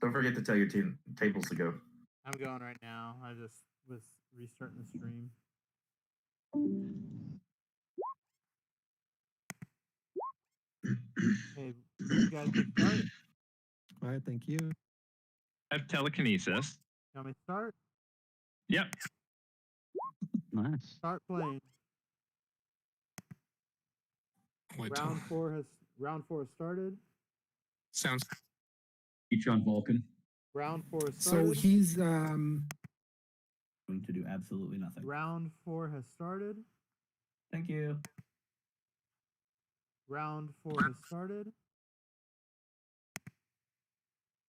Don't forget to tell your team tables to go. I'm going right now. I just was restarting the stream. Hey, you guys can start. All right, thank you. I have telekinesis. You want me to start? Yep. Nice. Start playing. Round four has started. Sounds. Feature on Vulcan. Round 4 has So started. he's Going to do absolutely nothing. Round 4 has started. Thank you. Round 4 has started.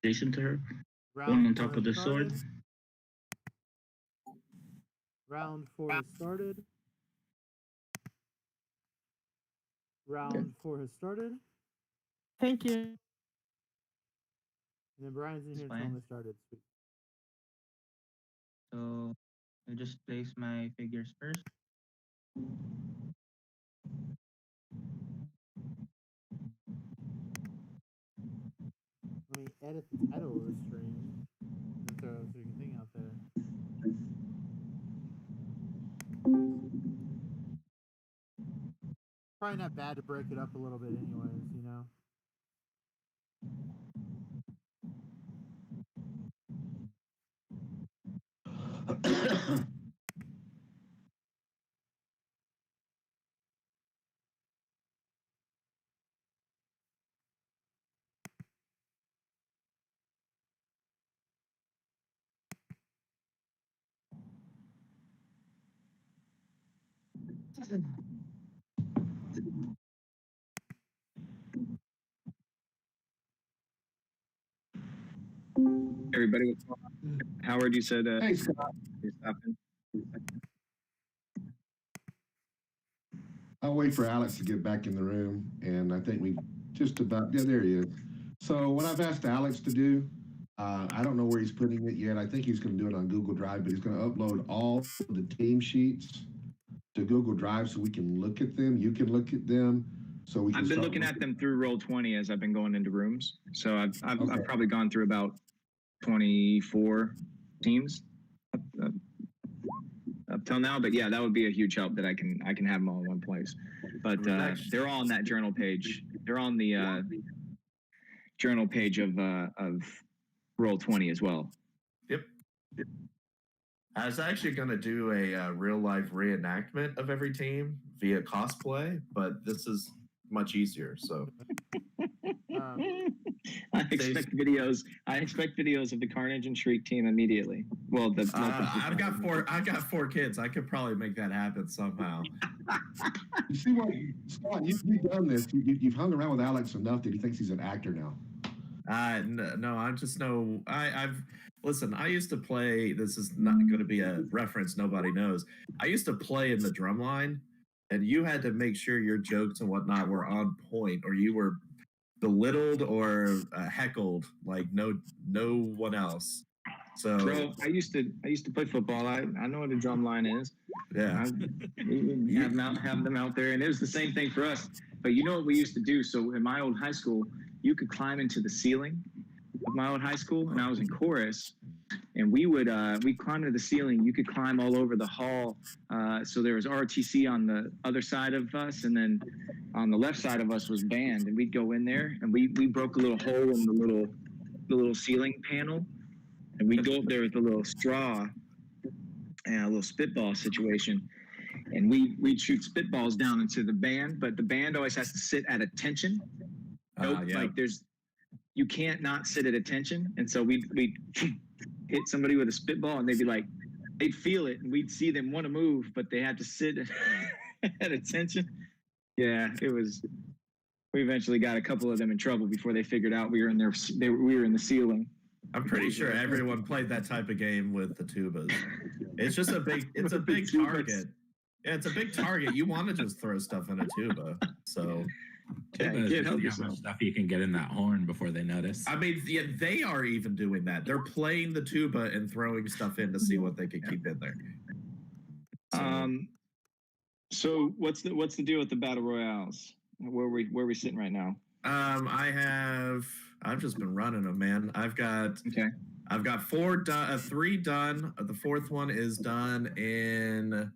Adjacent to her. Round One on 4 top has of the sword. started. Round 4 has started. Round 4 has started. Thank you. And then Brian's in here It's until fine. they started. Sweet. So I just place my figures first. Let me edit the title of the stream and throw a freaking thing out there. Probably not bad to break it up a little bit anyways, you know? Everybody, what's going on? Howard, you said Hey, Scott. you're stopping. I'll wait for Alex to get back in the room, and I think we just about, yeah, there he is. So what I've asked Alex to do, I don't know where he's putting it yet. I think he's going to do it on Google Drive, but he's going to upload all the team sheets to Google Drive so we can look at them. You can look at them. So we can I've been start looking at them through Roll20 as I've been going into rooms. So I've probably gone through about 24 teams up till now. But yeah, that would be a huge help that I can have them all in one place. But they're all on that journal page. They're on the journal page of Roll20 as well. Yep. I was actually going to do a real life reenactment of every team via cosplay, but this is much easier. So I expect videos. I expect videos of the Carnage and Shriek team immediately. Well, I've got four kids. I could probably make that happen somehow. You see what, Scott, you've done this. You've hung around with Alex enough that he thinks he's an actor now. No, I'm just no. I've listen. I used to play. This is not going to be a reference nobody knows. I used to play in the drum line, and you had to make sure your jokes and whatnot were on point, or you were belittled or heckled like no one else. So, bro, I used to play football. I know what a drum line is. Yeah, have them out there, and it was the same thing for us. But you know what we used to do? So in my old high school, you could climb into the ceiling of my old high school, and I was in chorus, and we climbed into the ceiling. You could climb all over the hall. So there was RTC on the other side of us, and then on the left side of us was band, and we'd go in there, and we broke a little hole in the little ceiling panel, and we'd go up there with a little straw and a little spitball situation. And we'd shoot spitballs down into the band, but the band always has to sit at attention. Like you can't not sit at attention. And so we'd hit somebody with a spitball, and they'd feel it, and we'd see them want to move, but they had to sit at attention. Yeah, it was. We eventually got a couple of them in trouble before they figured out we were in the ceiling. I'm pretty sure everyone played that type of game with the tubas. It's just a big target. Yeah, it's a big target. You want to just throw stuff in a tuba. So Yeah, you can't help yourself. How much stuff you can get in that horn before they notice. I mean, yeah, they are even doing that. They're playing the tuba and throwing stuff in to see what they can keep in there. So what's the deal with the battle royales? Where we sitting right now? I have I've just been running them, man. I've got Okay. 4 done, 3 done. The 4th one is done in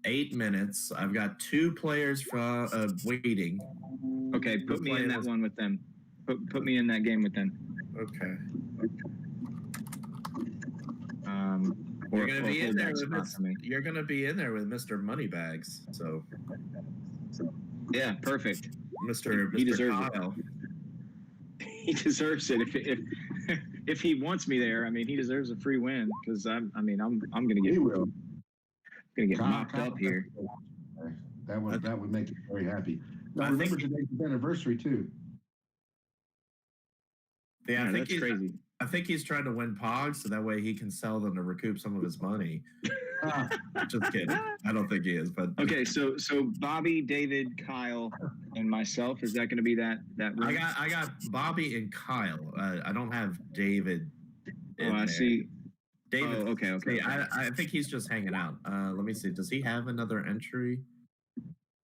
8 minutes. I've got 2 players from waiting. Okay, put me in that one with them. Put me in that game with them. Okay. Or, You're gonna or be in hold there that with spot for me. You're gonna be in there with Mr. Moneybags. So Yeah, perfect. Mr. He Mr. deserves it. Kyle. He deserves it. If he wants me there, I mean, he deserves a free win because I'm gonna He get will. mopped up here. That would make you very happy. Now I remember think- today's his anniversary too. Yeah, I think that's crazy. I think he's trying to win Pogs so that way he can sell them to recoup some of his money. Just kidding. I don't think he is, but Okay, so Bobby, David, Kyle, and myself. Is that going to be that room? I got Bobby and Kyle. I don't have David. Oh, I see. David. Oh, okay. I think he's just hanging out. Let me see. Does he have another entry?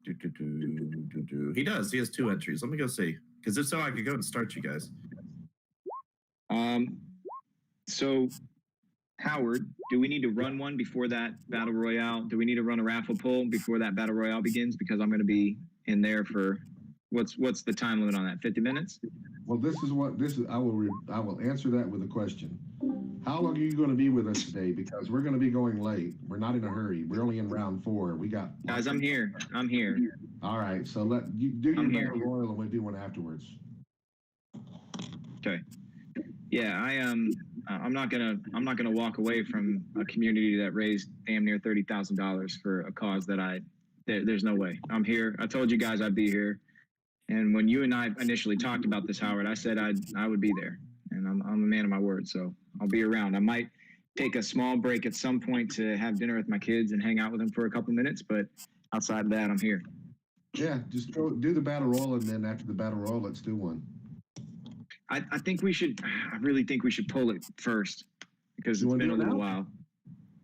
He does. He has 2 entries. Let me go see. Because if so, I could go and start you guys. So, Howard, do we need to run one before that battle royale? Do we need to run a raffle poll before that battle royale begins? Because I'm going to be in there for what's the time limit on that? 50 minutes? Well, I will answer that with a question. How long are you going to be with us today? Because we're going to be going late. We're not in a hurry. We're only in round 4. We got Guys, I'm here. All right, so let you do your I'm here. battle royal and we'll do one afterwards. Okay. Yeah, I'm not gonna walk away from a community that raised damn near $30,000 for a cause that there's no way. I'm here. I told you guys I'd be here, and when you and I initially talked about this, Howard, I said I would be there, and I'm a man of my word, so I'll be around. I might take a small break at some point to have dinner with my kids and hang out with them for a couple minutes, but outside of that, I'm here. Yeah, just go do the battle royal, and then after the battle royal, let's do one. I think we should. I really think we should pull it first because You it's wanna been a do it little now? while.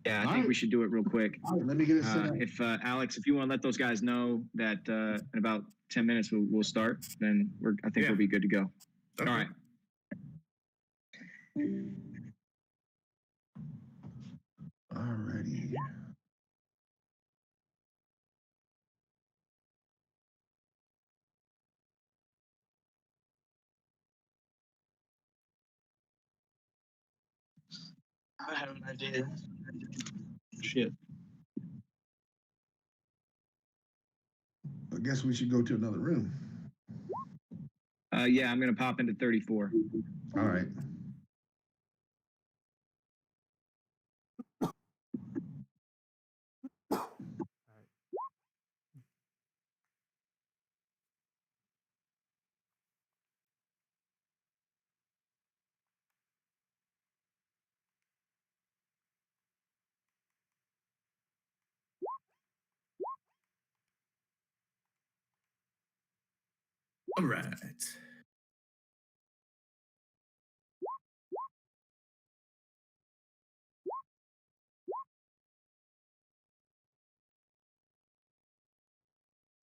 Yeah, I think Alright. we should do it real quick. All right, let me get it set up. If Alex, if you want to let those guys know that in about 10 minutes we'll start, then I think Yeah. we'll be good to go. Okay. All right. Alrighty. I have an idea. Shit. I guess we should go to another room. Yeah, I'm gonna pop into 34. All right. All right.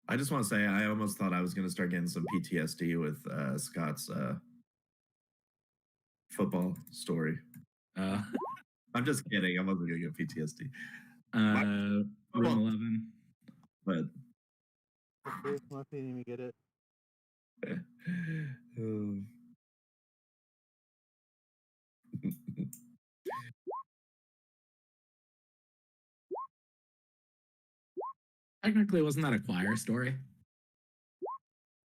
I just want to say I almost thought I was going to start getting some PTSD with Scott's football story. I'm just kidding. I wasn't going to get PTSD. Room 11. But Bruce Murphy didn't even get it. Technically, wasn't that a choir story?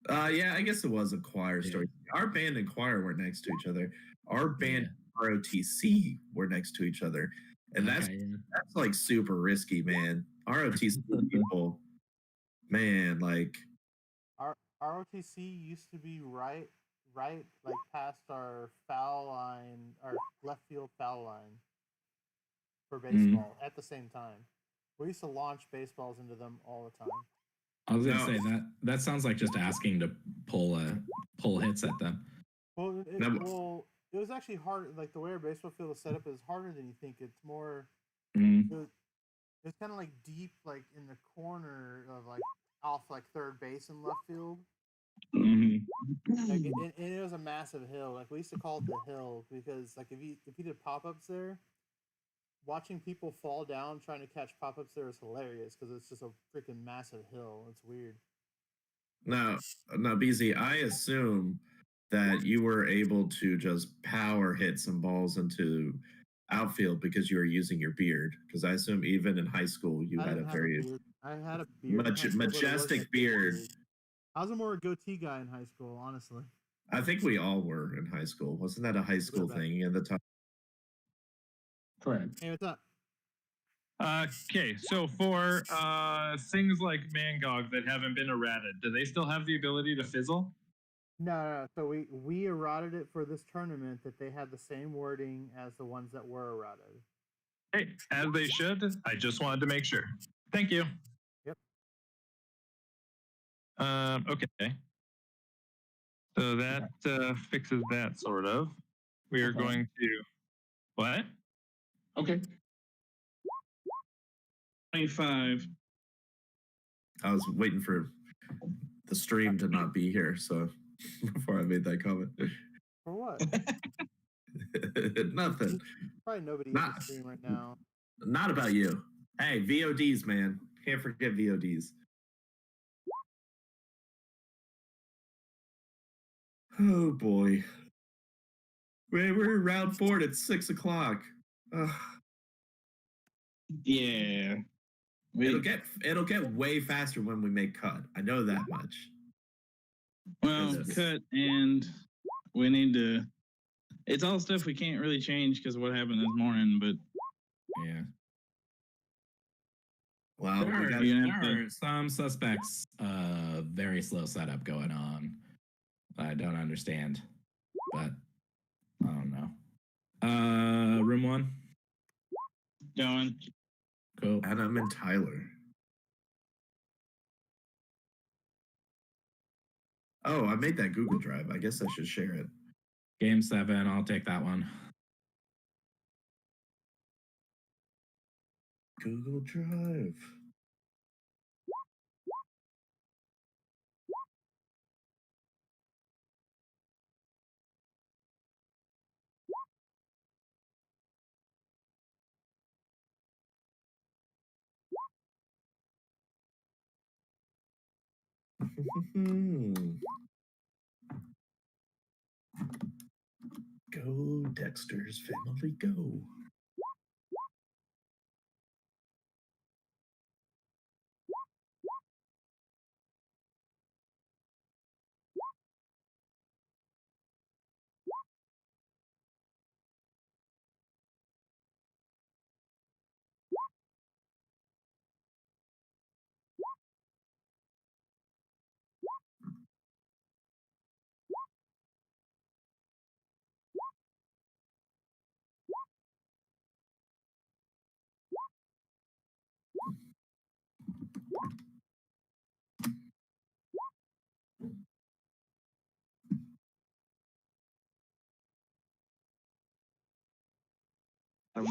Yeah, I guess it was a choir story. Our band and choir were next to each other. Our band ROTC were next to each other. And that's like super risky, man. ROTC people, man, like Our ROTC used to be right like past our foul line, our left field foul line for baseball at the same time. We used to launch baseballs into them all the time. I was gonna say that sounds like just asking to pull hits at them. Well, it was actually hard. Like the way our baseball field is set up is harder than you think. It's more. It's kind of like deep, like in the corner of like off like third base and left field. Like, and it was a massive hill. Like we used to call it the hill because like if you did pop ups there, watching people fall down trying to catch pop ups there is hilarious because it's just a freaking massive hill. It's weird. Now, BZ, I assume that you were able to just power hit some balls into outfield because you were using your beard. Because I assume even in high school you had a very I had a beard. in high school, but it wasn't majestic a beard. I was a more goatee guy in high school, honestly. I think we all were in high school. Wasn't that a high school thing in the time? Correct. Hey, what's up? Okay, so for things like Mangog that haven't been errated, do they still have the ability to fizzle? No. So we errated it for this tournament that they had the same wording as the ones that were errated. Hey, as they should. I just wanted to make sure. Thank you. Yep. Okay. So that fixes that sort of. We are going to what? Okay. 25. I was waiting for the stream to not be here, so before I made that comment. For what? Nothing. Probably nobody in the stream right now. Not about you. Hey, VODs, man. Can't forget VODs. Oh boy. We're in round 4 at 6 o'clock. Yeah. It'll get way faster when we make cut. I know that much. Well, cut, and we need to. It's all stuff we can't really change because of what happened this morning, but Yeah. Well, There are some suspects, very slow setup going on. I don't understand, but I don't know. Room 1. going. Cool. Adam and Tyler. Oh, I made that Google Drive. I guess I should share it. Game 7. I'll take that one. Google Drive. Go, Dexter's Family, go.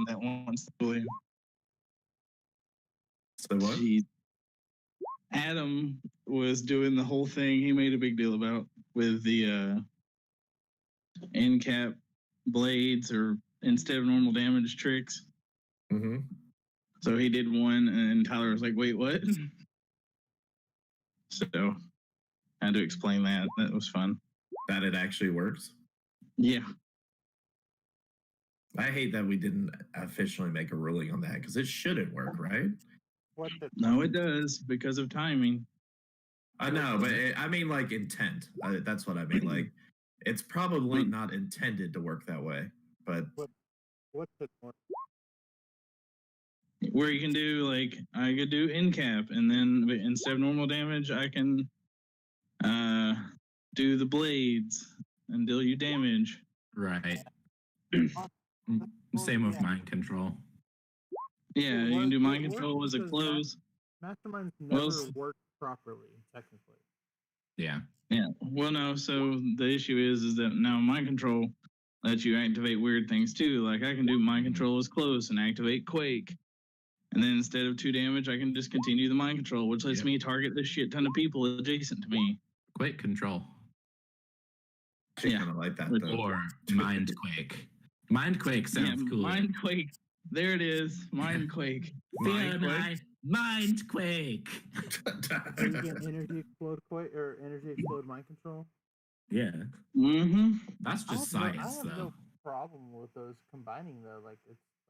That wants to believe. So what? Jeez. Adam was doing the whole thing he made a big deal about with the end cap blades or instead of normal damage tricks. Mm-hmm. So he did one, and Tyler was like, "Wait, what?" So I had to explain that. That was fun. That it actually works? Yeah. I hate that we didn't officially make a ruling on that because it shouldn't work, right? What the? No, it does because of timing. I know, but I mean like intent. That's what I mean. Like, it's probably not intended to work that way, but What's the? Where you can do like I could do end cap, and then instead of normal damage, I can do the blades and deal you damage. Right. Same with mind control. Yeah, you can do mind control as a close. Masterminds never work properly, technically. Yeah. Yeah. Well, no. So the issue is that now mind control lets you activate weird things too. Like I can do mind control as close and activate quake, and then instead of 2 damage, I can just continue the mind control, which lets me target this shit ton of people adjacent to me. Quake control. Actually, Yeah. kind of like that though. Or Mind Quake. Mind Quake sounds cool. Mind Quake. There it is. Mind Quake. Mind Quake. Or you get energy explode quake or energy explode mind control. Yeah. Mm-hmm. That's I just have science, no though. problem with those combining though. Like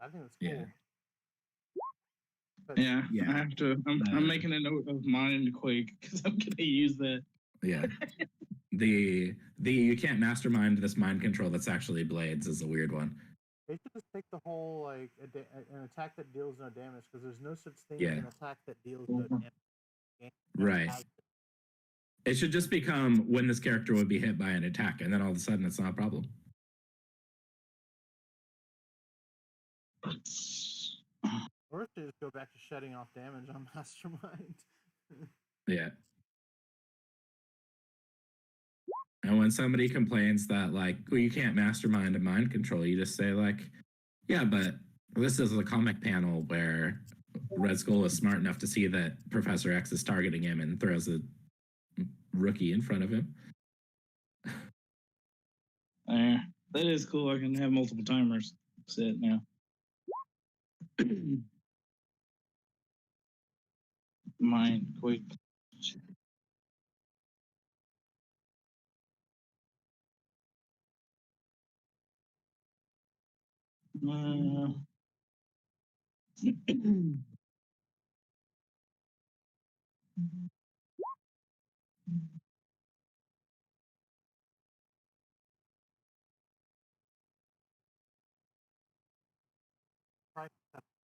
I think it's cool. Yeah. But Yeah. Yeah. I have to. I'm making a note of Mind Quake because I'm gonna use that. Yeah. The you can't mastermind this mind control that's actually blades is a weird one. they should just take the whole like an attack that deals no damage because there's no such thing Yeah. as an attack that deals no damage. Right. It should just become when this character would be hit by an attack, and then all of a sudden it's not a problem. Or it should just go back to shutting off damage on Mastermind. Yeah. And when somebody complains that, like, well, you can't mastermind a mind control, you just say, like, yeah, but this is a comic panel where Red Skull is smart enough to see that Professor X is targeting him and throws a rookie in front of him. That is cool. I can have multiple timers set now. Mind Quake.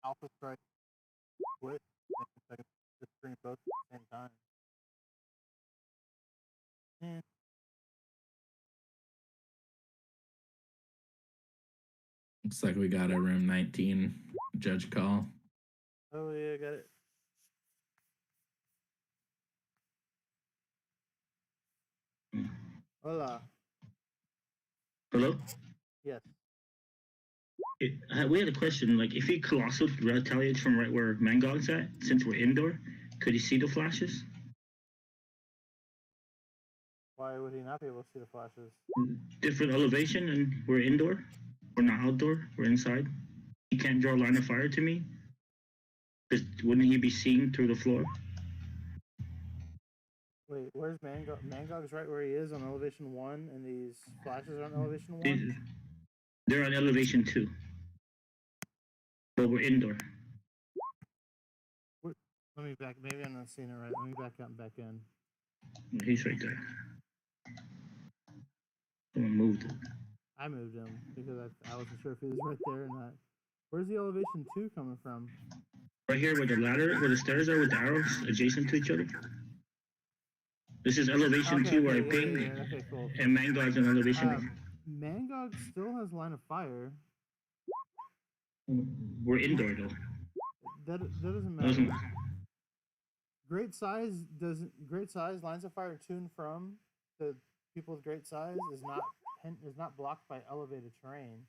Alpha Strike split, and just bring both at the same time. Yeah. Looks like we got a room 19 judge call. Oh yeah, got it. Hola. Hello? Yes. We had a question. Like, if he colossal retaliates from right where Mangog's at, since we're indoor, could he see the flashes? Why would he not be able to see the flashes? Different elevation, and we're indoor. We're not outdoor. We're inside. He can't draw a line of fire to me. Wouldn't he be seeing through the floor? Wait, where's Mangog? Mangog's right where he is on elevation 1, and these flashes are on elevation 1? They're on elevation 2. But we're indoor. Let me back. Maybe I'm not seeing it right. Let me back out and back in. He's right there. Someone moved it. I moved him because I wasn't sure if he was right there or not. Where's the elevation 2 coming from? Right here where the ladder, where the stairs are with the arrows adjacent to each other. This is elevation 2 where I pinged, okay, cool. and Mangog's on elevation. Mangog still has line of fire. We're indoor though. That doesn't matter. Great size lines of fire to and from the people with great size is not blocked by elevated terrain.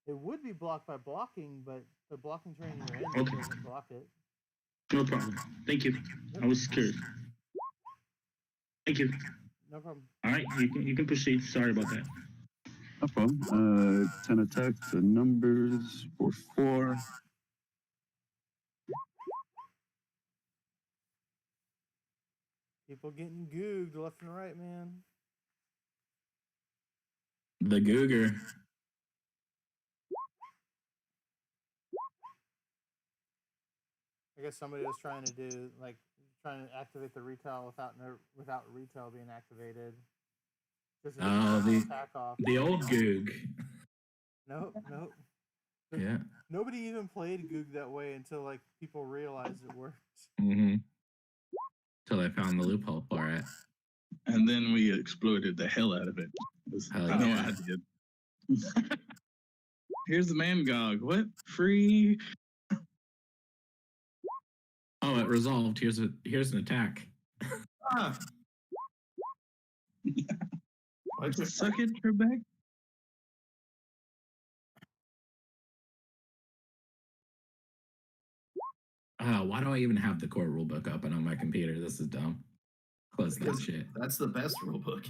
It would be blocked by blocking, but the blocking terrain you're in doesn't block it. No problem. Thank you. I was curious. Thank you. No problem. All right, you can proceed. Sorry about that. No problem. 10 attack, the numbers for 4. People getting googed left and right, man. The Googer. I guess somebody was trying to activate the retail without retail being activated. Just the old Goog. Nope. Yeah. Nobody even played Goog that way until like people realized it worked. Mm-hmm. Till I found the loophole for it. And then we exploited the hell out of it. I know I did. Here's the Mangog. What? Free? Oh, it resolved. Here's an attack. Suck it, Trebek. Why do I even have the core rulebook open on my computer? This is dumb. Close that Because shit. that's the best rule book.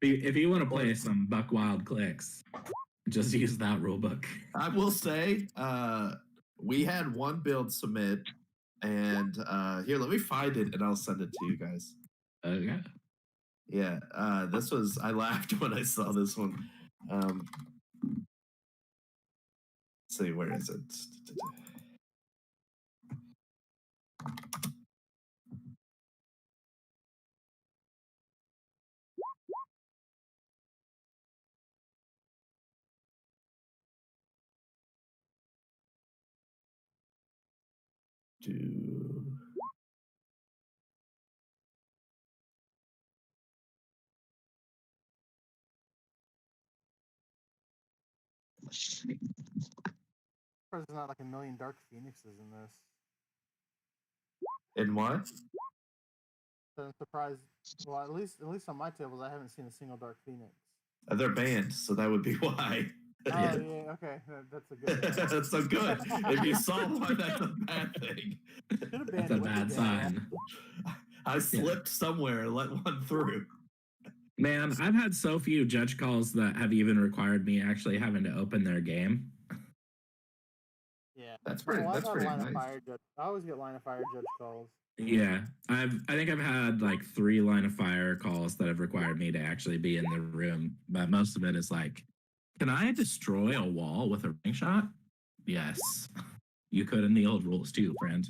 If you want to play some Buck Wild clicks, just use that rule book. I will say, we had one build submit, and here, let me find it, and I'll send it to you guys. Okay. Yeah, this was. I laughed when I saw this one. Let's see, where is it? Do There's not like a million Dark Phoenixes in this. in what? So I'm surprised. Well, at least on my tables, I haven't seen a single Dark Phoenix. They're banned, so that would be why. Oh yeah, okay, that's a good. That's so good. If you saw one, that's a bad thing. That's a bad sign. I slipped somewhere and let one through. Man, I've had so few judge calls that have even required me actually having to open their game. Yeah, That's pretty. That's pretty line nice. of fire judge. I always get line of fire judge calls. Yeah, I think I've had like 3 line of fire calls that have required me to actually be in the room, but most of it is like, can I destroy a wall with a ring shot? Yes, you could in the old rules too, friend.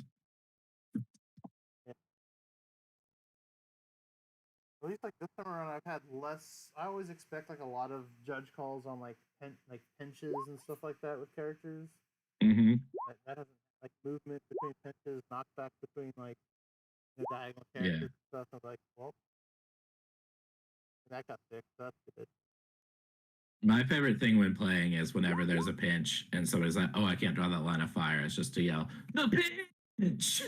At least like this time around, I've had less. I always expect like a lot of judge calls on like pinches and stuff like that with characters. Mm-hmm. That hasn't like movement between pinches, knockback between like the diagonal characters and stuff. I'm like, well, that got fixed. That's good. My favorite thing when playing is whenever there's a pinch and somebody's like, "Oh, I can't draw that line of fire." It's just to yell, "The pinch!"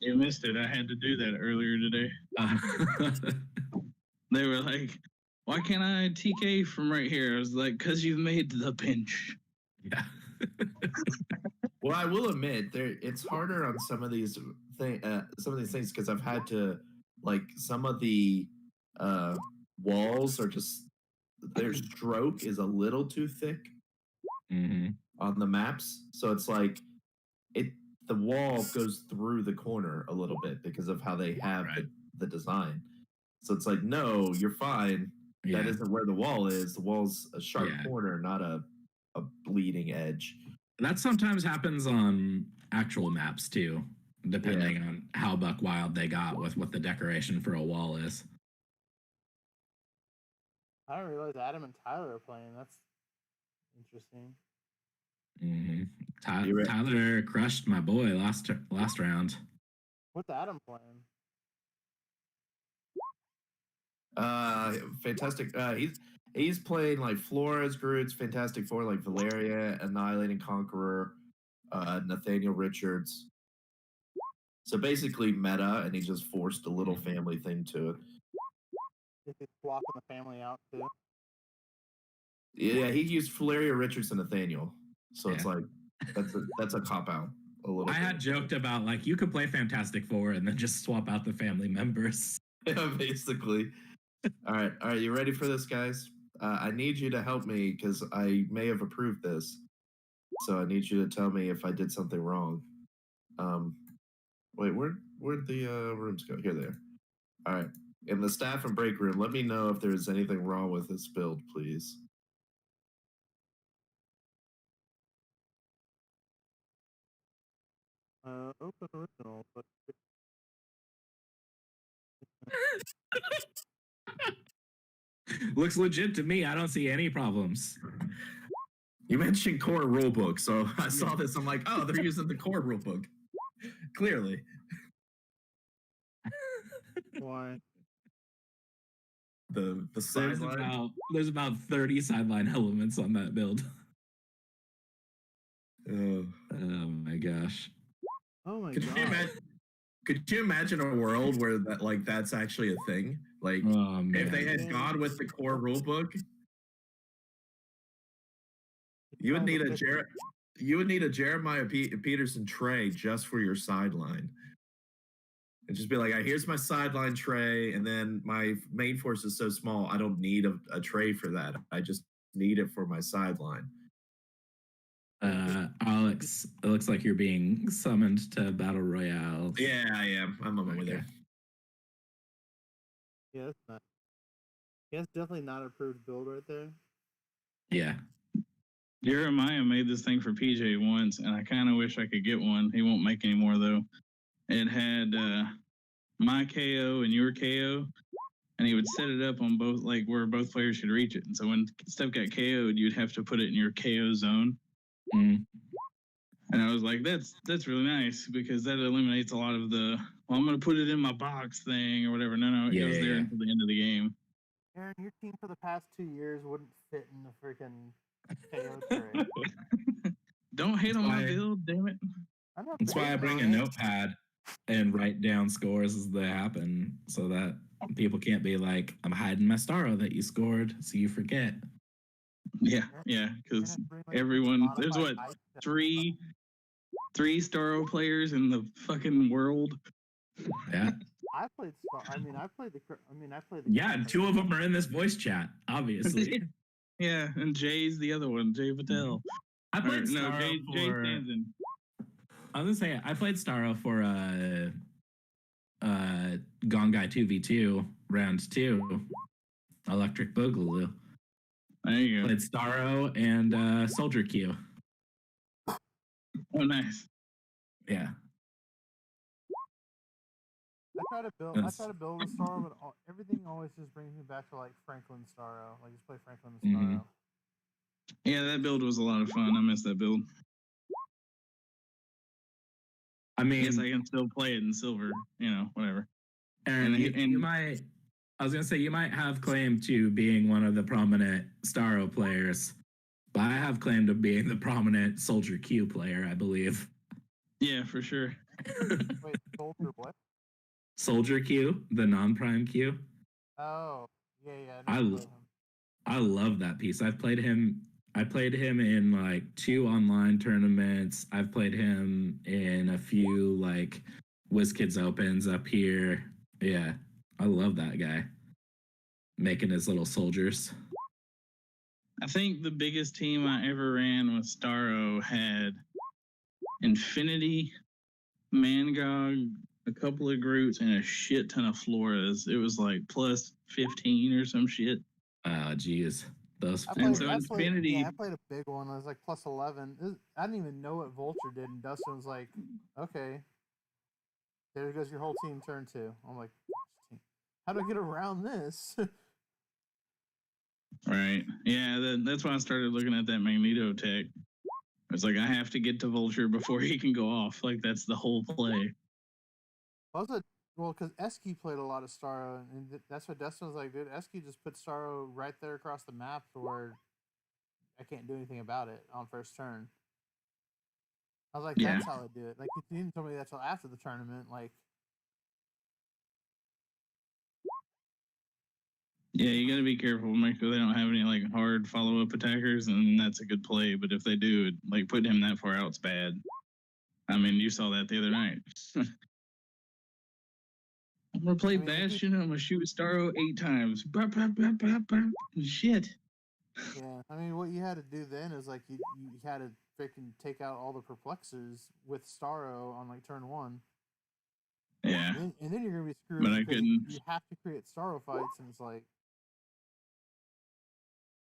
You missed it. I had to do that earlier today. They were like, "Why can't I TK from right here?" I was like, "Cause you've made the pinch." Yeah. Well, I will admit, it's harder on some of these things because I've had to like some of the walls are just their stroke is a little too thick on the maps, so it's like the wall goes through the corner a little bit because of how they have the design. So it's like, no, you're fine. Yeah. That isn't where the wall is. The wall's a sharp corner, not a bleeding edge. That sometimes happens on actual maps too, depending on how buck wild they got with what the decoration for a wall is. I didn't realize Adam and Tyler are playing. That's interesting. Tyler crushed my boy last round. What's Adam playing? Fantastic. He's playing like Flores, Groots, Fantastic Four, like Valeria, Annihilating Conqueror, Nathaniel Richards. So basically meta, and he just forced a little family thing to it. Is he swapping the family out too? Yeah, he used Valeria Richards and Nathaniel. So it's like that's a cop out a little. I had joked about like you could play Fantastic Four and then just swap out the family members. Yeah, basically. All right, you ready for this, guys? I need you to help me because I may have approved this. So I need you to tell me if I did something wrong. Wait, where'd the rooms go? Here they are. All right. In the staff and break room, let me know if there's anything wrong with this build, please. Open original, but Looks legit to me. I don't see any problems. You mentioned core rulebook, so I saw this. I'm like, oh, they're using the core rulebook. Clearly. why? The sideline. There's about 30 sideline elements on that build. Oh my gosh. Oh my god. Could you imagine a world where that's actually a thing? Like if they had gone with the core rulebook, you would need a You would need a Jeremiah Peterson tray just for your sideline. And just be like, here's my sideline tray, and then my main force is so small, I don't need a tray for that. I just need it for my sideline. Alex, it looks like you're being summoned to Battle Royale. Yeah, I am. I'm on my way there. Yeah, that's not. Yeah, that's definitely not an approved build right there. Yeah. Jeremiah made this thing for PJ once, and I kind of wish I could get one. He won't make any more though. It had my KO and your KO, and he would set it up on both, like where both players should reach it. And so when stuff got KO'd, you'd have to put it in your KO zone. And I was like, that's really nice because that eliminates a lot of the, well, I'm going to put it in my box thing or whatever. No, it goes there until the end of the game. Aaron, your team for the past 2 years wouldn't fit in the freaking KO tray. Don't hate on my build, damn it. That's why I bring a notepad and write down scores as they happen so that people can't be like, I'm hiding my Starro that you scored so you forget. Yeah, because everyone, there's what, three Starro players in the fucking world. Yeah. I played Star. I played the. Yeah, 2 of them are in this voice chat, obviously. Yeah, and Jay's the other one, Jay Patel. I played Starro Jay Stanton. I was gonna say I played Starro for Gongai 2v2 round 2, Electric Boogaloo. There you go. Played Starro and Soldier Q. Oh, nice. Yeah. I try to build a Starro, but everything always just brings me back to like Franklin Starro. Like just play Franklin Starro. Yeah, that build was a lot of fun. I miss that build. I mean, I guess I can still play it in silver. Whatever. Aaron, you might. I was gonna say you might have claim to being one of the prominent Starro players, but I have claim to being the prominent Soldier Q player, I believe. Yeah, for sure. Wait, Soldier what? Soldier Q, the non-prime Q. Oh, yeah. I love that piece. I played him in like 2 online tournaments. I've played him in a few like WizKids Opens up here. Yeah, I love that guy. Making his little soldiers. I think the biggest team I ever ran with Starro had Infinity, Mangog, a couple of Groots, and a shit ton of Floras. It was like plus 15 or some shit. Oh, geez. I played a big one. I was like plus 11. I didn't even know what Vulture did, and Dustin was like, "Okay, there goes your whole team turn 2." I'm like, "How do I get around this?" Right. Yeah, that's why I started looking at that Magneto tech. It's like I have to get to Vulture before he can go off. Like that's the whole play. Well, because Esky played a lot of Starro, and that's what Dustin was like, dude. Esky just put Starro right there across the map to where I can't do anything about it on first turn. I was like, that's how I do it. Like, you didn't tell me that till after the tournament. Like, yeah, you got to be careful. Make sure they don't have any like hard follow-up attackers, and that's a good play. But if they do, like putting him that far out's bad. I mean, you saw that the other night. I'm gonna play Bastion. I'm gonna shoot Starro 8 times. Shit. Yeah, I mean, what you had to do then is like you had to freaking take out all the perplexers with Starro on like turn 1. Yeah. And then you're gonna be screwed. But I couldn't. You have to create Starro fights, and it's like,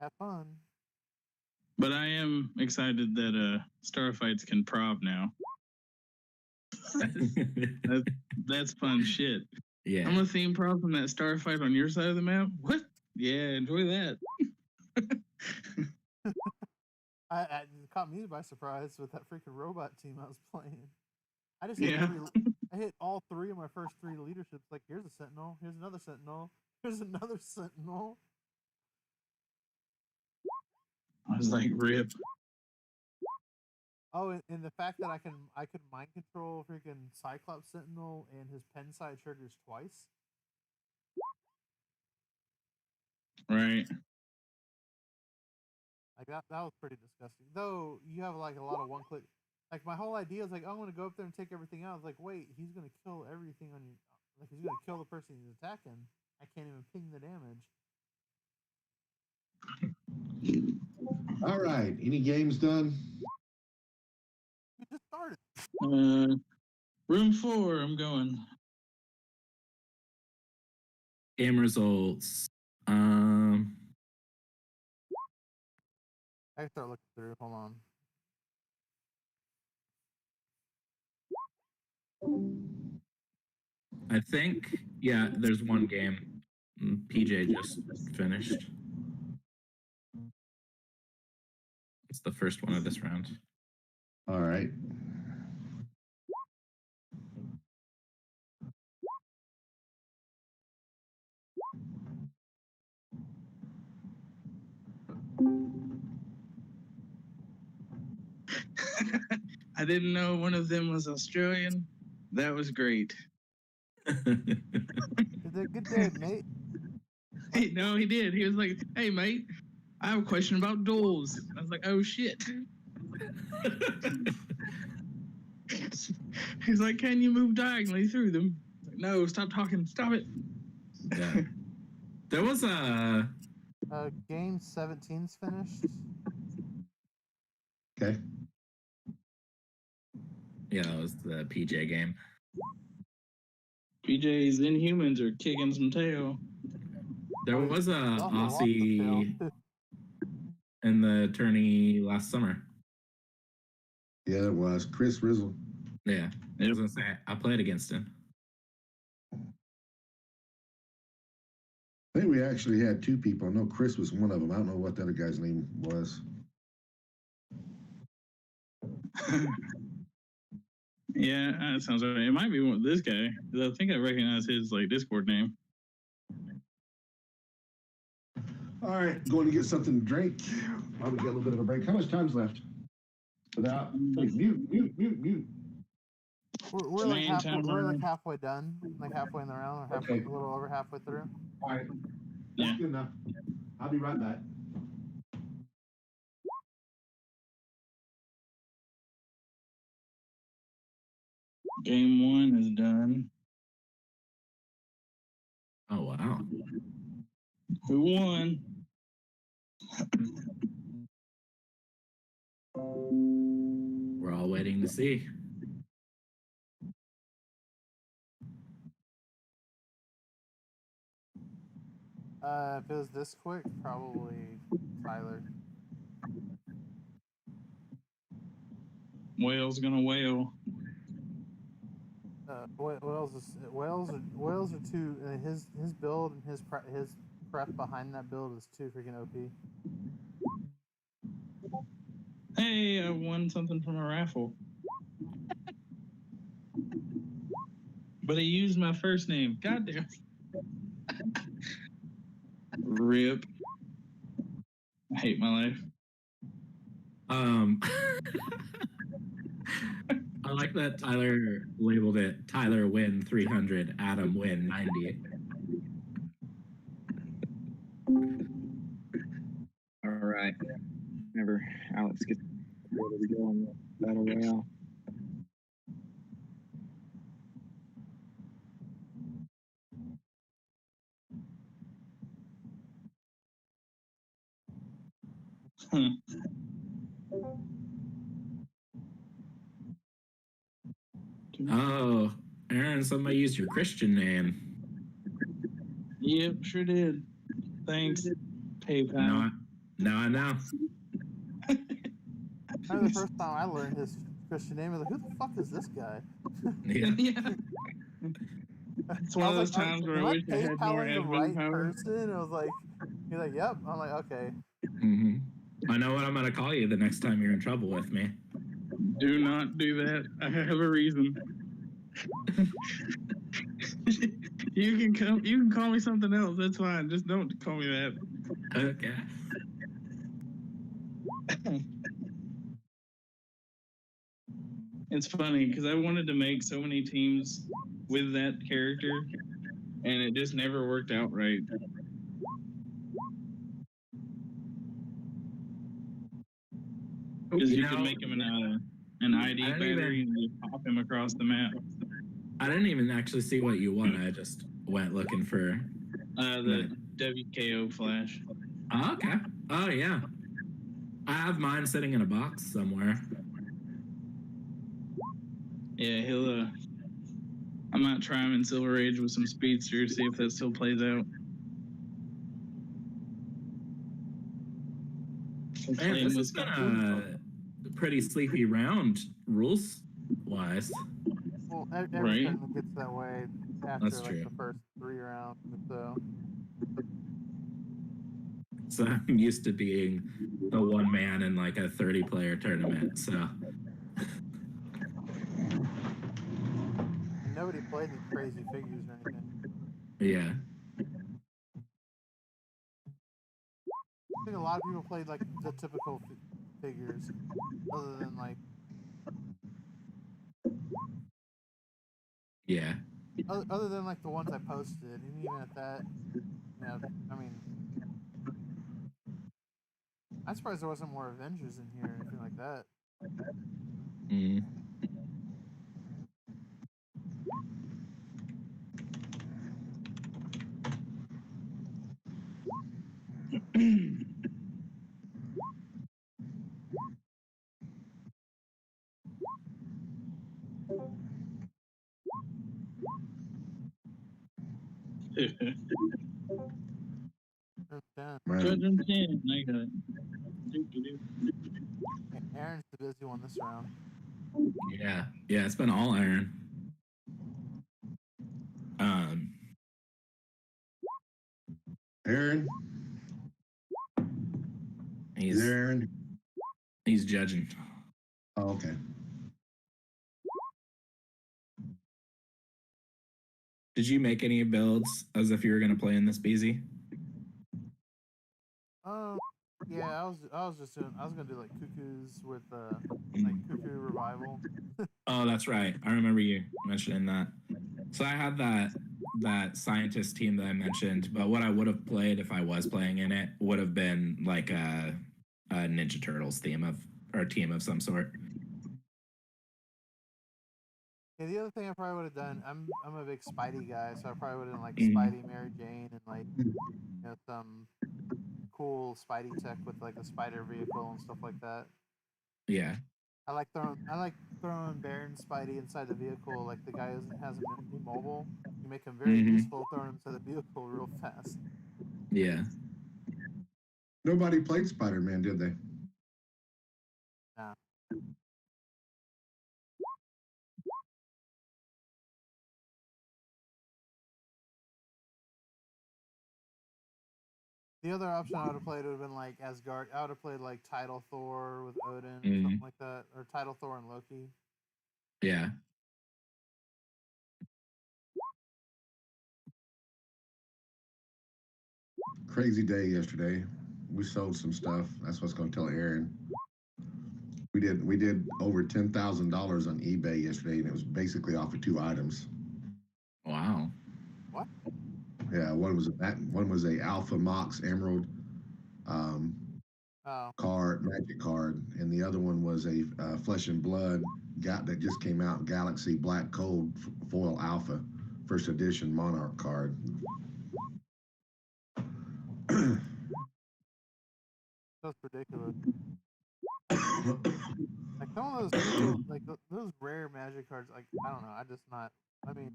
have fun. But I am excited that Starro fights can prob now. That's fun shit. Yeah. I'm a theme prop from that Starfight on your side of the map. What? Yeah, enjoy that. It caught me by surprise with that freaking robot team I was playing. I just I hit all 3 of my first 3 leaderships. Like, here's a Sentinel, here's another Sentinel, here's another Sentinel. I was like, rip. Oh, and the fact that I could mind control freaking Cyclops Sentinel and his pen side triggers twice. Right. Like that was pretty disgusting. Though you have like a lot of one click. Like my whole idea is like, I'm gonna go up there and take everything out. I was like, wait, he's gonna kill everything on you. Like he's gonna kill the person he's attacking. I can't even ping the damage. All right. Any games done? We just started. Room 4, I'm going. Game results. I start looking through. Hold on. I think, yeah, there's one game. PJ just finished. It's the first one of this round. All right. I didn't know one of them was Australian. That was great. Good day, mate. Hey, no, he did. He was like, "Hey, mate, I have a question about duels." I was like, "Oh shit." He's like, "Can you move diagonally through them?" Like, no, stop talking. Stop it. Yeah. There was a Game 17's finished. Okay. yeah, it was the PJ game. PJ's Inhumans are kicking some tail. There was a Lost the Aussie tail. in the tourney last summer. Yeah, it was Chris Rizzle. Yeah, I was gonna say I played against him. I think we actually had two people. I know Chris was one of them. I don't know what the other guy's name was. Yeah, that sounds right. It might be this guy. 'Cause I think I recognize his like Discord name. All right, going to get something to drink. Probably get a little bit of a break. How much time's left? Without mute. We're like Main time we're like round. halfway done, like halfway in the round, or halfway, Okay. a little over halfway through. All right, Yeah. that's good enough. I'll be right back. Game 1 is done. Oh wow. Who won? We're all waiting to see. If it was this quick, probably Tyler. Whale's gonna whale. Wales are too. His build and his prep behind that build is too freaking OP. Hey, I won something from a raffle. But he used my first name. Goddamn. Rip. I hate my life. I like that Tyler labeled it Tyler win 300, Adam win 90. All right. Whenever Alex gets ready to go on the battle royale. Oh, Aaron, somebody used your Christian name. Yep, sure did. Thanks, PayPal. Now I know. I remember the first time I learned his Christian name, I was like, "Who the fuck is this guy?" Yeah. Yeah. It's one of those times where I wish I had more PayPaling the admin right power. person. I was like, he's like, "Yep." I'm like, "Okay." Mm-hmm. I know what I'm gonna call you the next time you're in trouble with me. Do not do that. I have a reason. You can call me something else. That's fine. Just don't call me that. Okay. It's funny because I wanted to make so many teams with that character, and it just never worked out right. Because You you can know, make him an ID I don't battery even- and just pop him across the map. I didn't even actually see what you won. I just went looking for. The WKO flash. Oh, okay. Oh yeah. I have mine sitting in a box somewhere. Yeah, he'll. I might try him in Silver Age with some speedsters, see if that still plays out. Man, this has been a pretty sleepy round, rules wise. Well, every Right. tournament gets that way after That's like true. the first 3 rounds. So So I'm used to being the one man in like a 30-player tournament. So and nobody played any crazy figures or anything. yeah. I think a lot of people played like the typical figures, other than like Yeah. other than like the ones I posted, and even at that, I mean, I'm surprised there wasn't more Avengers in here or anything like that. Mm. Judge 10. I got it. Aaron's the busy one this round. Yeah. Yeah, it's been all iron. Aaron, He's Aaron. He's judging. Oh, okay. Did you make any builds as if you were going to play in this BZ? Yeah, I was gonna do like cuckoos with like cuckoo revival. Oh, that's right. I remember you mentioning that. So I had that scientist team that I mentioned, but what I would have played if I was playing in it would have been like a Ninja Turtles team of some sort. Yeah, the other thing I probably would have done, I'm a big Spidey guy, so I probably would have done like Spidey, Mary Jane, and like some cool Spidey tech with like a spider vehicle and stuff like that. Yeah. I like throwing Baron Spidey inside the vehicle. Like the guy has him immobile. You make him very useful throwing him inside the vehicle real fast. Yeah. Nobody played Spider-Man, did they? Nah. The other option I would have played would have been like Asgard. I would have played like Tidal Thor with Odin or something like that, or Tidal Thor and Loki. Yeah. Crazy day yesterday. We sold some stuff. That's what's going to tell Aaron. We did over $10,000 on eBay yesterday, and it was basically off of 2 items. Wow. What? Yeah, one was a Alpha Mox Emerald card, magic card, and the other one was a Flesh and Blood that just came out, Galaxy Black Cold Foil Alpha, first edition Monarch card. That's ridiculous. Like some of those, like those rare magic cards, like I don't know, I mean,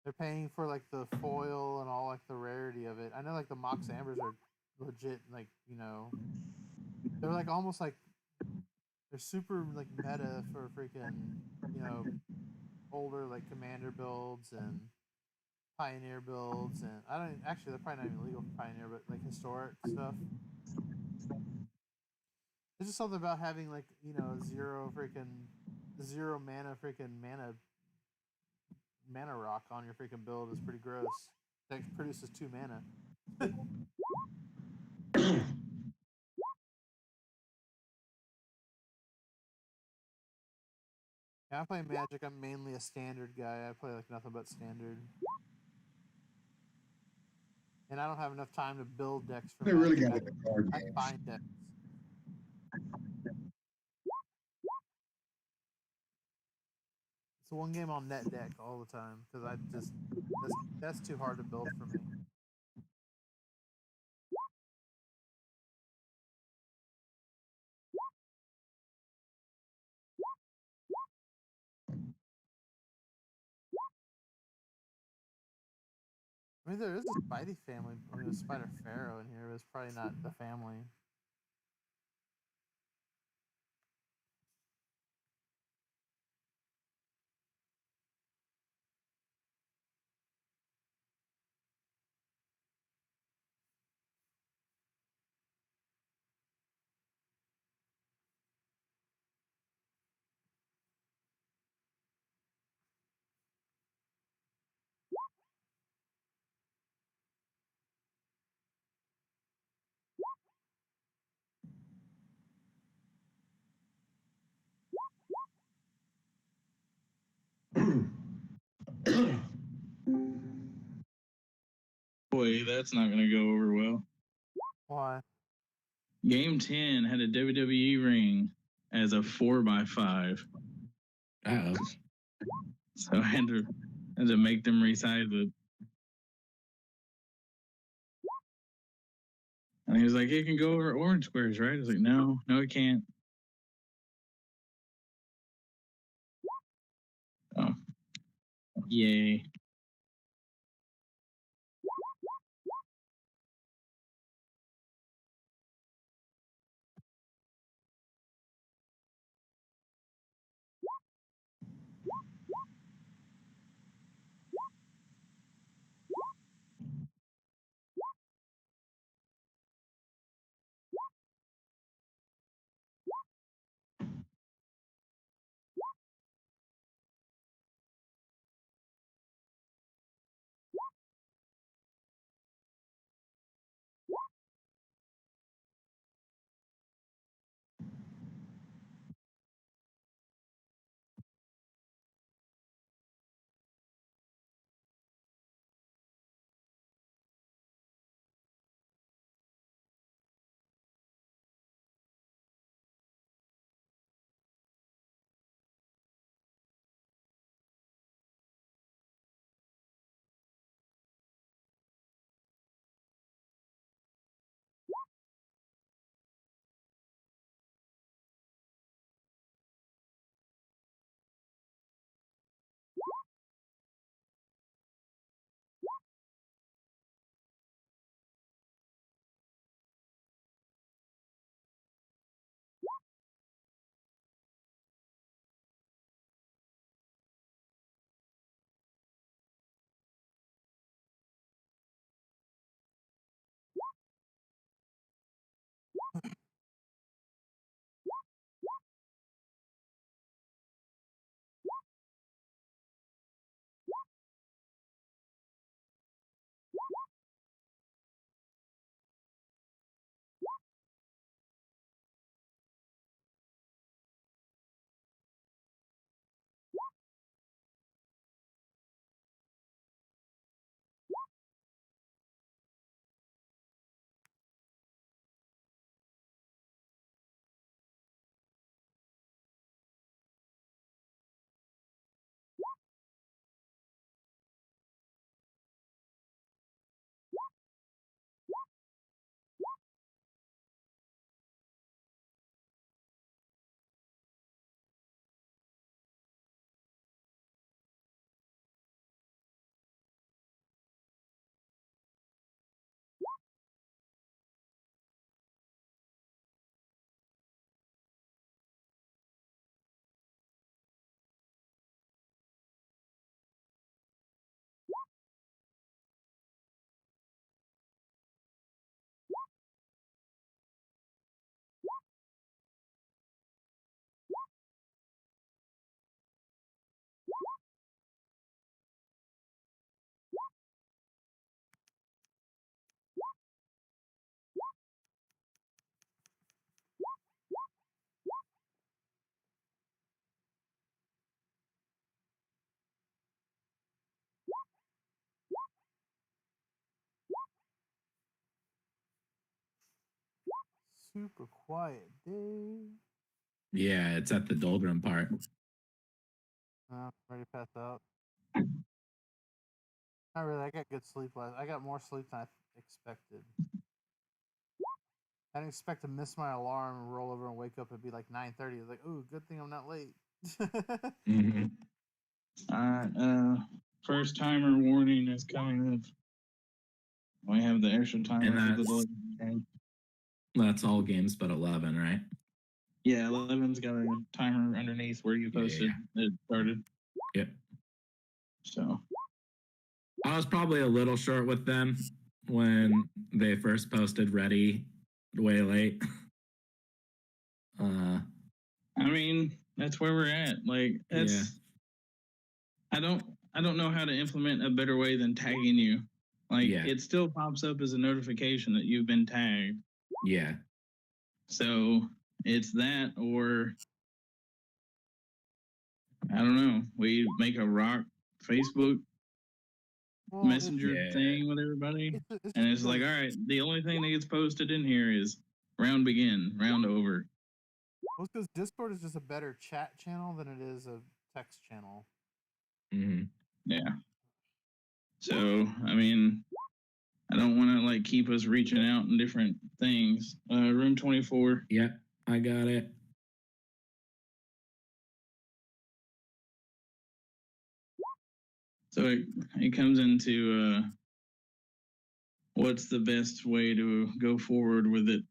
they're paying for like the foil and all like the rarity of it. I know like the Mox Ambers are legit, like they're like almost like they're super like meta for freaking older like commander builds and pioneer builds, and I don't actually they're probably not even legal for pioneer, but like historic stuff. There's just something about having like zero mana rock on your freaking build is pretty gross. That produces 2 mana. Yeah, I'm playing Magic. I'm mainly a standard guy. I play like nothing but standard. And I don't have enough time to build decks for They Magic. really got into card I games. find decks. It's one game on net deck all the time because I just that's too hard to build for me. I mean, there is a Spidey family. I mean, a Spider Pharaoh in here, but it's probably not the family. Boy, that's not going to go over well. Why? Game 10 had a WWE ring as a 4x5. Uh-oh. So I had to make them resize it. And he was like, it can go over orange squares, right? I was like, no, it can't. Oh. Yay. Super quiet day. Yeah, it's at the doldrum part. Ready to pass out. Not really. I got good sleep last. I got more sleep than I expected. I didn't expect to miss my alarm and roll over and wake up and be like 9:30. It's like, ooh, good thing I'm not late. Mm-hmm. First timer warning is coming up. We have the extra timer And for the that's- game. That's all games but 11, right? Yeah, 11's got a timer underneath where you posted it started. Yep. So I was probably a little short with them when they first posted ready way late. I mean, that's where we're at. Like, that's I don't know how to implement a better way than tagging you. Like, it still pops up as a notification that you've been tagged. Yeah. So it's that, or I don't know. We make a rock Facebook messenger thing with everybody, and it's like, all right, the only thing that gets posted in here is round begin, round over. Well, it's because Discord is just a better chat channel than it is a text channel. Mm-hmm. Yeah. So I mean, I don't want to like keep us reaching out in different things. Room 24. Yep, I got it. So it comes into what's the best way to go forward with it.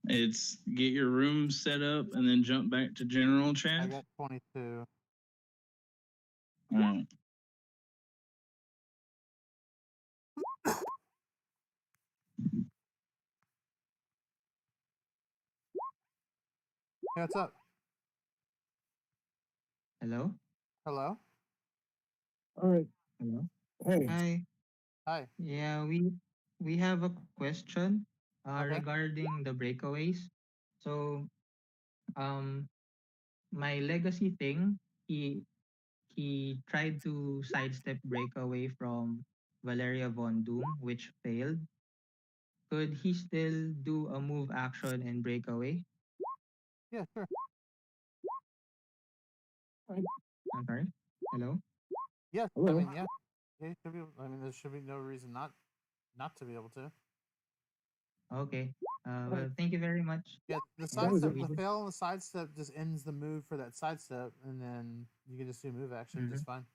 It's get your room set up and then jump back to general chat. I got 22. All right. Hey, what's up? Hello? Hello? All right. Hello? Hey. Hi. Hi. Yeah, we have a question Okay. regarding the breakaways. So, my legacy thing, he tried to sidestep breakaway from Valeria Von Doom, which failed. Could he still do a move action and breakaway? Yeah, sure. I'm sorry. Hello? Yes. I Hello. mean, yeah. Yeah, you should be. I mean, there should be no reason not to be able to. Okay. Well, thank you very much. Yeah, the Yeah, so sidestep, we the just- fail on the sidestep just ends the move for that sidestep, and then you can just do move action just fine.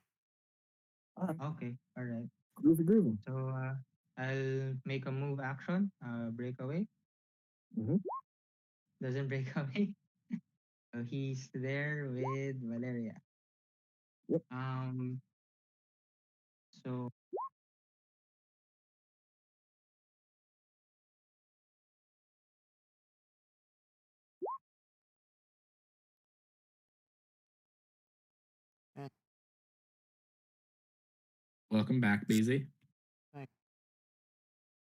Okay, all right. Groovy. So I'll make a move action, breakaway. Mm-hmm. Doesn't break away. So he's there with Valeria. Yep. So Welcome back, BZ. Thanks.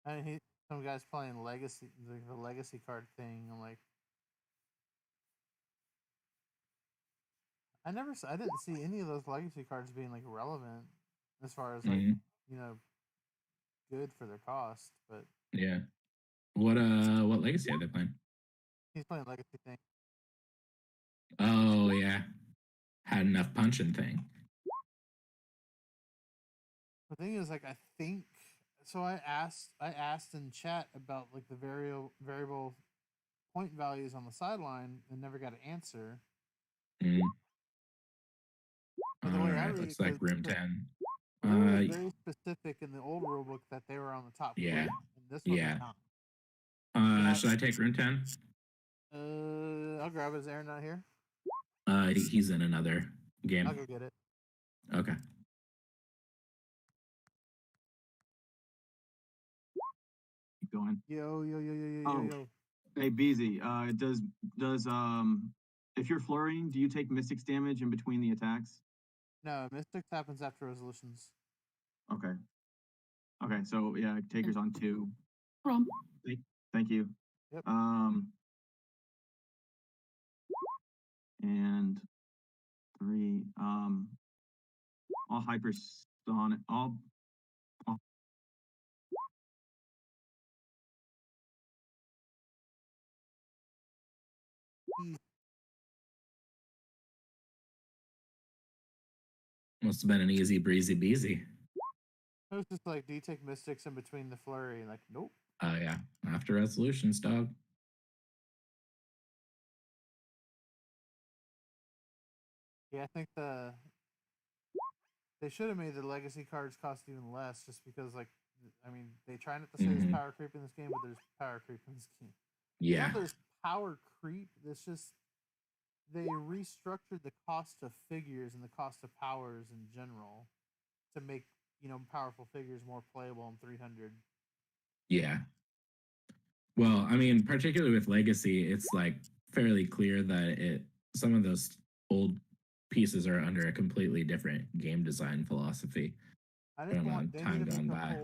I mean, some guys playing legacy, the legacy card thing. I'm like, I didn't see any of those legacy cards being like relevant as far as like you know, good for their cost. But Yeah. What legacy are they playing? he's playing legacy thing. Oh yeah. Had enough punching thing. The thing is, like, I think so. I asked in chat about like the variable point values on the sideline and never got an answer. But the way I read looks it, like room 10. It was very specific in the old rulebook that they were on the top. Yeah. Plate, and this one Yeah. is not. Should I take room 10? I'll grab it. Is Aaron not here? He's in another game. I'll go get it. Okay. Keep going. Yo. Hey, BZ. Does if you're flurrying, do you take mystics damage in between the attacks? No, Mystics happens after resolutions. Okay. Okay, so yeah, taker's on 2. Thank you. Yep. And 3. I'll hypersonic. I'll Must have been an easy breezy beezy. It was just like, do you take Mystics in between the flurry? Like, nope. Oh yeah, after resolutions, dog. Yeah, I think they should have made the legacy cards cost even less, just because, like, I mean, they try not to say there's power creep in this game, but there's power creep in this game. Yeah. There's power creep. It's just they restructured the cost of figures and the cost of powers in general to make, powerful figures more playable in 300. Yeah. Well, I mean, particularly with Legacy, it's like fairly clear that some of those old pieces are under a completely different game design philosophy. I just want they time need to gone make by.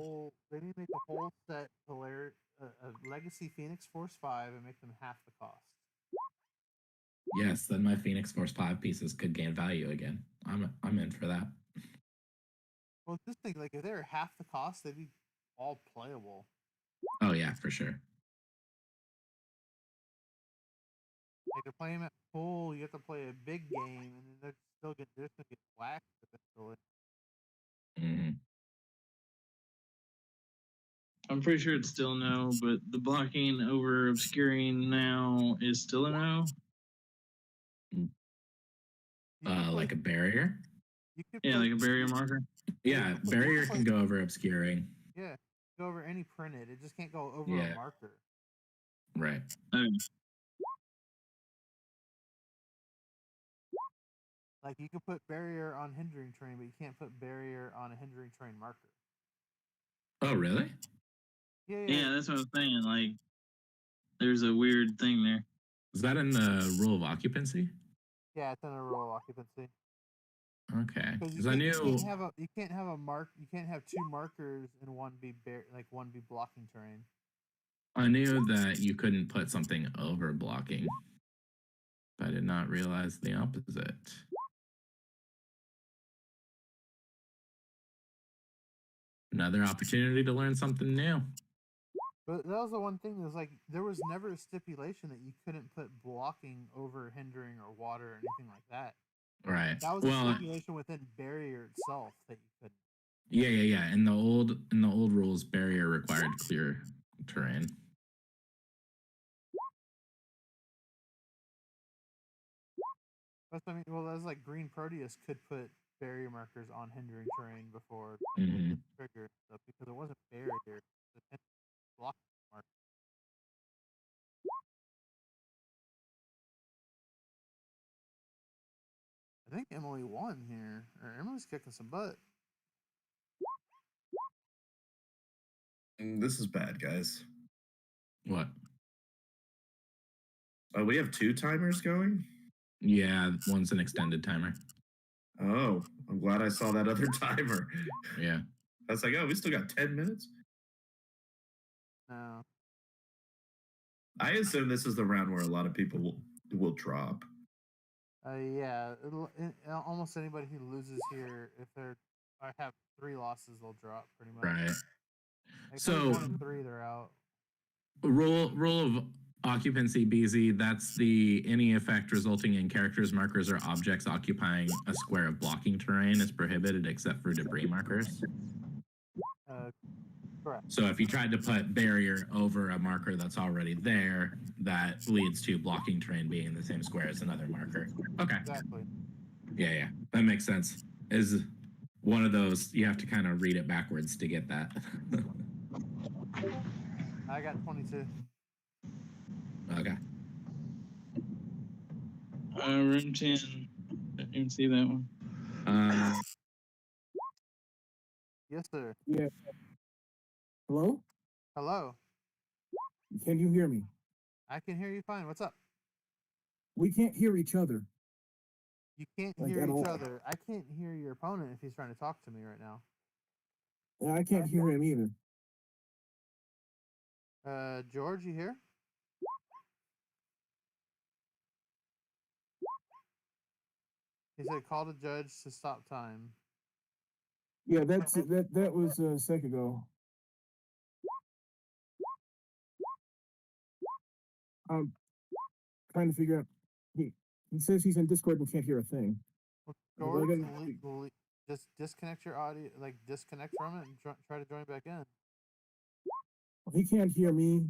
they need to make a whole set a Legacy Phoenix Force 5 and make them half the cost. Yes, then my Phoenix Force 5 pieces could gain value again. I'm in for that. Well, just think, like, if they were half the cost, they'd be all playable. Oh yeah, for sure. Like, they're playing at full, you have to play a big game, and then they're still gonna get whacked eventually. I'm pretty sure it's still no, but the blocking over obscuring now is still a no. Like a barrier? Yeah, like a barrier marker. Yeah, barrier can go over obscuring. Yeah, go over any printed. It just can't go over Yeah. a marker. Right. Like, you could put barrier on hindering terrain, but you can't put barrier on a hindering terrain marker. Oh, really? Yeah, that's what I was saying. Like, there's a weird thing there. Is that in the rule of occupancy? Yeah, it's in a rule of occupancy. Okay. Because I knew you can't have two markers and one be blocking terrain. I knew that you couldn't put something over blocking, but I did not realize the opposite. Another opportunity to learn something new. But that was the one thing, is like, there was never a stipulation that you couldn't put blocking over hindering or water or anything like that. Right. That was a stipulation within barrier itself that you couldn't. Yeah. In the old rules, barrier required clear terrain. That's what I mean. Well, that's like Green Proteus could put barrier markers on hindering terrain before the trigger stuff, because it wasn't barrier. It was block marker. I think Emily won here, or Emily's kicking some butt. This is bad, guys. What? Oh, we have 2 timers going? Yeah, one's an extended timer. Oh, I'm glad I saw that other timer. Yeah. I was like, oh, we still got 10 minutes? No. I assume this is the round where a lot of people will drop. Yeah. Almost anybody who loses here, if I have 3 losses, they'll drop pretty much. Right. Like, So 1 and 3, they're out. Rule of occupancy, BZ, that's any effect resulting in characters, markers, or objects occupying a square of blocking terrain is prohibited except for debris markers. Correct. So if you tried to put barrier over a marker that's already there, that leads to blocking terrain being in the same square as another marker. Okay. Exactly. Yeah. That makes sense. Is one of those, you have to kind of read it backwards to get that. I got 22. Okay. Room 10. Didn't even see that one. Yes, sir. Yeah. Hello? Hello. Can you hear me? I can hear you fine. What's up? We can't hear each other. You can't Like, hear at each all. other. I can't hear your opponent if he's trying to talk to me right now. Yeah, I can't hear him either. George, you here? He said, call the judge to stop time. Yeah, that was a second ago. I'm trying to figure out. He says he's in Discord and can't hear a thing. George, just disconnect your audio, like disconnect from it and try to join back in. He can't hear me.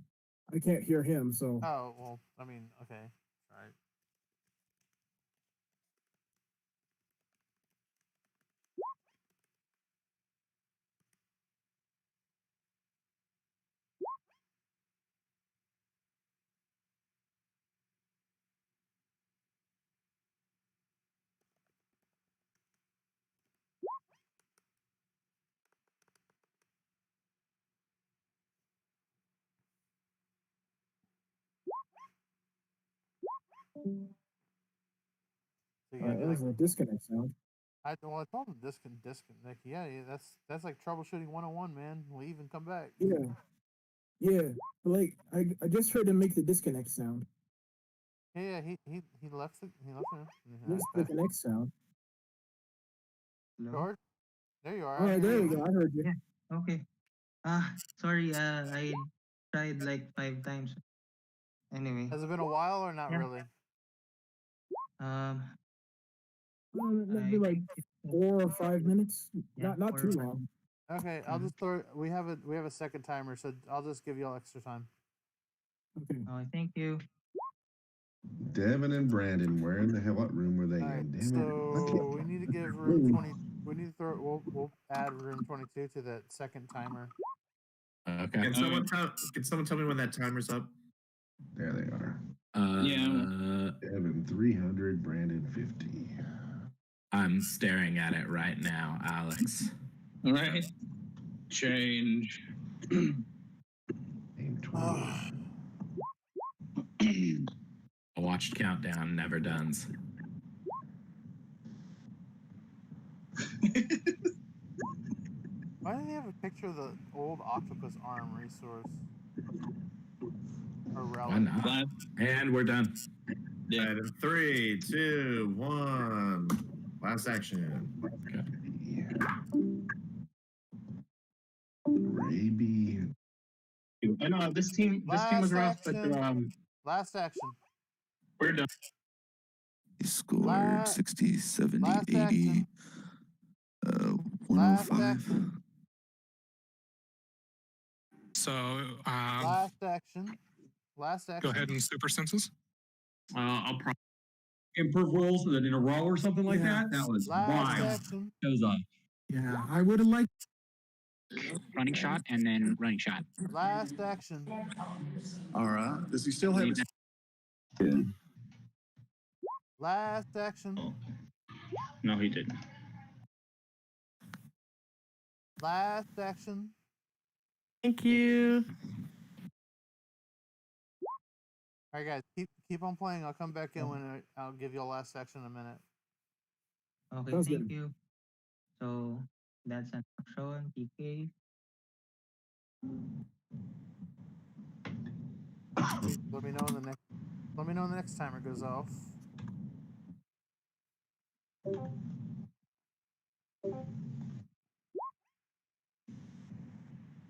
I can't hear him. So Oh well, I mean, okay, all right. So you all gotta right, do that like was a disconnect sound. I told him disconnect. Yeah, that's like troubleshooting 101, man. Leave and come back. Yeah, yeah. But like I just heard him make the disconnect sound. Yeah, he left it. He left it. What's the connect sound? Hello? George, there you are. All I right, hear there you. we go. I heard you. Yeah. Okay. Sorry. I tried like 5 times. Anyway. Has it been a while or not Yeah. really? Maybe like 4 or 5 minutes. Yeah, Not 4 too or 5. long. Okay, I'll just throw. We have a second timer, so I'll just give you all extra time. Okay. Oh, thank you. Devin and Brandon, where in the hell? What room were they All right, in? Damn it! so we need to give room 20. We need to throw. We'll add room 22 to that second timer. Okay. Can someone tell me when that timer's up? There they are. Yeah. Devin 300, Brandon 50. I'm staring at it right now, Alex. All right. Change. Aim 20. A watched countdown never dones. Why do they have a picture of the old octopus arm resource? Or relic? Why not? And we're done. Yeah. Right, in 3, 2, 1. Last action. Okay. Raby. I know this team was rough, but last action. We're done. He scored 60, 70, 80, 105. So, last action. Last action. go ahead and super senses. I'll probably improve rolls in a row or something like that. That was Last wild. action. That was Yeah, I would have liked. Running shot and then running shot. Last action. All right. Does he still have his? Yeah. Last action. No, he didn't. Last action. Thank you. All right, guys, keep on playing. I'll come back in when I'll give you a last action in a minute. Okay, Sounds thank good. you. So that's an action, PK. Let me know when the next. Let me know when the next timer goes off.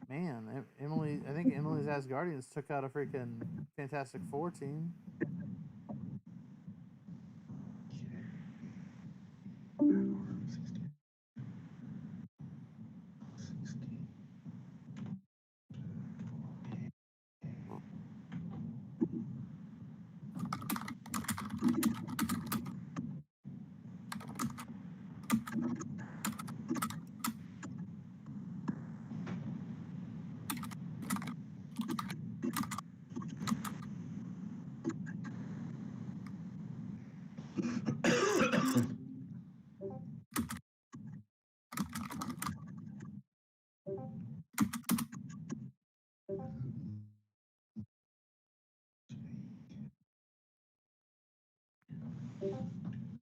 Man, Emily. I think Emily's Asgardians took out a freaking Fantastic Four team.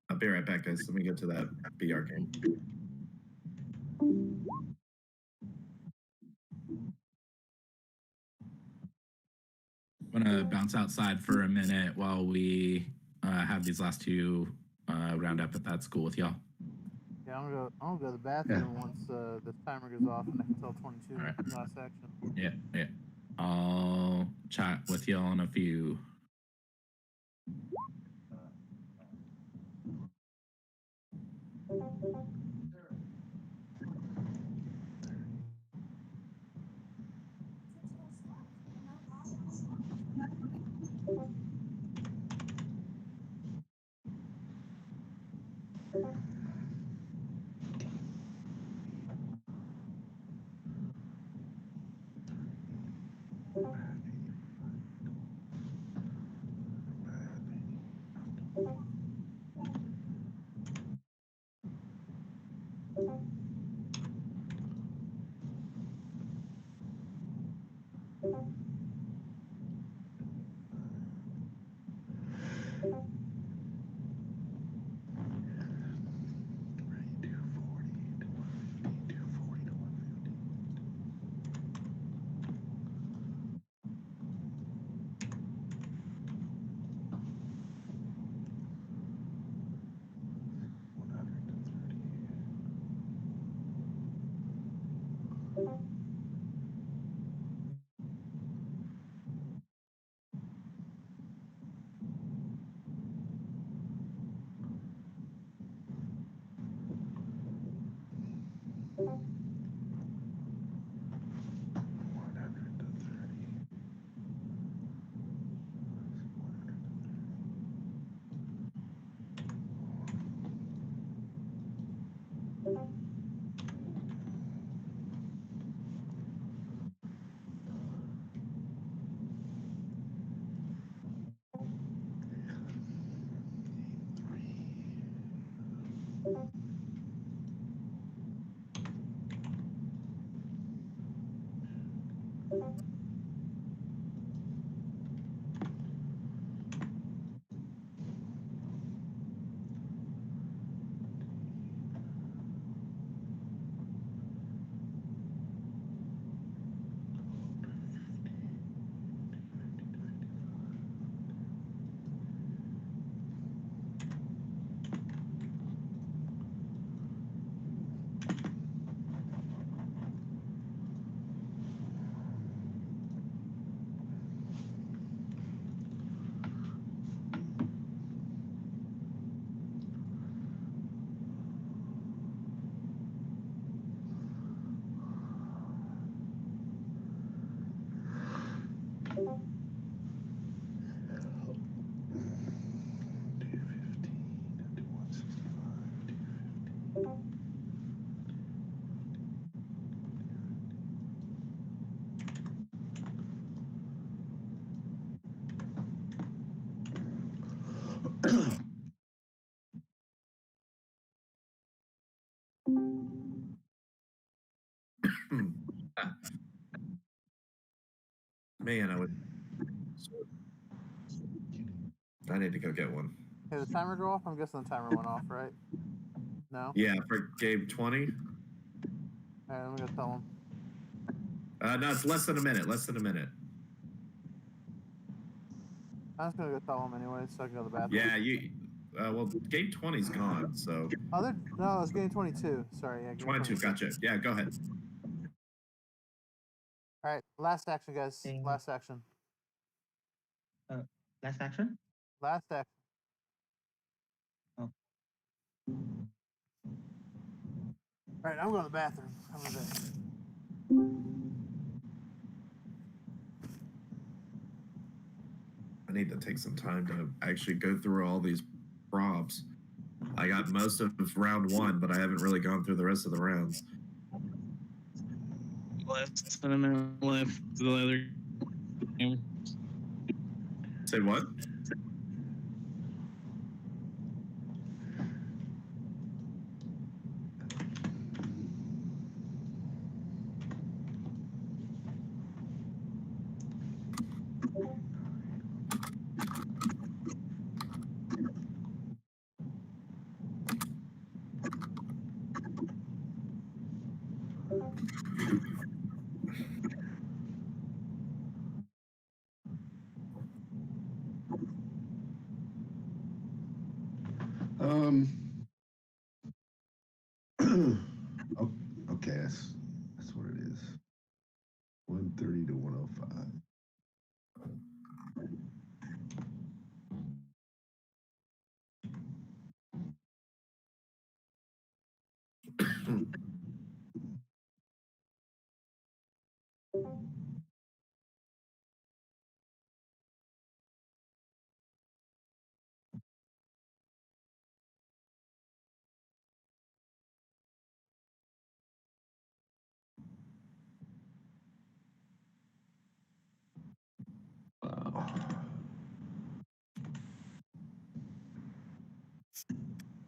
I'll be right back, guys. Let me get to that BR game. I'm gonna bounce outside for a minute while we have these last two round up at that school with y'all. Yeah, I'm gonna go to the bathroom once the timer goes off and I can tell 22 last action. Yeah. I'll chat with y'all in a few. Man, I need to go get one. Did the timer go off? I'm guessing the timer went off, right? No? Yeah, for game 20. Alright, let me go tell him. No, it's less than a minute. Less than a minute. I'm just gonna go tell him anyway, so I can go to the bathroom. Yeah, you. Well, game 20's gone, so. Oh, no, it's game 22. Sorry, yeah. Game 22, gotcha. Yeah, go ahead. All right, last action, guys. Last action. Last action? Last action. Oh. All right, I'm going to the bathroom. I'm going to bed. I need to take some time to actually go through all these props. I got most of round 1, but I haven't really gone through the rest of the rounds. Less than a minute left to the other game. Say what? Okay, that's what it is. 130 to 105. Wow.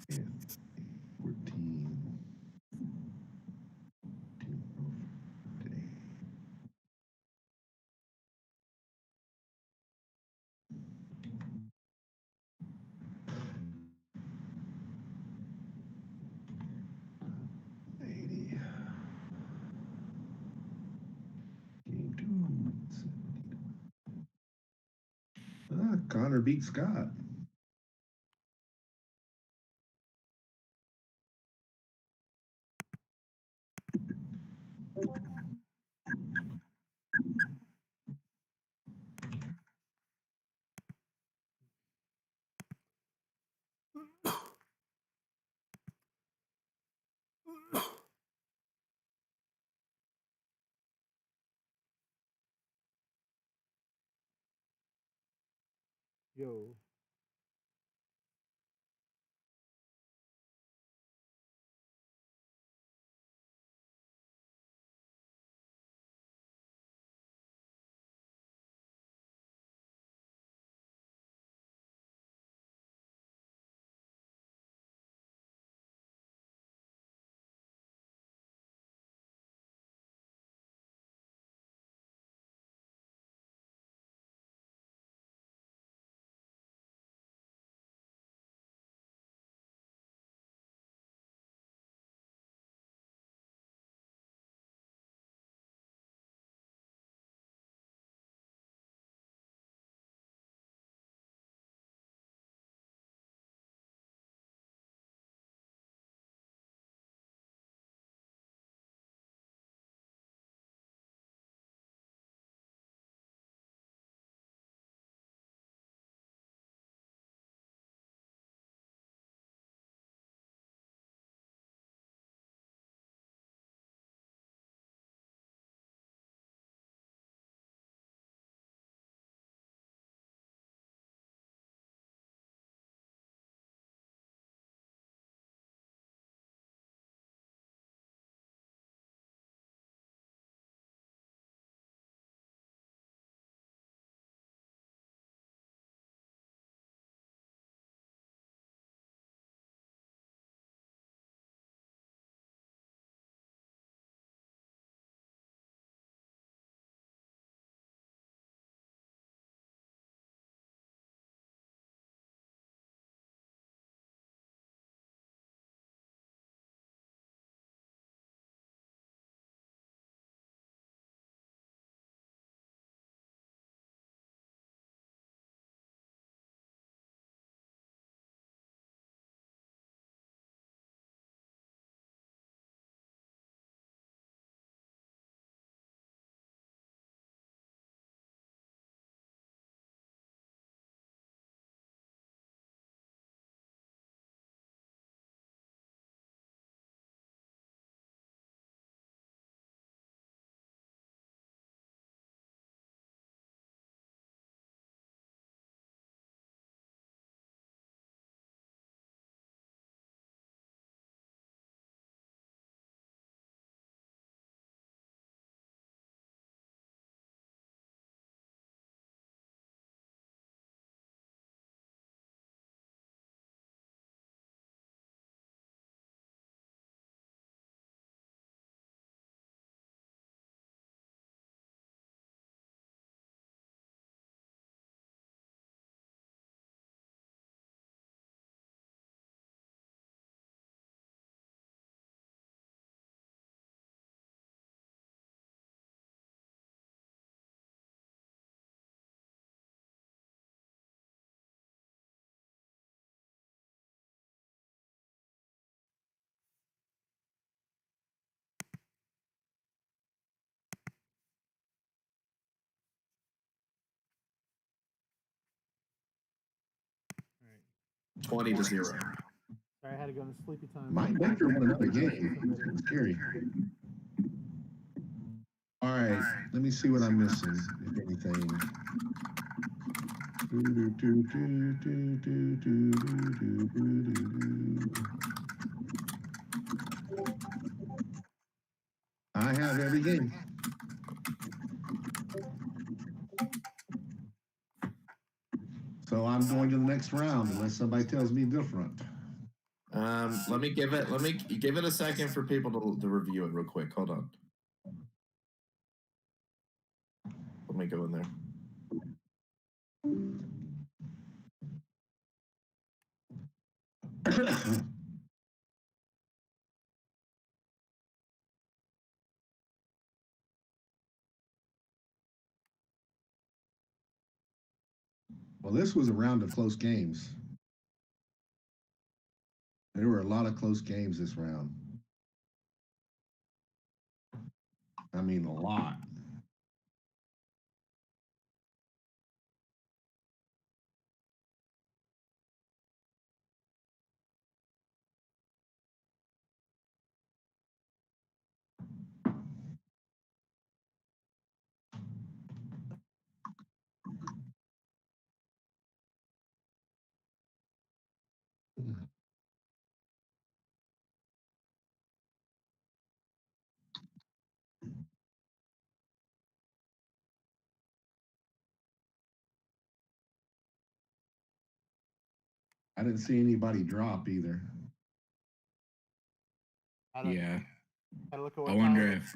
Yeah, 14. Connor beat Scott. Yo. All right. 20-0. Sorry, I had to go into sleepy time. Mike Baker won another game. It's scary. All right, let me see what I'm missing, if anything. I have every game. So I'm going to the next round unless somebody tells me different. Let me give it a second for people to review it real quick. Hold on. Let me go in there. Well, this was a round of close games. There were a lot of close games this round. I mean, a lot. I didn't see anybody drop either. Yeah. I look at I what wonder Tyler- if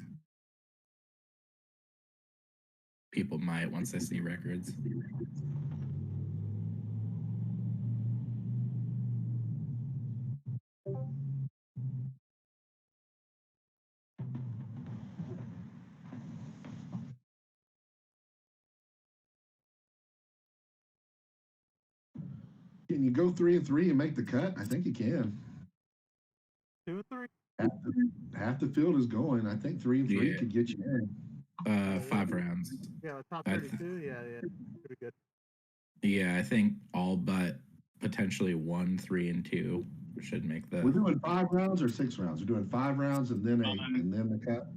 people might once they see records. Can you go 3-3 and make the cut? I think you can. 2 or 3. Half the field is going. I think 3-3 Yeah. could get you in. 5 rounds. Yeah, the top I- 32. Yeah, pretty good. Yeah, I think all but potentially 1, 3, and 2 should make the. We're doing 5 rounds or 6 rounds. We're doing 5 rounds and then the cut.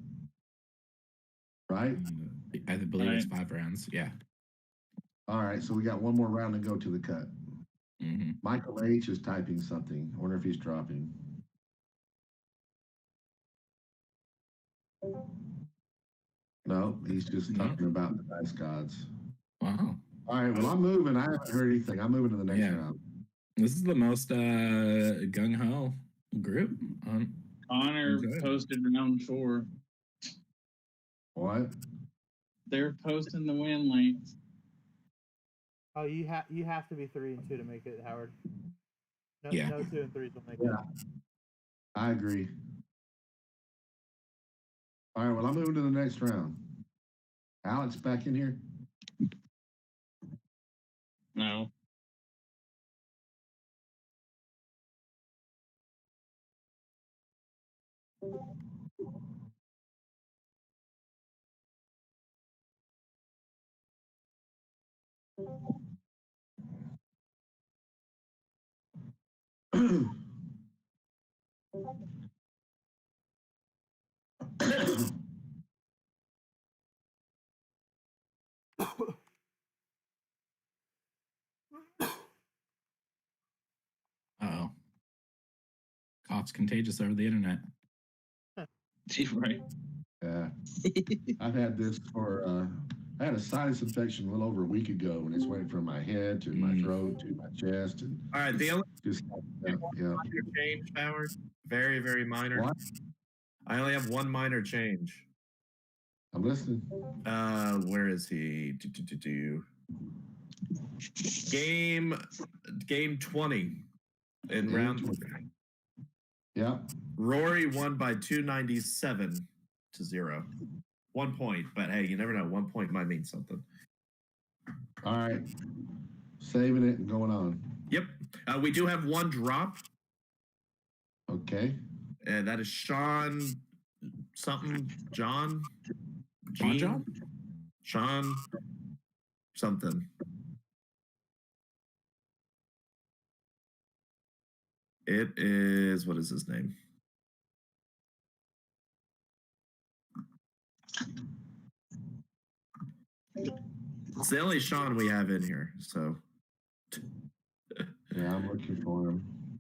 Right? I believe it's 5 rounds. Yeah. All right, so we got one more round to go to the cut. Mm-hmm. Michael H is typing something. I wonder if he's dropping. No, he's just talking about the dice gods. Wow. All right, well, I'm moving. I haven't heard anything. I'm moving to the next round. This is the most gung ho group. Connor Okay. posted round 4. What? They're posting the win links. Oh, you have to be 3 and 2 to make it, Howard. No, Yeah. no 2 and 3s will make Yeah. it. I agree. All right, well, I'm moving to the next round. Alex back in here? No. Uh-oh. Cough's contagious over the internet. Right. Yeah. I've had this for, I had a sinus infection a little over a week ago, and it's went from my head to my throat to my chest. And All right, the only just, yeah. minor change, Howard. Very, very minor. What? I only have one minor change. I'm listening. Where is he? Game 20 in Game round 20. 3. Yeah. Rory won by 297-0. 1 point, but hey, you never know. 1 point might mean something. All right. Saving it and going on. Yep. We do have one drop, Okay. and that is Sean something. John? John? Sean something. It is, what is his name? It's the only Sean we have in here, so. Yeah, I'm looking for him.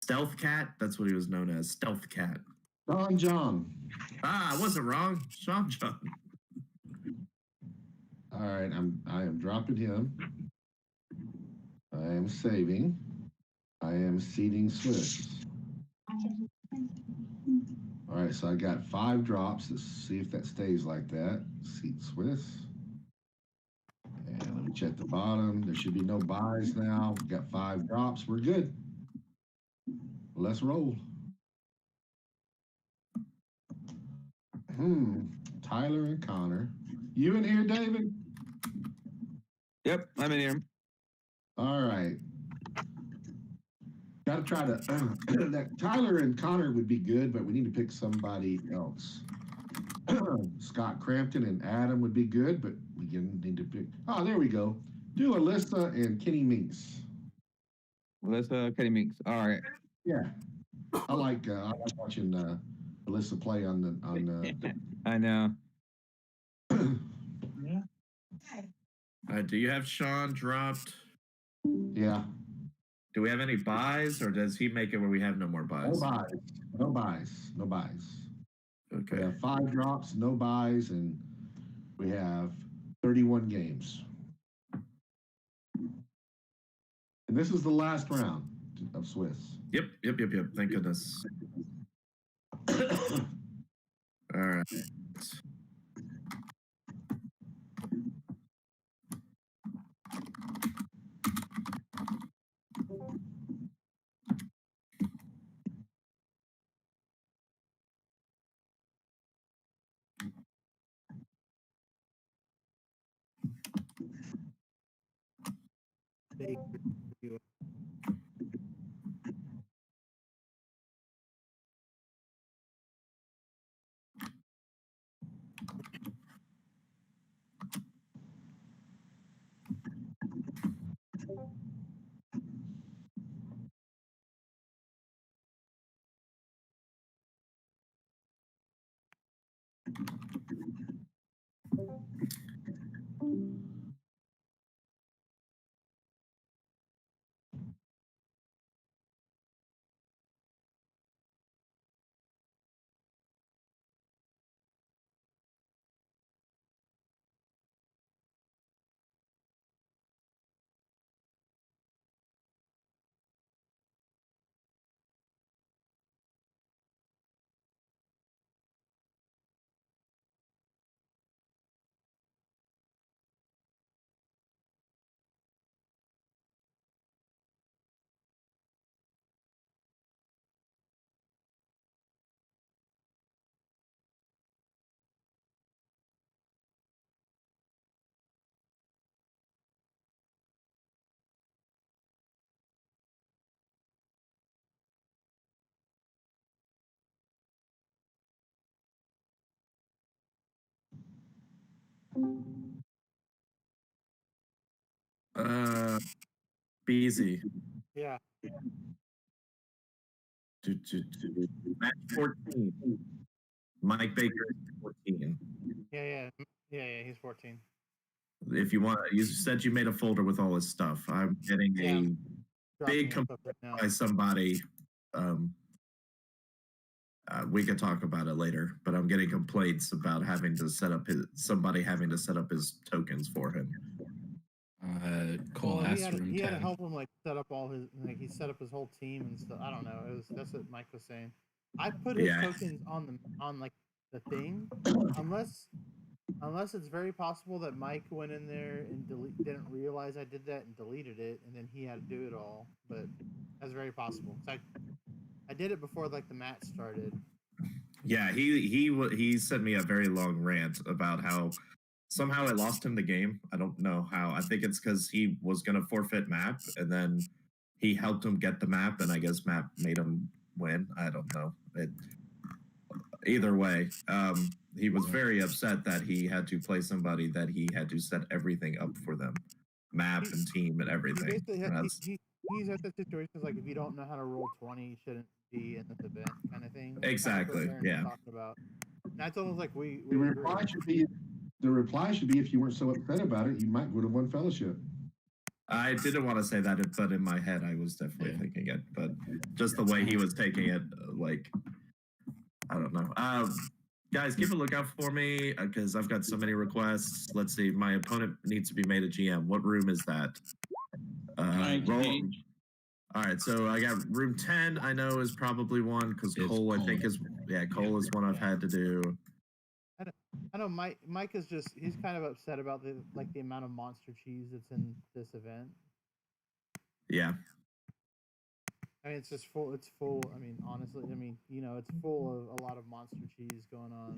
Stealth Cat, that's what he was known as. Stealth Cat. John. Ah, I wasn't wrong. Sean John. All right, I am dropping him. I am saving. I am seeding Swiss. All right, so I got 5 drops. Let's see if that stays like that. Seed Swiss. And let me check the bottom. There should be no buys now. We got 5 drops. We're good. Let's roll. Tyler and Connor. You in here, David? Yep, I'm in here. All right. Got to try to. That Tyler and Connor would be good, but we need to pick somebody else. Scott Crampton and Adam would be good, but we need to pick. Oh, there we go. Do Alyssa and Kenny Minks. Alyssa, Kenny Minks. All right. Yeah, I like watching Alyssa play on the I know. Do you have Sean dropped? Yeah. Do we have any buys, or does he make it where we have no more buys? No buys. No buys. No buys. Okay. We have 5 drops, no buys, and we have 31 games. And this is the last round of Swiss. Yep. Thank goodness. All right. Beezy. Yeah. Match 14. Mike Baker is 14. Yeah. He's 14. If you want, you said you made a folder with all his stuff. I'm getting a big complaint by somebody. We could talk about it later, but I'm getting complaints about having to set up having to set up his tokens for him. Cole he asked had, room he had to 10. help him set up all his he set up his whole team and stuff. I don't know. That's what Mike was saying. I put his tokens on the thing, unless it's very possible that Mike went in there and didn't realize I did that and deleted it, and then he had to do it all. But that's very possible. I did it before the match started. Yeah, he sent me a very long rant about how somehow I lost him the game. I don't know how. I think it's because he was going to forfeit map, and then he helped him get the map, and I guess map made him win. I don't know. Either way, he was very upset that he had to play somebody that he had to set everything up for them, map and team and everything. He's at the situations if you don't know how to roll 20, you shouldn't be in this event, kind of thing. Exactly. Yeah. Talking about. And that's almost like we The reply should be if you weren't so upset about it, you might would have won fellowship. I didn't want to say that, but in my head, I was definitely thinking it. But just the way he was taking it, I don't know. Guys, keep a lookout for me because I've got so many requests. Let's see. My opponent needs to be made a GM. What room is that? Roll. All right, so I got room 10. I know is probably one because Cole, I think is Cole is one I've had to do. I know Mike is he's kind of upset about the amount of monster cheese that's in this event. Yeah. I mean, it's just full. It's full. I mean, honestly, it's full of a lot of monster cheese going on.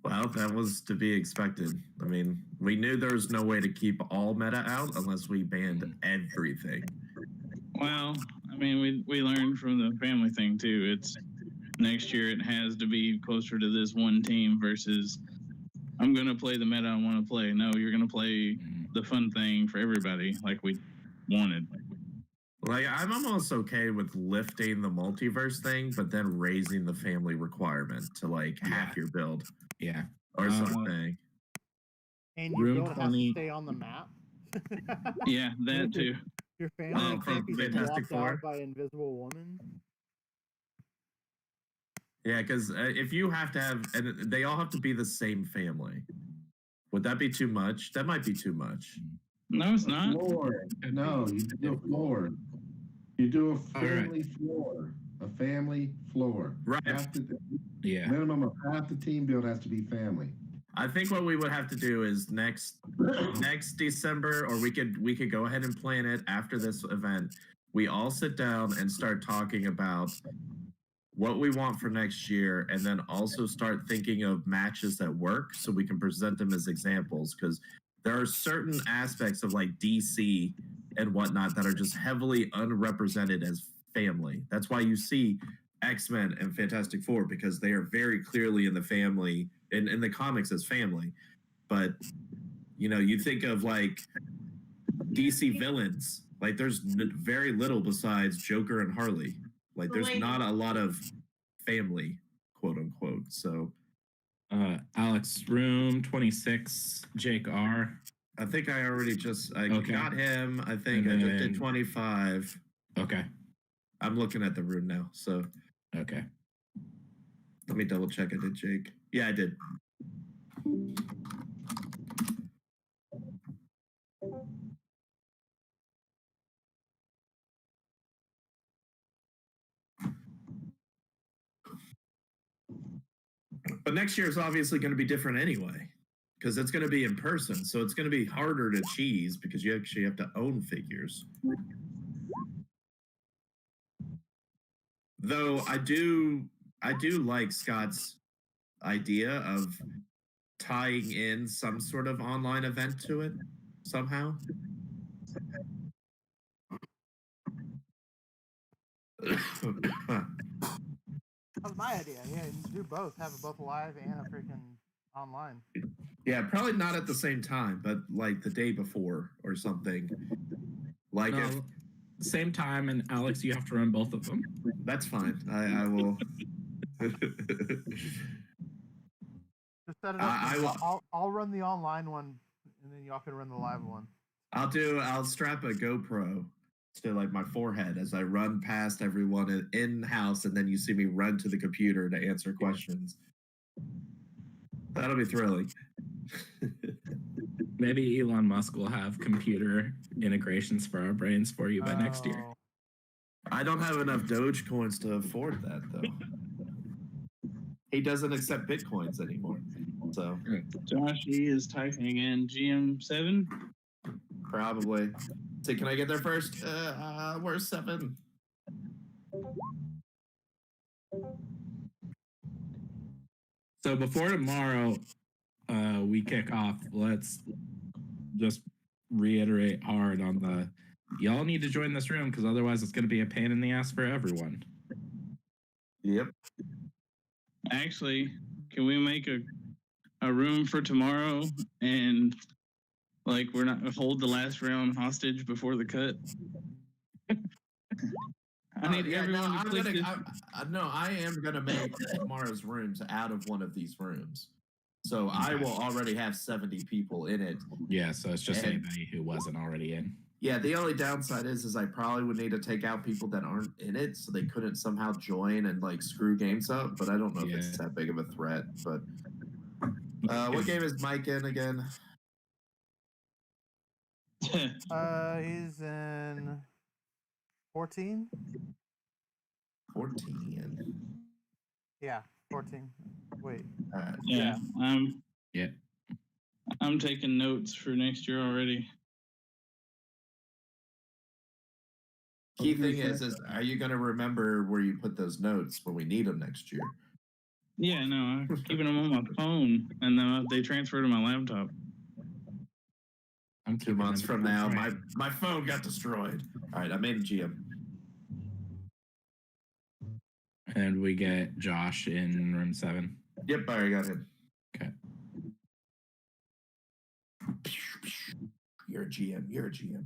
Well, that was to be expected. I mean, we knew there was no way to keep all meta out unless we banned everything. Well, I mean, we learned from the family thing too. It's next year it has to be closer to this one team versus I'm gonna play the meta I want to play. No, you're gonna play the fun thing for everybody like we wanted. Like, I'm almost okay with lifting the multiverse thing, but then raising the family requirement to like half your build. Yeah. Or something. And your Room build has to 20. stay on the map. Yeah, that too. Your family from can't be Fantastic swapped out Four? by Invisible Woman. Yeah, because if you have to have, and they all have to be the same family. Would that be too much? That might be too much. No, it's not. Floor. No, you do a floor. You do a All right. family floor. A family floor. Right. Yeah. Minimum of half the team build has to be family. I think what we would have to do is next December, or we could go ahead and plan it after this event. We all sit down and start talking about what we want for next year, and then also start thinking of matches that work so we can present them as examples, because there are certain aspects of like DC and whatnot that are just heavily unrepresented as family. That's why you see X-Men and Fantastic Four, because they are very clearly in the family, in the comics as family. But you know, you think of like DC villains, like there's very little besides Joker and Harley. Like there's not a lot of family, quote unquote. So Alex, room 26, Jake R. I think I already I Okay. got him. I think I just did 25. Okay. I'm looking at the room now. So Okay. let me double check. I did Jake. Yeah, I did. But next year is obviously going to be different anyway, because it's going to be in person. So it's going to be harder to cheese because you actually have to own figures. Though I do like Scott's idea of tying in some sort of online event to it somehow. That was my idea. Yeah, you do both. Have it both live and a freaking online. Yeah, probably not at the same time, but like the day before or something. Like No, if same time, and Alex, you have to run both of them. that's fine. I will. Just set it up. I will. I'll run the online one, and then y'all can run the live one. I'll strap a GoPro to like my forehead as I run past everyone in house, and then you see me run to the computer to answer questions. That'll be thrilling. Maybe Elon Musk will have computer integrations for our brains for you by next year. I don't have enough Dogecoins to afford that though. He doesn't accept Bitcoins anymore. So Josh E is typing again. GM7? probably. So can I get there first? We're 7. So before tomorrow we kick off, let's just reiterate hard on the y'all need to join this room because otherwise it's going to be a pain in the ass for everyone. Yep. Actually, can we make a room for tomorrow and like we're not hold the last round hostage before the cut? I need everyone to click this. I am gonna make tomorrow's rooms out of one of these rooms. So I will already have 70 people in it. Yeah, so it's just anybody who wasn't already in. Yeah, the only downside is I probably would need to take out people that aren't in it so they couldn't somehow join and like screw games up, but I don't know if it's that big of a threat. But what game is Mike in again? He's in 14. 14. Yeah, 14. Wait. Yeah, yeah. I'm taking notes for next year already. Key thing is are you going to remember where you put those notes when we need them next year? Yeah, no, I'm keeping them on my phone, and then they transfer to my laptop. I'm 2 months from now, my phone got destroyed. All right, I made a GM. And we get Josh in room 7. Yep, I already got him. Okay. You're a GM. You're a GM.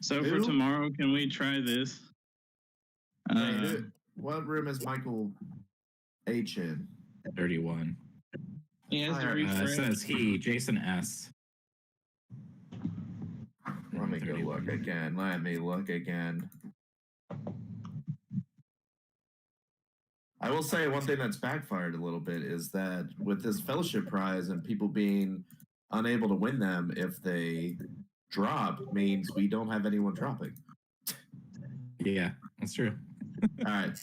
So for tomorrow, can we try this? What room is Michael H in? 31. He has to It refresh. says he, Jason S. Let me go look again. Let me look again. I will say one thing that's backfired a little bit is that with this fellowship prize and people being unable to win them if they drop means we don't have anyone dropping. Yeah, that's true. All right.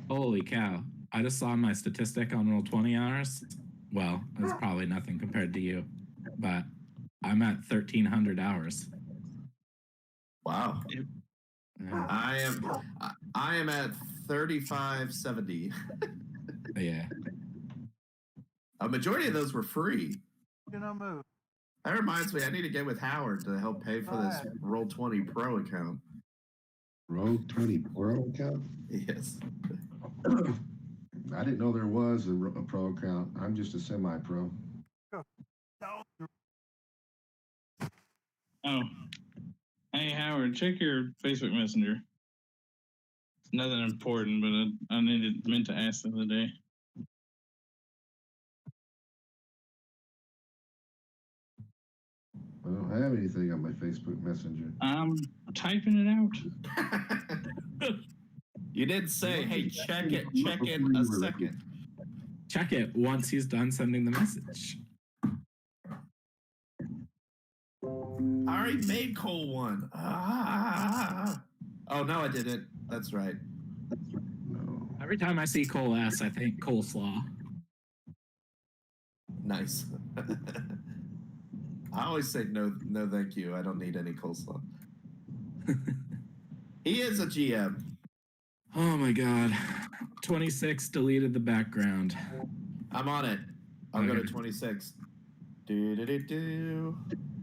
Holy cow. I just saw my statistic on Roll20 hours. Well, it's probably nothing compared to you, but I'm at 1,300 hours. Wow. Yeah. I am at 3570. Yeah. A majority of those were free. You know, move. That reminds me, I need to get with Howard to help pay for this Roll20 Pro account. Roll20 Pro account? Yes. I didn't know there was a pro account. I'm just a semi-pro. Oh. Hey, Howard, check your Facebook Messenger. It's nothing important, but I meant to ask the other day. I don't have anything on my Facebook Messenger. I'm typing it out. You did say, hey, check it in a second. Check it once he's done sending the message. I already made Cole one. Oh, no, I didn't. That's right. Every time I see Cole S, I think coleslaw. Nice. I always say no, thank you. I don't need any coleslaw. He is a GM. Oh my god. 26 deleted the background. I'm on it. I'll go to 26.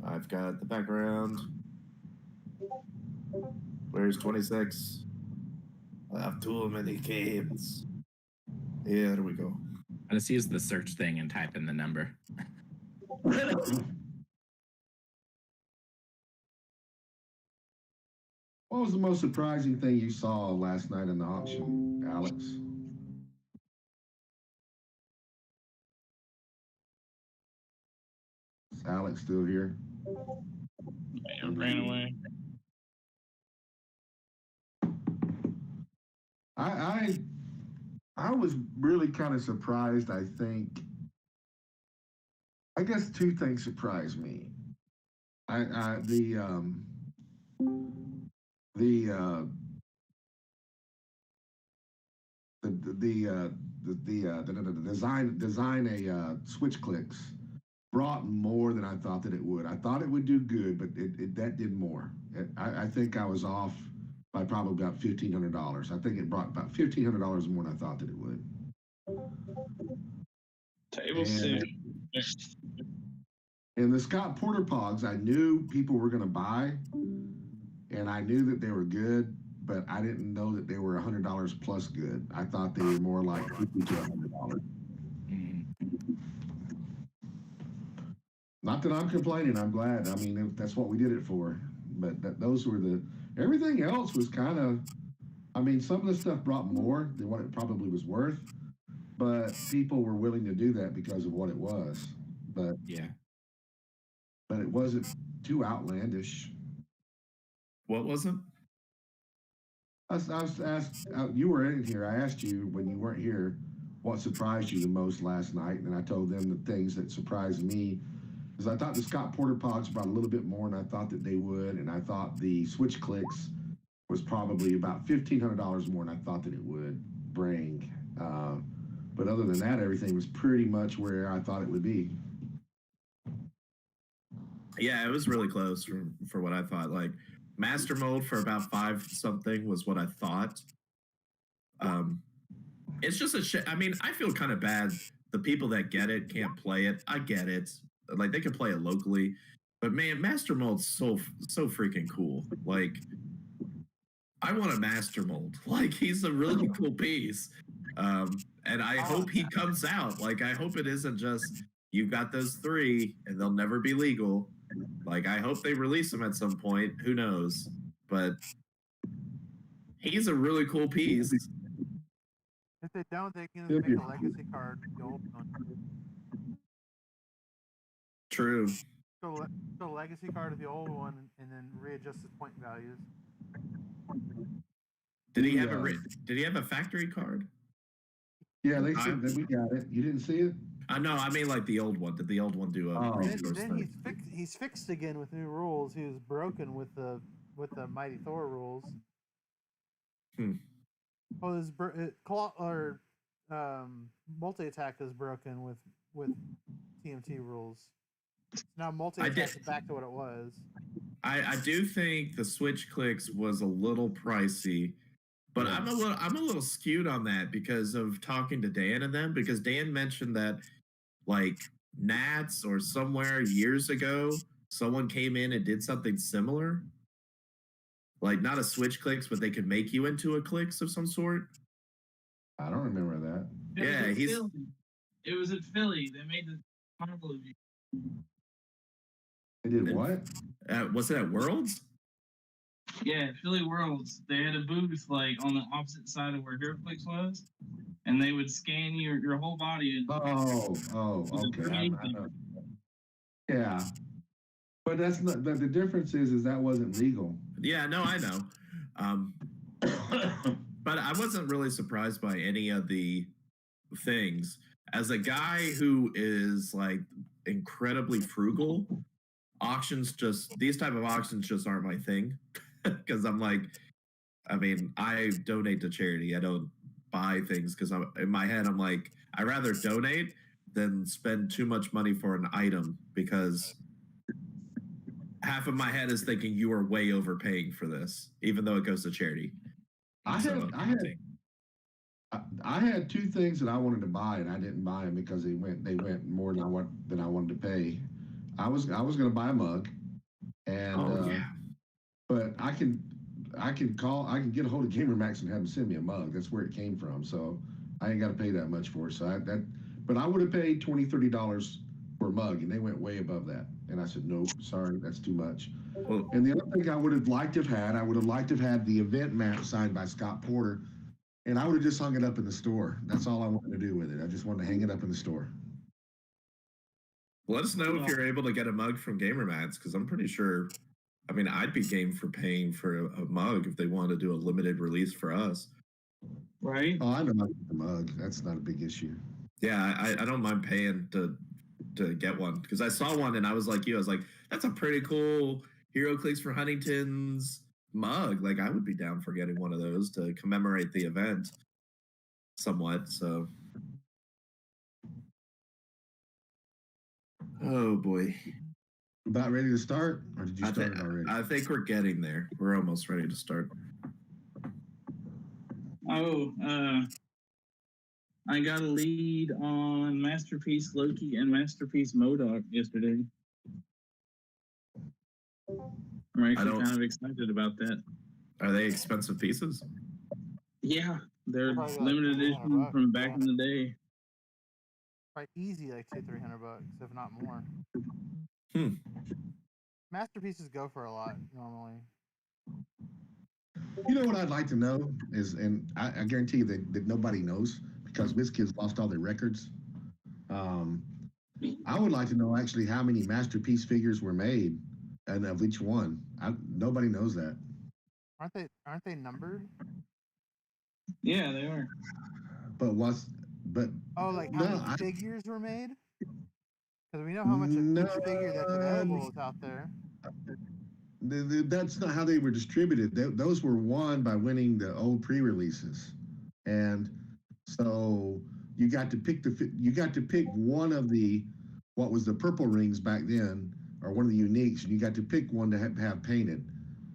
I've got the background. Where's 26? I have too many games. Here we go. I just use the search thing and type in the number. What was the most surprising thing you saw last night in the auction, Alex? Is Alex still here? I ran away. I was really kind of surprised. I guess two things surprised me. The design a switch clicks brought more than I thought that it would. I thought it would do good, but that did more. I think I was off by probably about $1,500. I think it brought about $1,500 more than I thought that it would. Table six. And the Scott Porter Pogs, I knew people were going to buy, and I knew that they were good, but I didn't know that they were $100 plus good. I thought they were more like $50 to $100. Not that I'm complaining. I'm glad. I mean, that's what we did it for. But those were everything else was kind of, I mean, some of the stuff brought more than what it probably was worth, but people were willing to do that because of what it was. But yeah. But it wasn't too outlandish. What was it? I was asked, you were in here. I asked you when you weren't here, what surprised you the most last night, and I told them the things that surprised me. Because I thought the Scott Porter Pogs brought a little bit more than I thought that they would, and I thought the switch clicks was probably about $1,500 more than I thought that it would bring. But other than that, everything was pretty much where I thought it would be. Yeah, it was really close for what I thought. Like Master Mold for about 5 something was what I thought. It's just a shit. I mean, I feel kind of bad. The people that get it can't play it. I get it. Like they can play it locally, but man, Master Mold's so freaking cool. Like, I want a Master Mold. Like, he's a really cool piece. And I hope he comes out. Like, I hope it isn't just you've got those 3 and they'll never be legal. Like, I hope they release them at some point. Who knows? But he's a really cool piece. If they don't, they can just make a legacy card. The old one. True. So legacy card of the old one, and then readjust the point values. Did he have Did he have a factory card? Yeah, they said that we got it. You didn't see it? No, I mean like the old one. Did the old one do a Then he's fixed again with new rules. He was broken with the Mighty Thor rules. Oh, his multi attack is broken with TMT rules. Now multi attack is back to what it was. I do think the switch clicks was a little pricey, but I'm a little skewed on that because of talking to Dan and them, because Dan mentioned that like Nats or somewhere years ago someone came in and did something similar. Like not a switch clicks, but they could make you into a clicks of some sort. I don't remember that. It was at Philly. They made the Marvel of you. They did what? Was it at Worlds? Yeah, Philly Worlds. They had a booth like on the opposite side of where Heroclix was, and they would scan your whole body. And Okay. I know. Yeah, but that's not. But the difference is that wasn't legal. Yeah, no, I know. But I wasn't really surprised by any of the things. As a guy who is like incredibly frugal, these type of auctions just aren't my thing. Because I'm like, I mean, I donate to charity. I don't buy things because in my head, I'm like, I'd rather donate than spend too much money for an item, because half of my head is thinking you are way overpaying for this, even though it goes to charity. I had 2 things that I wanted to buy, and I didn't buy them because they went more than I wanted to pay. I was going to buy a mug, and but I can get a hold of GamerMax and have them send me a mug. That's where it came from, so I ain't got to pay that much for it. So but I would have paid $20-$30 for a mug, and they went way above that. And I said, nope, sorry, that's too much. And the other thing I would have liked to have had the event map signed by Scott Porter, and I would have just hung it up in the store. That's all I wanted to do with it. I just wanted to hang it up in the store. Let us know if you're able to get a mug from GamerMats, because I'm pretty sure. I mean, I'd be game for paying for a mug if they want to do a limited release for us. Right? Oh, I know the mug. That's not a big issue. Yeah, I don't mind paying to get one, because I saw one and I was like you. I was like, that's a pretty cool Heroclix for Huntingtons mug. Like, I would be down for getting one of those to commemorate the event somewhat. So, oh boy. About ready to start, or did you start it already? I think we're getting there. We're almost ready to start. I got a lead on Masterpiece Loki and Masterpiece MODOK yesterday. I'm actually kind of excited about that. Are they expensive pieces? Yeah, they're limited edition from back in the day. Right, easy like $200-$300, if not more. Masterpieces go for a lot normally. You know what I'd like to know is, and I guarantee you that nobody knows because WizKids lost all their records. I would like to know actually how many Masterpiece figures were made and of each one. Nobody knows that. Aren't they numbered? Yeah, they are. But how many figures were made? Because we know how much of each figure that's available is out there. That's not how they were distributed. Those were won by winning the old pre-releases, and so you got to pick one of what was the purple rings back then, or one of the uniques, and you got to pick one to have painted.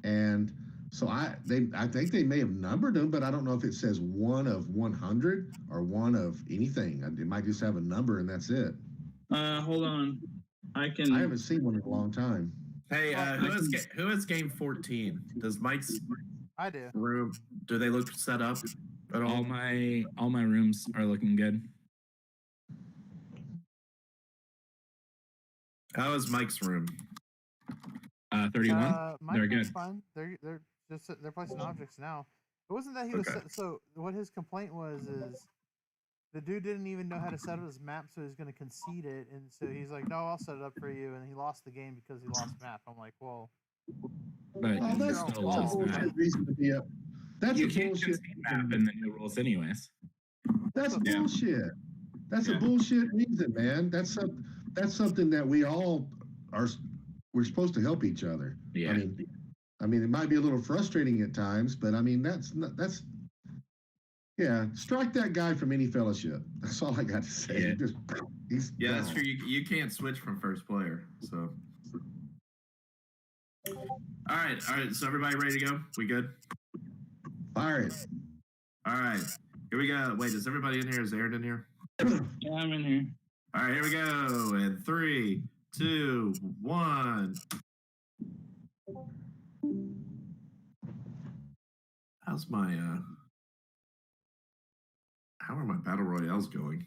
And So I think they may have numbered them, but I don't know if it says 1 of 100 or 1 of anything. It might just have a number and that's it. Hold on. I haven't seen one in a long time. Hey, who has game 14? Does Mike's I do. room? Do they look set up at all? All my rooms are looking good. How is Mike's room? 31. My They're room's good. fine. They're placing objects now. It wasn't that he was so. What his complaint was is the dude didn't even know how to set up his map, so he's going to concede it, and so he's like, "No, I'll set it up for you," and he lost the game because he lost map. I'm like, "Well, But Oh, that's still a lost map. bullshit reason to be up. That's You a can't bullshit. concede map in the new rules, anyways. That's Yeah. bullshit. That's Yeah. a bullshit reason, man. That's something that we all are. We're supposed to help each other. Yeah. I mean, it might be a little frustrating at times, but I mean, that's. Yeah, strike that guy from any fellowship. That's all I got to say. Yeah. He's That's gone. true. You can't switch from first player. So, all right. So everybody ready to go? We good? Fire it. All right. Here we go. Wait, is everybody in here? Is Aaron in here? Yeah, I'm in here. All right, here we go. And 3, 2, 1. How's my how are my battle royales going?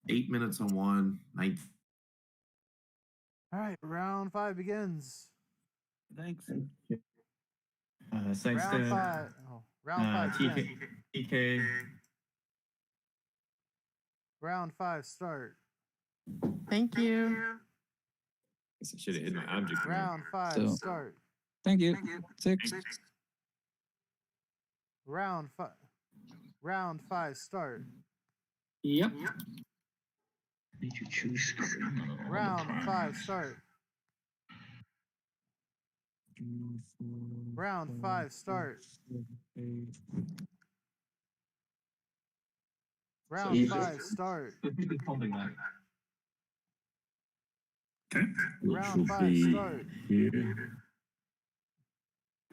8 minutes on one, 9. all right, round 5 begins." Thanks. Thanks Round to 5. Oh, round 5. begins. TK. Round 5 start. Thank you. Guess I should have hit my object. Round 5 So- start. Thank you. 6. Round 5. Round 5 start. Yep. Did you choose? Round 5 start. Round 5 start. Round 5 start. Okay. Round 5 start. We're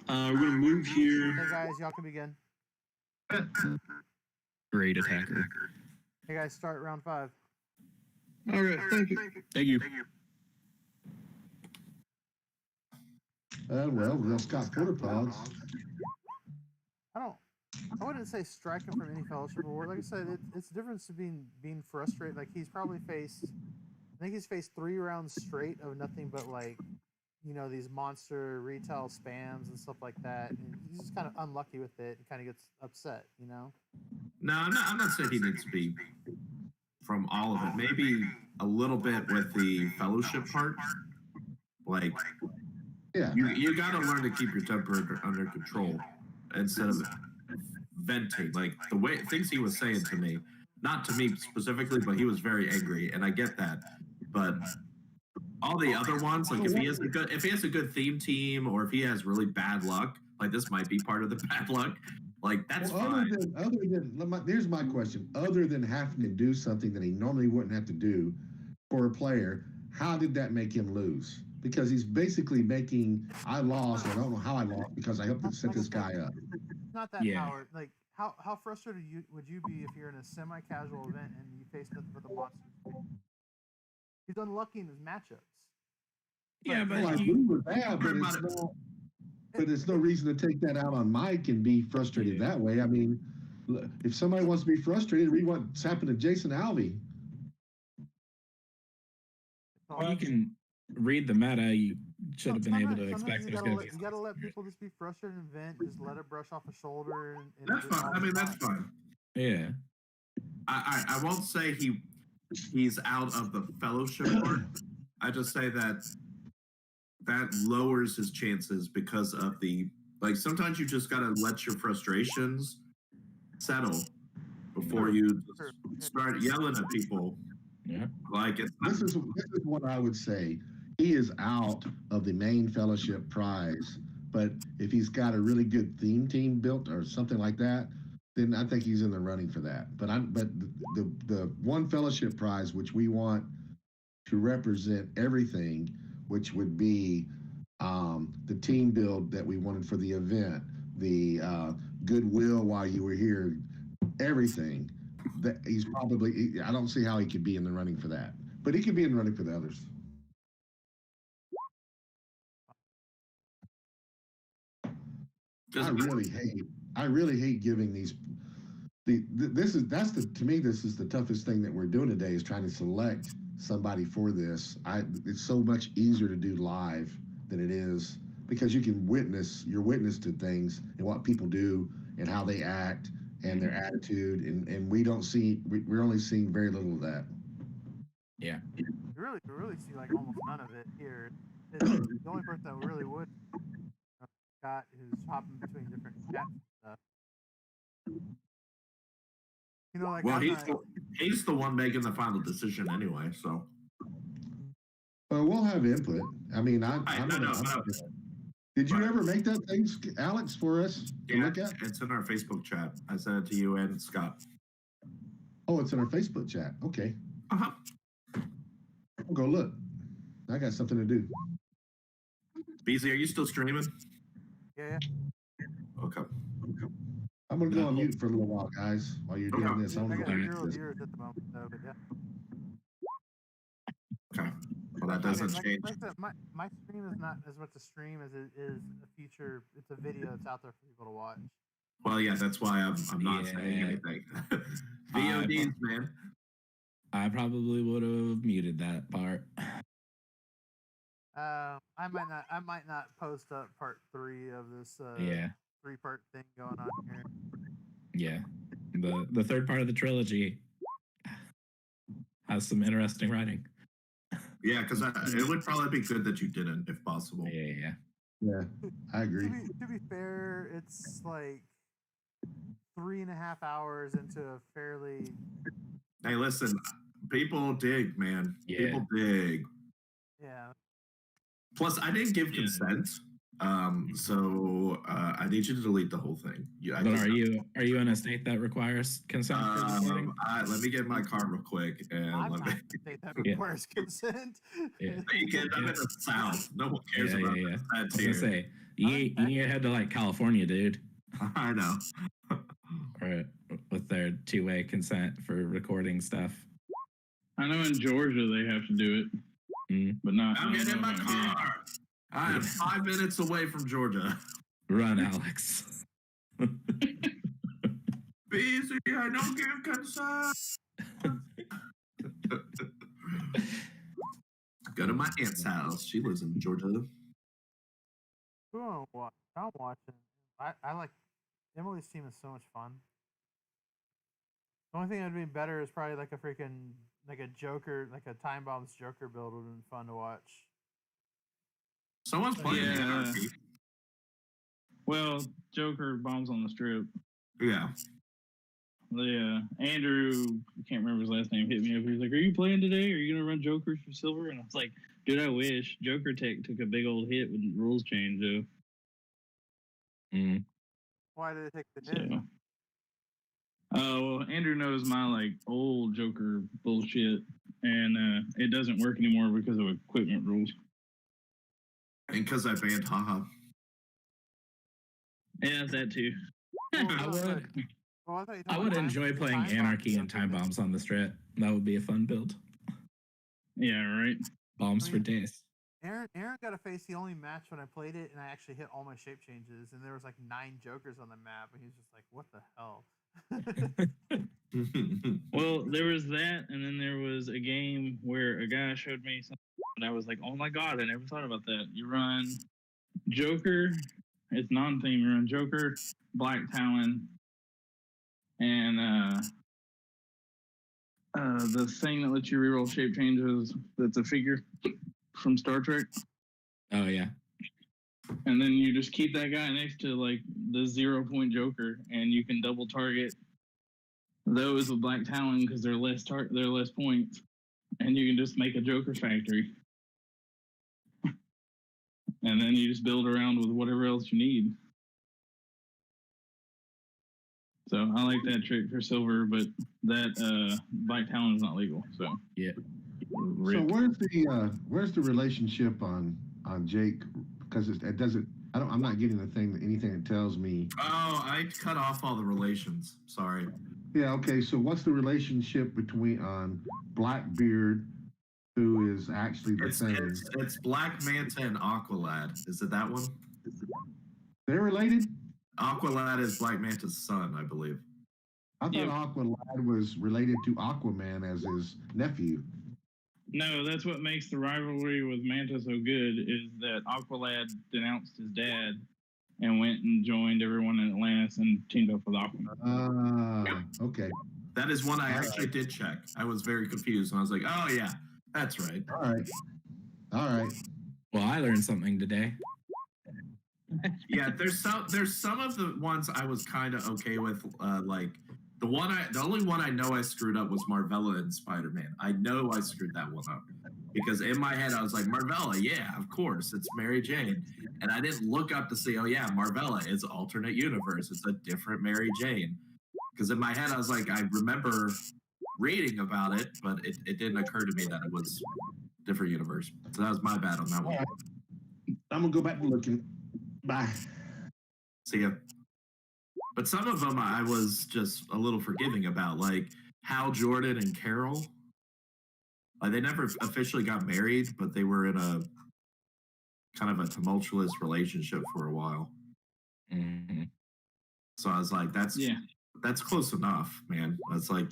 gonna move here. Hey guys, y'all can begin. Great attacker. Hey guys, start round 5. All right. Thank you. Thank you. Well, they'll got quarter pods. I wouldn't say strike him from any fellowship reward. Like I said, it's the difference to being frustrated. Like he's probably faced, I think he's faced 3 rounds straight of nothing but like, these monster retail spams and stuff like that. And he's just kind of unlucky with it and kind of gets upset, No, I'm not saying he needs to be from all of it. Maybe a little bit with the fellowship part. Like, Yeah. you got to learn to keep your temper under control instead of venting. Like the way things he was saying to me, not to me specifically, but he was very angry, and I get that. But all the other ones, like if he has a good theme team, or if he has really bad luck, like this might be part of the bad luck. Like that's fine. Here's my question. Other than having to do something that he normally wouldn't have to do for a player, how did that make him lose? Because he's basically making, I lost, I don't know how I lost because I helped set this guy up. It's not that powered. Like how frustrated would you be if you're in a semi-casual event and you face nothing but the monsters? He's unlucky in his matchups. Yeah, but Well, I agree with that, but it's no reason to take that out on Mike and be frustrated that way. I mean, if somebody wants to be frustrated, read what's happened to Jason Alvey. You can read the meta. You should have been able to expect there's going to be. You gotta let people just be frustrated and vent. Just let it brush off a shoulder. And That's fine. I mean, that's fine. Yeah. I won't say he's out of the fellowship part. I just say that lowers his chances because of sometimes you just gotta let your frustrations settle before you start yelling at people. Yeah. Like this is what I would say. He is out of the main fellowship prize, but if he's got a really good theme team built or something like that, then I think he's in the running for that. But the one fellowship prize which we want to represent everything, which would be the team build that we wanted for the event, the goodwill while you were here, everything. That he's probably. I don't see how he could be in the running for that, but he could be in the running for the others. I really hate giving these. To me this is the toughest thing that we're doing today is trying to select somebody for this. It's so much easier to do live than it is because you're witness to things and what people do and how they act and their attitude and we're only seeing very little of that. Yeah. You really see like almost none of it here. The only person that really would Scott who's hopping between different chats and stuff. You know, like well, he's the one making the final decision anyway. So, we'll have input. I mean, did you ever make that thing, Alex, for us to look at? It's in our Facebook chat. I sent it to you and Scott. Oh, it's in our Facebook chat. Okay. Uh-huh. I'll go look. I got something to do. BZ, are you still streaming? Yeah. Okay. I'm gonna go on mute for a little while, guys, while you're doing this. I got 0 viewers at the moment, though, but yeah. Okay. Well, that doesn't change. Like I said, my stream is not as much a stream as it is a feature. It's a video that's out there for people to watch. Well, yeah, that's why I'm not saying anything. VODs, man. I probably would have muted that part. I might not post up part 3 of this 3-part thing going on here. Yeah. The third part of the trilogy has some interesting writing. Yeah, because it would probably be good that you didn't, if possible. Yeah, I agree. To be fair, it's like 3.5 hours into a fairly. Hey, listen, people dig, man. Yeah. People dig. Yeah. Plus, I didn't give consent, so I need you to delete the whole thing. But are you in a state that requires consent for recording? Let me get my card real quick, and I'm let not me. in a state that requires consent. Yeah. You can't. I'm in the South. No one cares about that. I was gonna say you need to head to like California, dude. I know. Or with their 2-way consent for recording stuff. I know in Georgia they have to do it, but not. I'm getting in my car. I am 5 minutes away from Georgia. Run, Alex. Busy, I don't give consent. Go to my aunt's house. She lives in Georgia. Oh, I'm watching. I like Emily's team is so much fun. The only thing that'd be better is probably like a Joker, like a Time Bombs Joker build would have been fun to watch. Someone's playing Anarchy. Well, Joker bombs on the strip. Yeah. Andrew, I can't remember his last name, hit me up. He was like, "Are you playing today? Are you gonna run Jokers for silver?" And I was like, "Dude, I wish." Joker Tech took a big old hit when the rules changed, though. Why did it take the hit? Well, Andrew knows my like old Joker bullshit, and it doesn't work anymore because of equipment rules. And because I banned haha. Yeah, that too. I would enjoy playing Anarchy and Time Bombs on the strip. That would be a fun build. Yeah, right. Bombs for days. Aaron got a face. He only matched when I played it, and I actually hit all my shape changes, and there was like 9 Jokers on the map, and he's just like, "What the hell?" Well, there was that, and then there was a game where a guy showed me something, and I was like, "Oh my god, I never thought about that." You run Joker, it's non-theme. You run Joker, Black Talon, and the thing that lets you reroll shape changes. That's a figure from Star Trek. Oh yeah. And then you just keep that guy next to like the 0-point Joker, and you can double target those with Black Talon because they're less points, and you can just make a Joker factory, and then you just build around with whatever else you need. So I like that trick for silver, but that Black Talon is not legal. So yeah. So where's the relationship on Jake because it doesn't. I'm not getting the thing. Anything that tells me. Oh, I cut off all the relations. Sorry. Yeah. Okay. So what's the relationship between Blackbeard, who is actually the thing? It's Black Manta and Aqualad. Is it that one? They're related. Aqualad is Black Manta's son, I believe. I thought Aqualad was related to Aquaman as his nephew. No, that's what makes the rivalry with Manta so good is that Aqualad denounced his dad and went and joined everyone in Atlantis and teamed up with Aquaman. Okay. That is one I actually did check. I was very confused and I was like, oh yeah, that's right. All right. Well, I learned something today. Yeah, there's some of the ones I was kind of okay with, like the only one I know I screwed up was Marvella and Spider-Man. I know I screwed that one up because in my head I was like, Marvella, yeah, of course, it's Mary Jane, and I didn't look up to see, oh yeah, Marvella is alternate universe, it's a different Mary Jane. Because in my head I was like, I remember reading about it, but it didn't occur to me that it was different universe. So that was my bad on that one. I'm gonna go back to looking. Bye. See ya. But some of them I was just a little forgiving about, like Hal Jordan and Carol. Like they never officially got married, but they were in a kind of a tumultuous relationship for a while. Mm-hmm. So I was like, that's close enough, man. It's like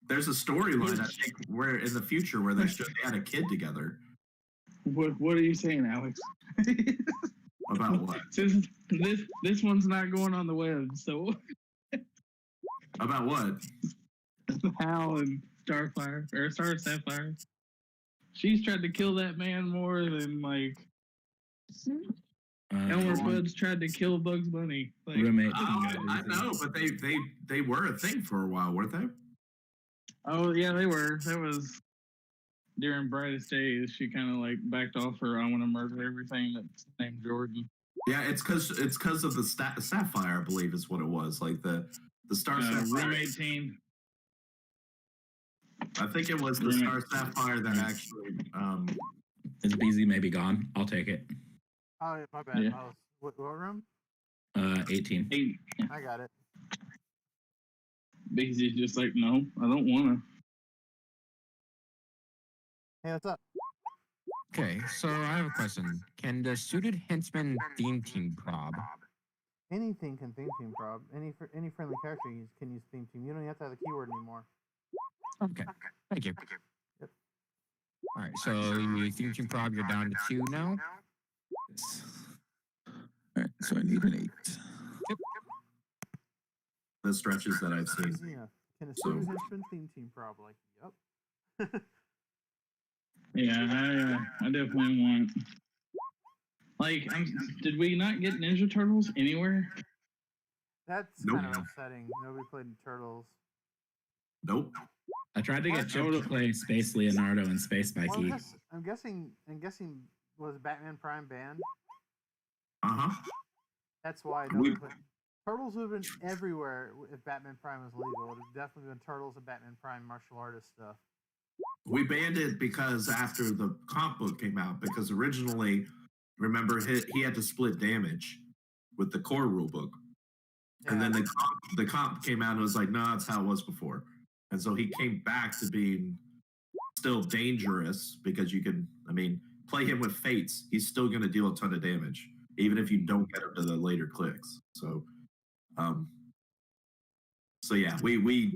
there's a storyline I think where in the future where they had a kid together. What are you saying, Alex? About what? Since this one's not going on the web, so about what? Hal and Starfire or Star Sapphire. She's tried to kill that man more than like Elmer Fudd's tried to kill Bugs Bunny. Like, roommate. I know, but they were a thing for a while, weren't they? Oh yeah, they were. That was during Brightest Days. She kind of like backed off her. I want to murder everything that's named Jordan. Yeah, it's because of the Sapphire, I believe, is what it was. Like the Star Sapphire. Roommate team. I think it was the Star Sapphire that actually. Is BZ maybe gone? I'll take it. Oh, my bad. Yeah. What room? 18. I got it. BZ's just like, no, I don't want to. Hey, what's up? Okay, so I have a question. Can the suited henchman theme team prob? Anything can theme team prob. Any friendly character can use theme team. You don't have to have the keyword anymore. Okay, thank you. Yep. All right, so you theme team prob, you're down to 2 now. All right, so I need an 8. The stretches that I've seen. Yeah. Can a suited henchman theme team prob? Like, yep. Yeah, I definitely want. Like, did we not get Ninja Turtles anywhere? That's kind of upsetting. Nobody played Turtles. Nope. I tried to get Chip to play Space Leonardo and Space Mikey. Well, I'm guessing. Was Batman Prime banned? That's why nobody played. Turtles would have been everywhere if Batman Prime was legal. It would have definitely been Turtles and Batman Prime martial artist stuff. We banned it because after the comp book came out, because originally, remember, he had to split damage with the core rulebook. And then the comp came out and was like, no, that's how it was before. And so he came back to being still dangerous because you can, play him with Fates. He's still going to deal a ton of damage, even if you don't get him to the later clicks. So, yeah, we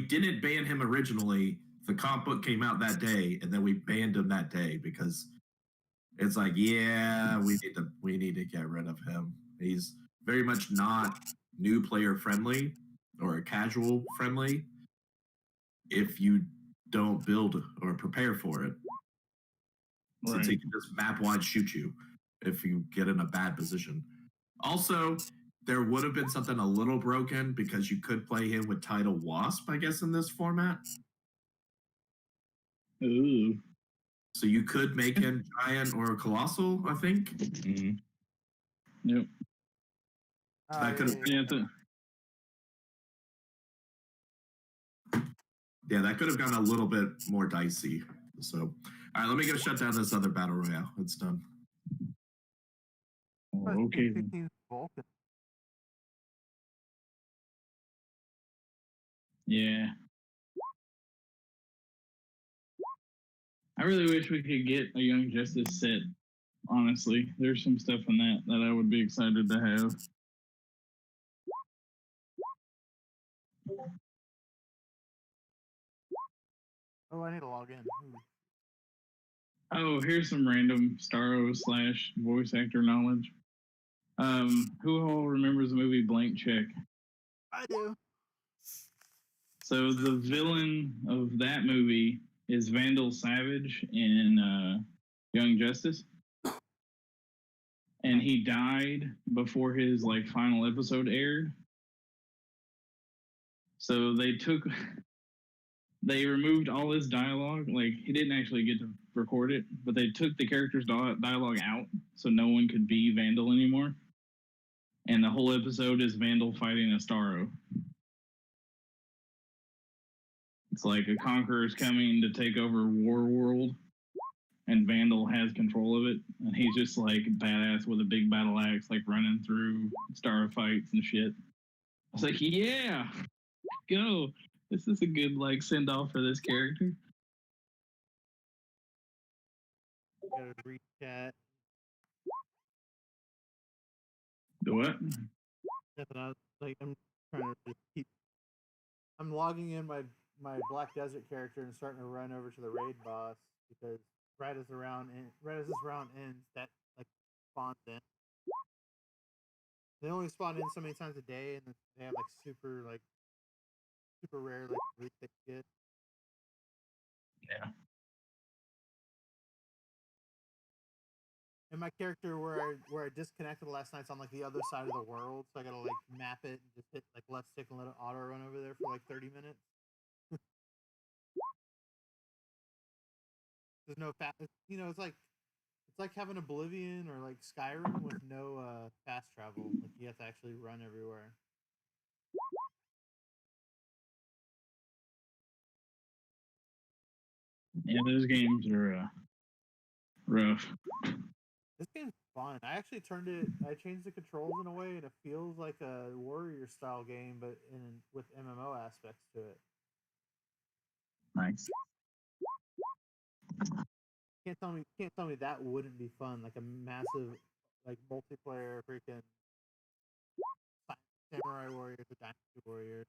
didn't ban him originally. The comp book came out that day, and then we banned him that day because it's like, yeah, we need to get rid of him. He's very much not new player friendly or casual friendly if you don't build or prepare for it. Since he can just map wide shoot you if you get in a bad position. Also, there would have been something a little broken because you could play him with Tidal Wasp, I guess, in this format. Ooh. So you could make him giant or colossal, I think. Mm-hmm. Yep. That could have. Yeah, that could have gone a little bit more dicey. So, all right, let me go shut down this other battle royale. It's done. Oh, okay. then. Vulcan. Yeah. I really wish we could get a Young Justice set. Honestly, there's some stuff in that I would be excited to have. Oh, I need to log in. Oh, here's some random Starro / voice actor knowledge. Who all remembers the movie Blank Check? I do. So the villain of that movie is Vandal Savage in Young Justice. And he died before his final episode aired. So they removed all his dialogue. He didn't actually get to record it, but they took the character's dialogue out so no one could be Vandal anymore. And the whole episode is Vandal fighting a Starro. It's like a conqueror's coming to take over War World, and Vandal has control of it, and he's just badass with a big battle axe, running through Starro fights and shit. I was like, yeah, go. This is a good send off for this character. Gotta read chat. The what? Nothing else. I'm trying to just keep. I'm logging in my Black Desert character and starting to run over to the raid boss because right as this round ends, that spawns in. They only spawn in so many times a day, and they have super rare loot they get. Yeah. And my character where I disconnected last night's on the other side of the world, so I gotta map it and just hit left stick and let it auto run over there for 30 minutes. There's no fast, it's like having Oblivion or Skyrim with no fast travel. You have to actually run everywhere. Yeah, those games are rough. This game's fun. I actually I changed the controls in a way, and it feels like a warrior style game, but with MMO aspects to it. Nice. Can't tell me that wouldn't be fun. A massive multiplayer freaking samurai warriors, a dynasty warrior.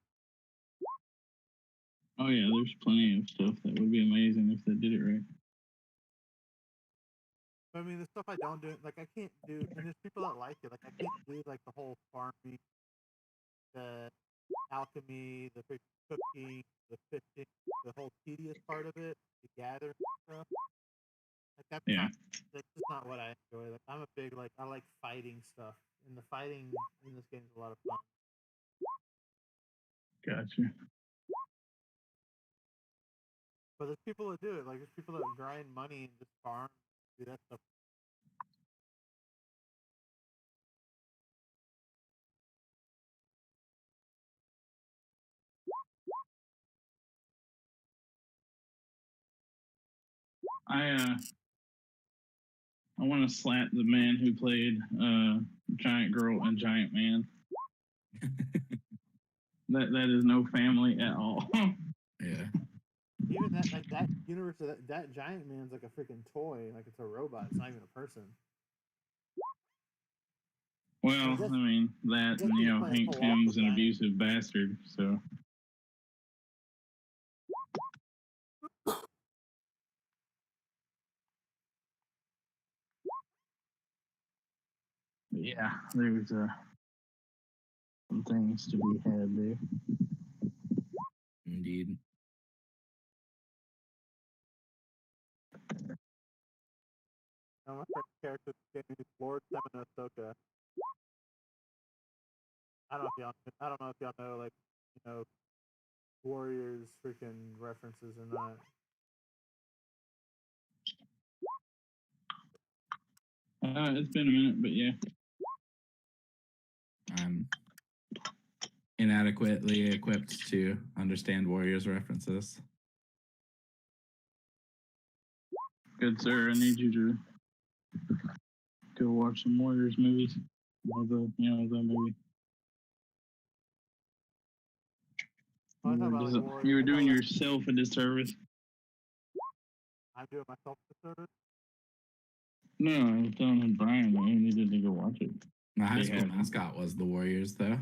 Oh yeah, there's plenty of stuff that would be amazing if they did it right. But I mean, the stuff I don't do, I can't do, and there's people that like it. I can't do the whole farming, the alchemy, the cooking, the fishing, the whole tedious part of it, the gathering stuff. That's just not what I enjoy. I'm a big I like fighting stuff, and the fighting in this game is a lot of fun. Gotcha. But there's people that do it. There's people that grind money and just farm, do that stuff. I want to slap the man who played Giant Girl and Giant Man. that is no family at all. Yeah. Even that universe of that Giant Man's like a freaking toy, it's a robot. It's not even a person. Well, I mean that, and Hank Pym's an abusive bastard, so. But yeah, there's some things to be had there. Indeed. Now, my favorite character in this game is Lord Seminosoka. I don't know if y'all know Warriors freaking references or not. It's been a minute, but yeah. I'm inadequately equipped to understand Warriors references. Good sir, I need you to go watch some Warriors movies. The movie. Well, I thought about, like, You were doing Warriors. yourself a disservice. I'm doing myself a disservice. No, I was telling Brian that he needed to go watch it. My high They school have- mascot was the Warriors, though.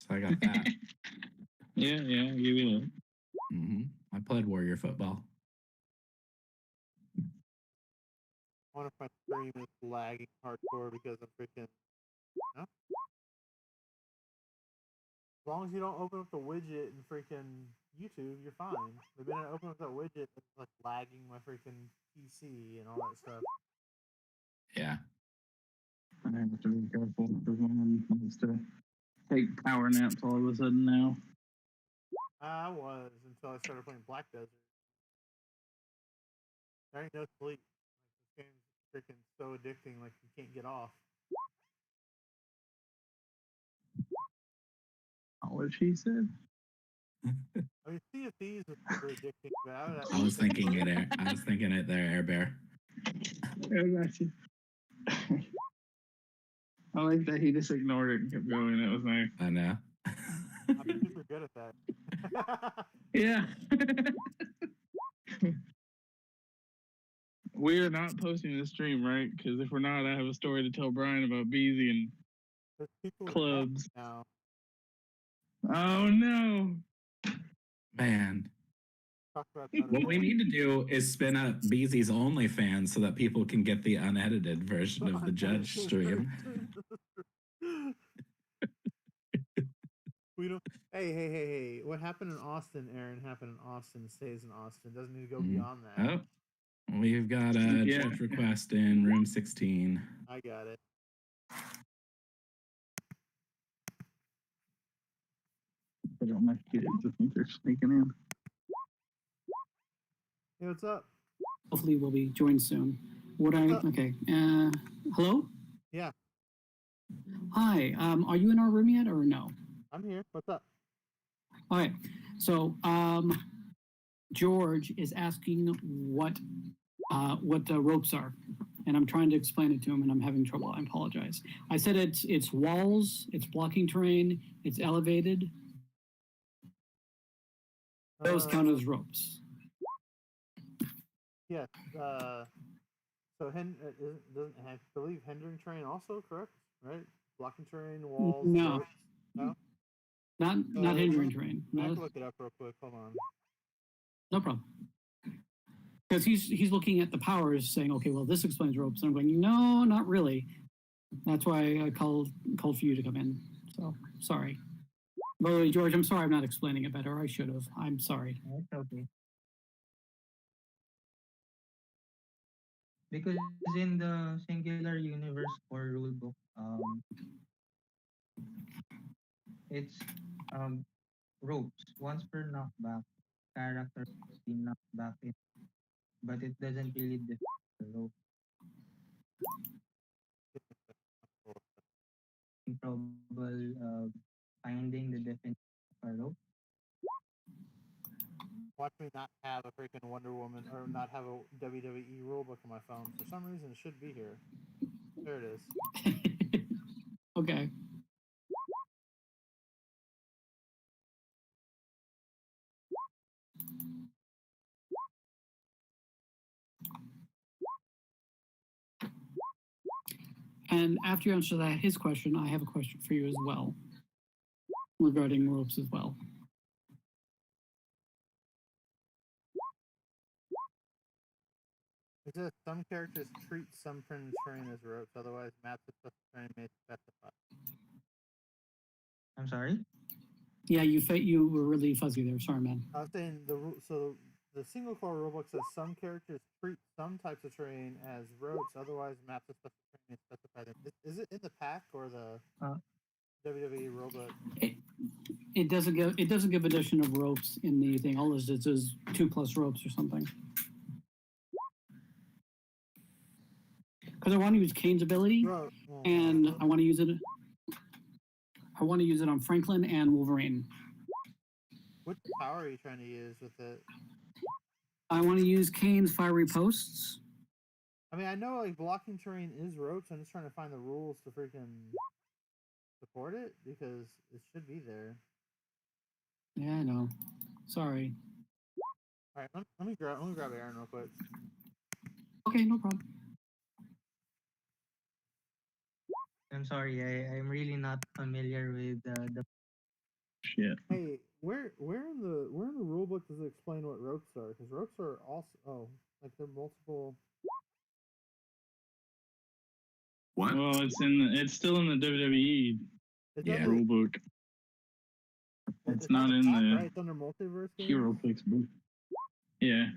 So I got that. Yeah, I'll give you that. I played Warrior football. One of my stream is lagging hardcore because I'm freaking. No? As long as you don't open up the widget in freaking YouTube, you're fine. The minute I open up that widget, it's like lagging my freaking PC and all that stuff. Yeah. I have to be careful because one wants to take power naps all of a sudden now. I was until I started playing Black Desert. There ain't no sleep. Like, this game's freaking so addicting, like you can't get off. What she said? I mean, Sea of Thieves is super addicting, but I was thinking it. I was thinking it there, Air Bear. I got you. I like that he just ignored it and kept going. That was nice. I know. I'm super good at that. Yeah. We are not posting this stream, right? Because if we're not, I have a story to tell Brian about Beezy and There's people clubs. now. Oh no, Man. Talk about What we need to do is spin up Beezy's OnlyFans so that people can get the unedited version of the Judge stream. We don't. Hey! What happened in Austin, Aaron? Happened in Austin. Stays in Austin. Doesn't need to go beyond that. Oh, we've got a judge request in room 16. I got it. I don't like kids. I think they're sneaking in. Hey, what's up? Hopefully we'll be joined soon. Okay. Hello? Yeah. Hi. Are you in our room yet or no? I'm here. What's up? All right. So George is asking what the ropes are. And I'm trying to explain it to him and I'm having trouble. I apologize. I said it's walls, it's blocking terrain, it's elevated. Those count as ropes. Yes. So doesn't I believe hindering terrain also correct? Right? Blocking terrain, walls. No. ropes? No. Not hindering terrain. I No, can look it up real quick. Hold on. no problem. Because he's looking at the powers, saying, "Okay, well, this explains ropes." And I'm going, "No, not really." That's why I called for you to come in. So sorry. By the way, George, I'm sorry I'm not explaining it better. I should have. I'm sorry. It's okay. Because in the singular universe or rulebook, it's ropes. Once per knockback, character be knocked back in, but it doesn't really define the rope. Trouble finding the definition of a rope. Watch me not have a freaking Wonder Woman or not have a WWE rulebook on my phone. For some reason, it should be here. There it is. Okay. And after you answer his question, I have a question for you as well regarding ropes as well. It says some characters treat some printed terrain as ropes, otherwise maps of such terrain may specify. I'm sorry? Yeah, you were really fuzzy there. Sorry, man. I was saying the single core rulebook says some characters treat some types of terrain as ropes, otherwise maps of such terrain may specify them. Is it in the pack or the WWE rulebook? It doesn't give addition of ropes in the thing. All it is 2+ ropes or something. Because I want to use Kane's ability, and I want to use it. I want to use it on Franklin and Wolverine. What power are you trying to use with it? I want to use Kane's fiery posts. I I mean, I know like blocking terrain is ropes. I'm just trying to find the rules to freaking support it because it should be there. Yeah, I know. Sorry. All right, let me grab Aaron real quick. Okay, no problem. I'm sorry, I'm really not familiar with the. Shit. Hey, where in the rule book does it explain what ropes are? Because ropes are also like they're multiple. What? Well, it's still in the WWE rule book. It's not in the right. It's under multiverse games. Heroclix book. Yeah.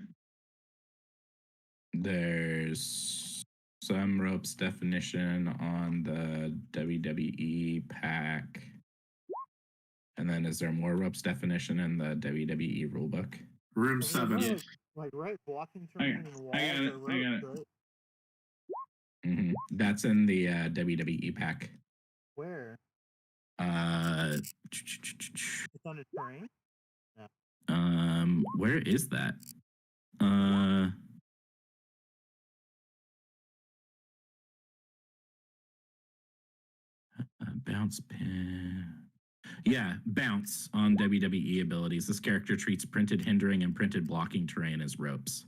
There's some ropes definition on the WWE pack. And then is there more ropes definition in the WWE rulebook? Room 7. Yeah. Like right, blocking terrain and walls are ropes, right? Mm-hmm. That's in the WWE pack. Where? It's under terrain? No. Where is that? Bounce pin. Yeah, bounce on WWE abilities. This character treats printed hindering and printed blocking terrain as ropes.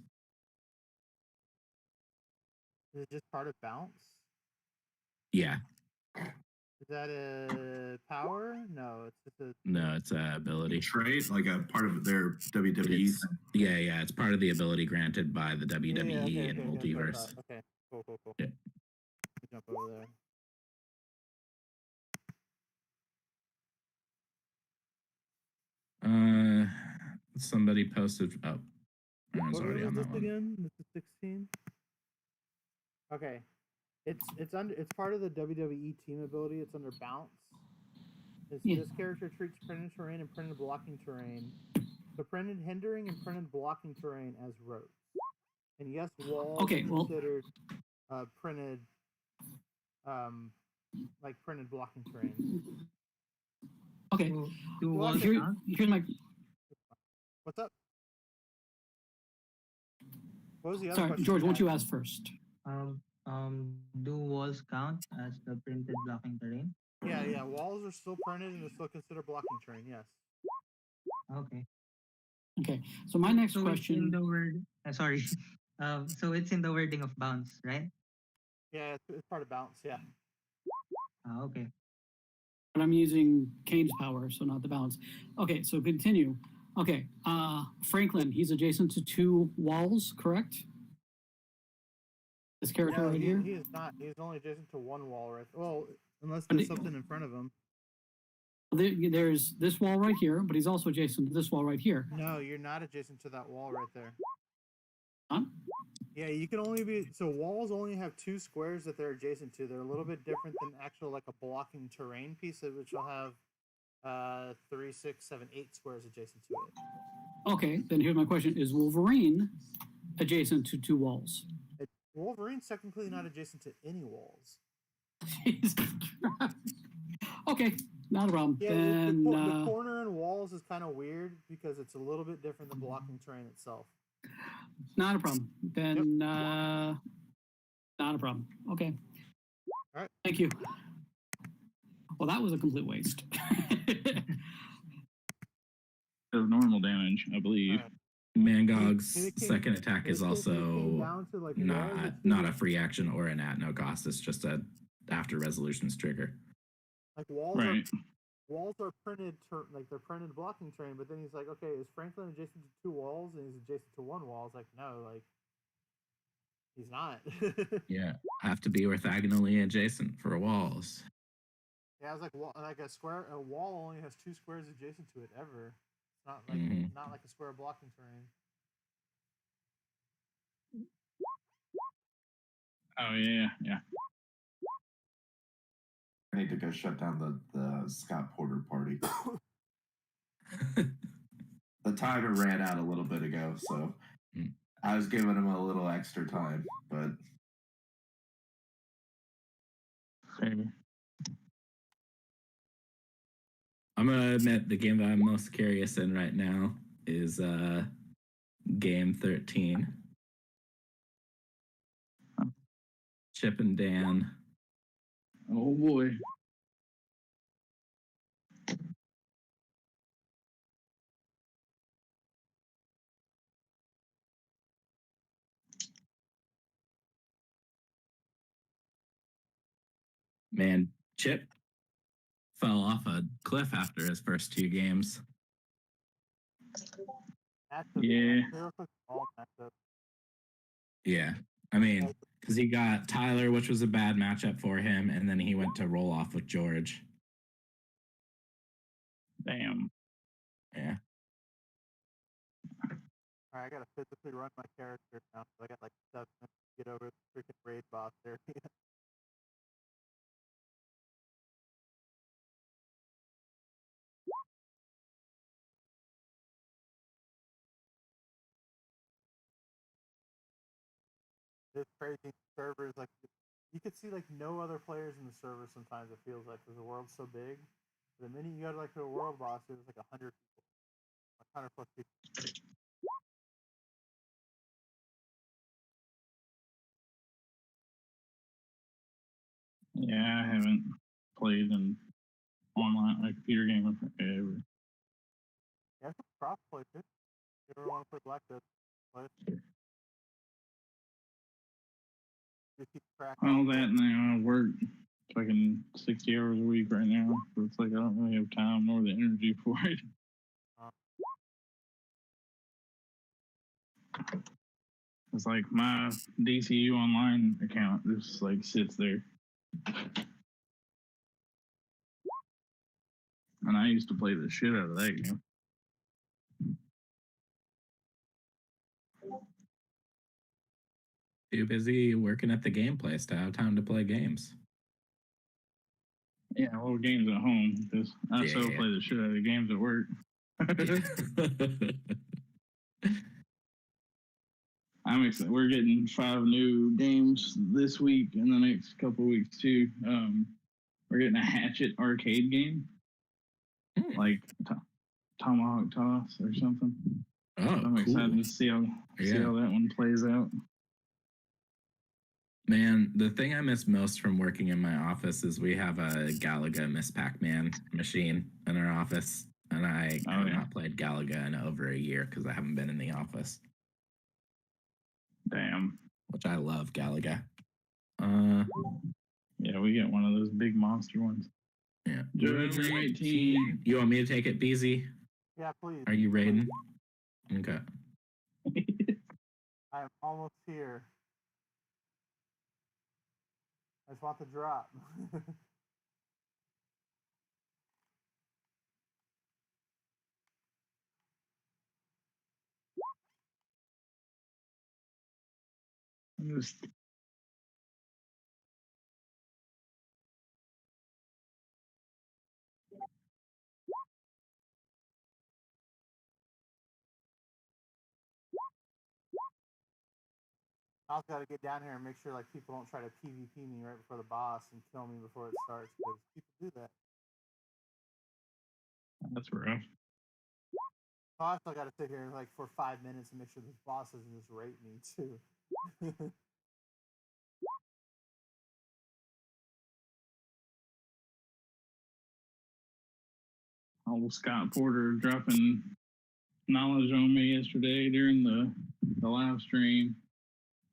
Is it just part of bounce? Yeah. Is that a power? No, it's just a. No, it's a ability. Trait, like a part of their WWE. Yeah, it's part of the ability granted by the WWE and Multiverse. Okay, cool. Yeah. Jump over there. Somebody posted. Oh, I was What already room on is that this one. again? This is 16. Okay, it's part of the WWE team ability. It's under bounce. This character treats printed terrain and printed blocking terrain, so printed hindering and printed blocking terrain as ropes. And yes, walls considered printed, like printed blocking terrain. Okay. Well, Here's my. What's up? What was the other Sorry, question? George. Why don't you ask first? Do walls count as the printed blocking terrain? Yeah. Walls are still printed and are still considered blocking terrain. Yes. Okay. Okay. So my next question. It's in the word. Sorry. So it's in the wording of bounce, right? Yeah, it's part of bounce. Yeah. Okay. But I'm using Kane's power, so not the balance. Okay, so continue. Okay, Franklin, he's adjacent to 2 walls, correct? This character right here? He is not. He's only adjacent to 1 wall, right? Well, unless there's something in front of him. There's this wall right here, but he's also adjacent to this wall right here. No, you're not adjacent to that wall right there. Huh? Yeah, you can only be. So walls only have 2 squares that they're adjacent to. They're a little bit different than actual like a blocking terrain piece, which will have 3, 6, 7, 8 squares adjacent to it. Okay, then here's my question: is Wolverine adjacent to 2 walls? Wolverine's technically not adjacent to any walls. Okay, not a problem. Yeah, then, the corner and walls is kind of weird because it's a little bit different than blocking terrain itself. Not a problem. Then, not a problem. Okay. All right. Thank you. Well, that was a complete waste. Does normal damage, I believe. Mangog's second attack is also not a free action or an at no cost. It's just a after resolutions trigger. Like walls Right. Walls are printed, like they're printed blocking terrain, but then he's like, okay, is Franklin adjacent to 2 walls? And he's adjacent to 1 wall. It's like, no, like, he's not. Yeah, have to be orthogonally adjacent for walls. Yeah, I was like, a wall only has 2 squares adjacent to it ever. It's not like not like a square blocking terrain. Oh yeah. I need to go shut down the Scott Porter party. The timer ran out a little bit ago, so I was giving him a little extra time, but I'm gonna admit the game that I'm most curious in right now is game 13. Chip and Dan. Oh boy. Man, Chip fell off a cliff after his first 2 games. Yeah. Yeah. I mean, because he got Tyler, which was a bad matchup for him, and then he went to roll off with George. Damn. Yeah. Alright, I gotta physically run my character now. So I got like 7 minutes to get over the freaking raid boss area. This crazy servers, like you could see like no other players in the server. Sometimes it feels like because the world's so big. The minute you go to like a world boss, it was like 100 people, 100 plus people. Yeah, I haven't played an online like computer game in forever. Yeah, it's a cross play too. You ever want to play Black Desert? Play it. Just keep track. All that now, I work fucking 60 hours a week right now. So it's like I don't really have time nor the energy for it. It's like my DCU online account just like sits there. And I used to play the shit out of that game. Too busy working at the game place to have time to play games. Yeah, little games at home because I still Yeah. play the shit out of the games at work. I'm excited. We're getting 5 new games this week and the next couple weeks too. We're getting a Hatchet arcade game, like Tomahawk Toss or something. Oh, I'm excited to see how that one plays out. Man, the thing I miss most from working in my office is we have a Galaga Miss Pac-Man machine in our office, and I have not played Galaga in over a year because I haven't been in the office. Damn. Which I love Galaga. Yeah, we get one of those big monster ones. Yeah. Judge 18. You want me to take it, BZ? Yeah, please. Are you raiding? Okay. I am almost here. I just want the drop. Just I also got to get down here and make sure like people don't try to PvP me right before the boss and kill me before it starts because people do that. That's rough. I also got to sit here like for 5 minutes and make sure this boss doesn't just rape me too. Old Scott Porter dropping knowledge on me yesterday during the live stream.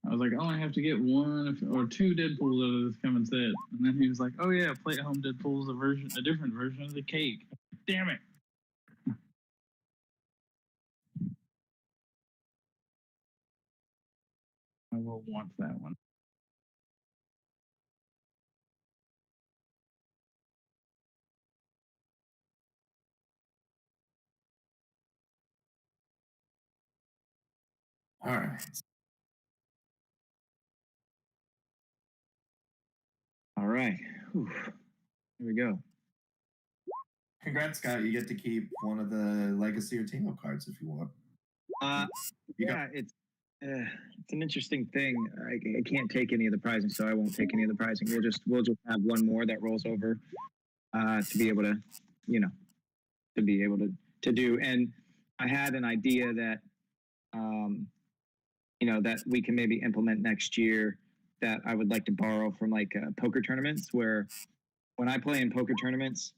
I was like, oh, I have to get 1 or 2 Deadpools out of this coming set. And then he was like, oh yeah, Play at Home Deadpool's a different version of the cake. Damn it. I will want that one. All right. All right. Whew. Here we go. Congrats, Scott. You get to keep one of the Legacy or Team Up cards if you want. It's an interesting thing. I can't take any of the prizing, so I won't take any of the prizing. We'll just have 1 more that rolls over to be able to, to do. And I had an idea that, that we can maybe implement next year that I would like to borrow from like poker tournaments, where when I play in poker tournaments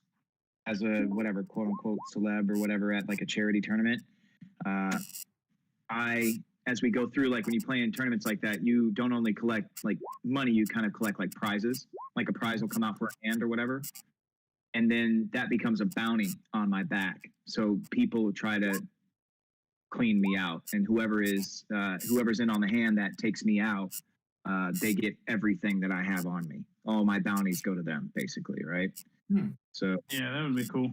as a whatever quote unquote celeb or whatever at like a charity tournament, as we go through, like when you play in tournaments like that, you don't only collect like money, you kind of collect like prizes. Like a prize will come out for a hand or whatever, and then that becomes a bounty on my back. So people try to clean me out, and whoever's in on the hand that takes me out, they get everything that I have on me. All my bounties go to them, basically, right? So yeah, that would be cool.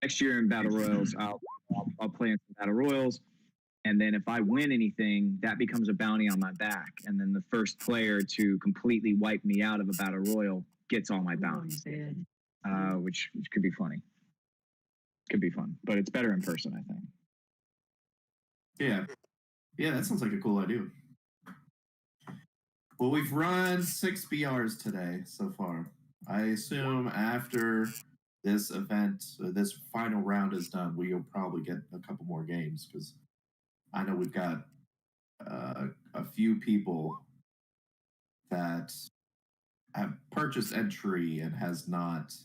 Next year in Battle Royals, I'll play in some Battle Royals, and then if I win anything, that becomes a bounty on my back, and then the first player to completely wipe me out of a Battle Royal gets all my bounties, which could be funny. Could be fun, but it's better in person, I think. Yeah, that sounds like a cool idea. Well, we've run 6 BRs today so far. I assume after this event, this final round is done, we'll probably get a couple more games, because I know we've got a few people that have purchased entry and has not.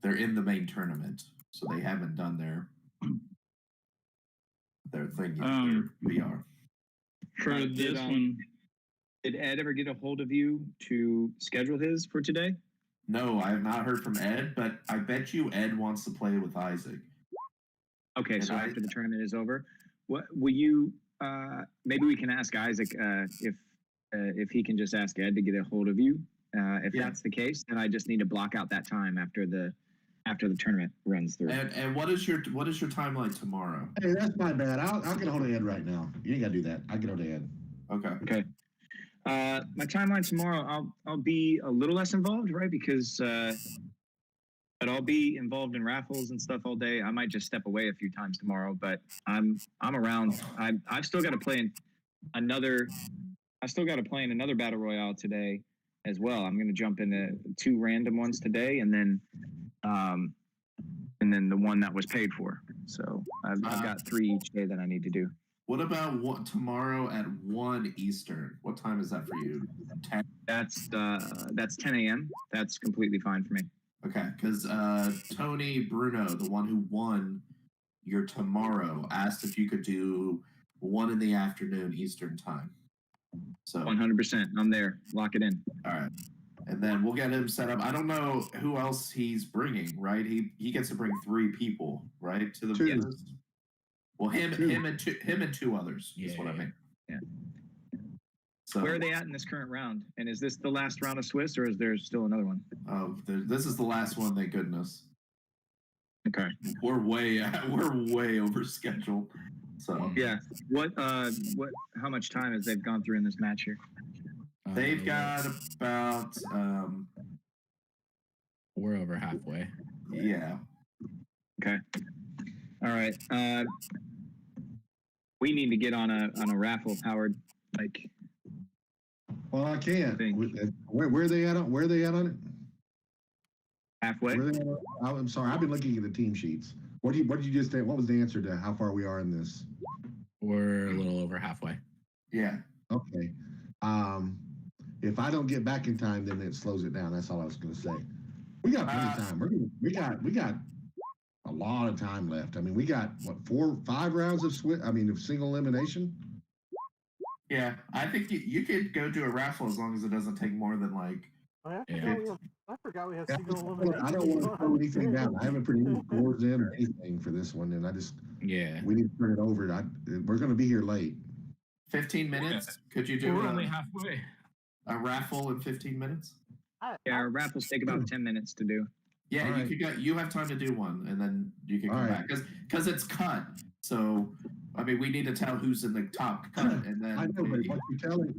They're in the main tournament, so they haven't done their thing yet. Their VR. For this one, did Ed ever get a hold of you to schedule his for today? No, I have not heard from Ed, but I bet you Ed wants to play with Isaac. Okay, so after the tournament is over, what will you? Maybe we can ask Isaac if he can just ask Ed to get a hold of you. If that's the case, then I just need to block out that time after the tournament runs through. And what is your timeline tomorrow? Hey, that's my bad. I'll get a hold of Ed right now. You ain't gotta do that. I'll get a hold of Ed. Okay. My timeline tomorrow, I'll be a little less involved, right? Because but I'll be involved in raffles and stuff all day. I might just step away a few times tomorrow, but I'm around. I've still got to play in another. I still got to play in another battle royale today as well. I'm going to jump into 2 random ones today, and then the one that was paid for. So I've got 3 each day that I need to do. What about tomorrow at 1 Eastern? What time is that for you? 10? That's 10 a.m. That's completely fine for me. Okay, because Tony Bruno, the one who won your tomorrow, asked if you could do 1 in the afternoon Eastern time. So 100%, I'm there. Lock it in. All right, and then we'll get him set up. I don't know who else he's bringing. Right, he gets to bring 3 people, right, to the business. Well, him and 2 others is what I mean. Yeah. So where are they at in this current round? And is this the last round of Swiss, or is there still another one? This is the last one. Thank goodness. Okay. We're way over scheduled. So yeah. How much time has they've gone through in this match here? They've got about we're over halfway. Yeah. Okay. All right. We need to get on a raffle, Howard. Like. Well, I can't. Where are they at? Where are they at on it? Halfway. I'm sorry. I've been looking at the team sheets. What did you just say? What was the answer to how far we are in this? We're a little over halfway. Yeah. Okay. If I don't get back in time, then it slows it down. That's all I was going to say. We got plenty of time. We got a lot of time left. I mean, we got what 5 rounds of of single elimination. Yeah, I think you could go do a raffle as long as it doesn't take more than like. I forgot we have single elimination. I don't want to throw anything down. I haven't put any scores in or anything for this one, and we need to turn it over. We're going to be here late. 15 minutes? Could you do? We're only halfway. A raffle in 15 minutes? Yeah, our raffles take about 10 minutes to do. Yeah, All you have time to do one, and then you can come back because it's cut. So, I mean, we need to tell who's in the top cut, and then I know, but what you're telling,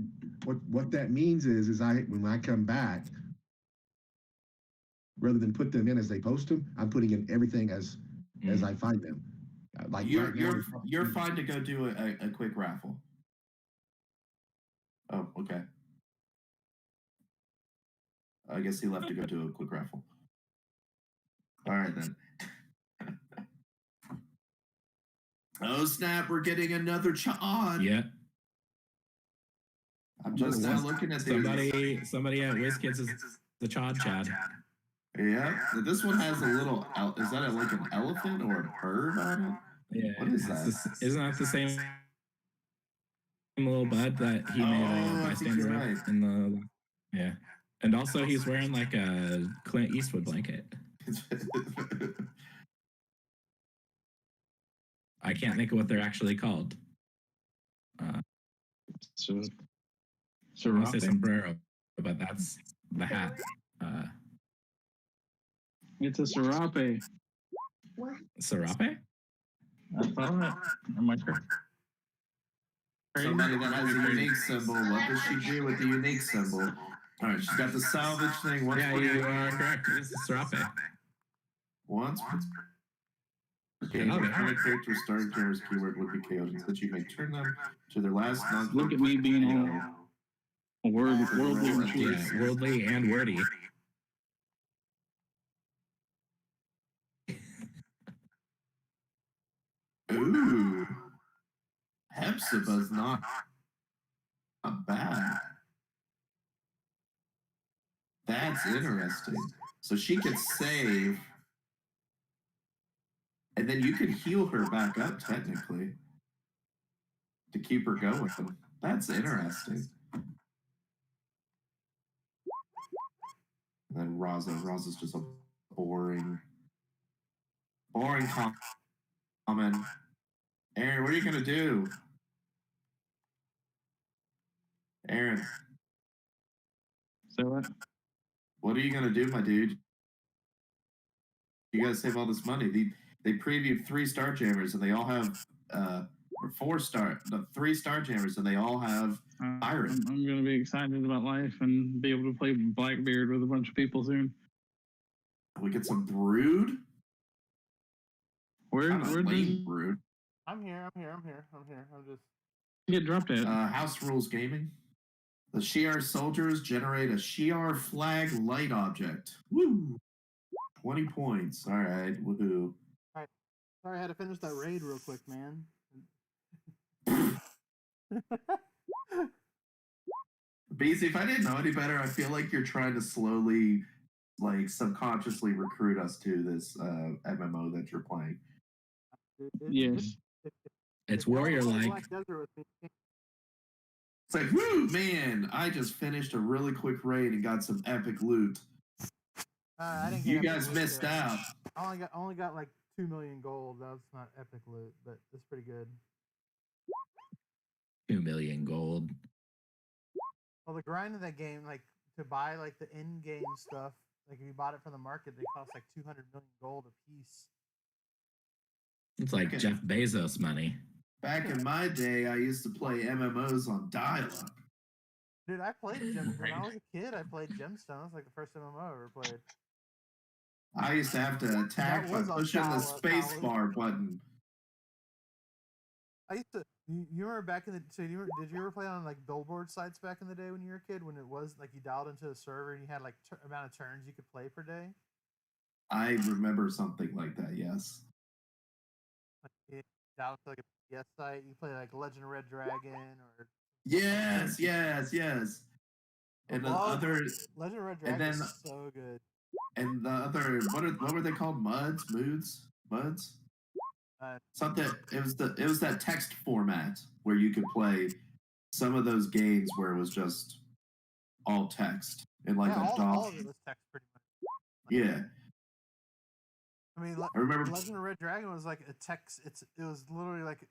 what that means is when I come back, rather than put them in as they post them, I'm putting in everything as I find them. Like you're fine to go do a quick raffle. Oh, okay. I guess he left to go do a quick raffle. All right then. Oh snap! We're getting another Chan. Yeah. I'm just now looking at these. Somebody at WizKids is the Chod Chad. Yeah, this one has a little. Is that like an elephant or a bird on it? Yeah. What is that? Isn't that the same little bud that he made a bystander right. in the? Yeah, and also he's wearing like a Clint Eastwood blanket. I can't think of what they're actually called. So, I want to say sombrero, but that's the hat. It's a serape. Serape? I thought. Am I sure? Somebody that has a unique symbol. What does she do with the unique symbol? All right, she's got the salvage thing. Yeah, you are correct. It's a serape. Once. Okay, Okay. current characters starting cameras keyword would be KO'd, and that you may turn them to their last non. Look at me being all worldly. Yeah, worldly and wordy. Ooh. Hepzibah's not bad. That's interesting. So she could save, and then you could heal her back up technically to keep her going. That's interesting. And then Raza's just a boring common. Aaron, what are you gonna do? Aaron. So what? What are you gonna do, my dude? You gotta save all this money. They previewed 3 Starjammers and they all have or 3 Starjammers and they all have Iron. I'm gonna be excited about life and be able to play Blackbeard with a bunch of people soon. We get some Brood. Where does Brood? I'm here. I'm just. Get dropped at? House Rules Gaming. The Shi'ar soldiers generate a Shi'ar flag light object. Woo! 20 points. All right. Woohoo. All right. Sorry, I had to finish that raid real quick, man. Beezy, if I didn't know any better, I feel like you're trying to slowly, like, subconsciously recruit us to this MMO that you're playing. Yes. It's warrior-like. It's like, woo, man! I just finished a really quick raid and got some epic loot. I didn't You get guys epic loot missed there. out. I only got like 2 million gold. That's not epic loot, but it's pretty good. 2 million gold. Well, the grind of that game, like to buy like the in-game stuff, like if you bought it from the market, they cost like 200 million gold a piece. It's like Jeff Bezos money. Back in my day, I used to play MMOs on dial-up. Dude, I played Gemstone. When I was a kid, I played Gemstone. That's like the first MMO I ever played. I used to have to attack by was on pushing the dial-up, space Howard. bar button. I used to. You remember back in the? So did you ever play on like billboard sites back in the day when you were a kid? When it was like you dialed into a server and you had like amount of turns you could play per day. I remember something like that, yes. Like you dialed to like a PS site. You play like Legend of Red Dragon or. Yes. And the other Legend of Red and Dragon then is so good. and the other what were they called? Moods? Something. It was that text format where you could play some of those games where it was just all text and like Yeah, a all of it was text pretty much. Yeah. I mean, I remember Legend of Red Dragon was like a text. It was literally like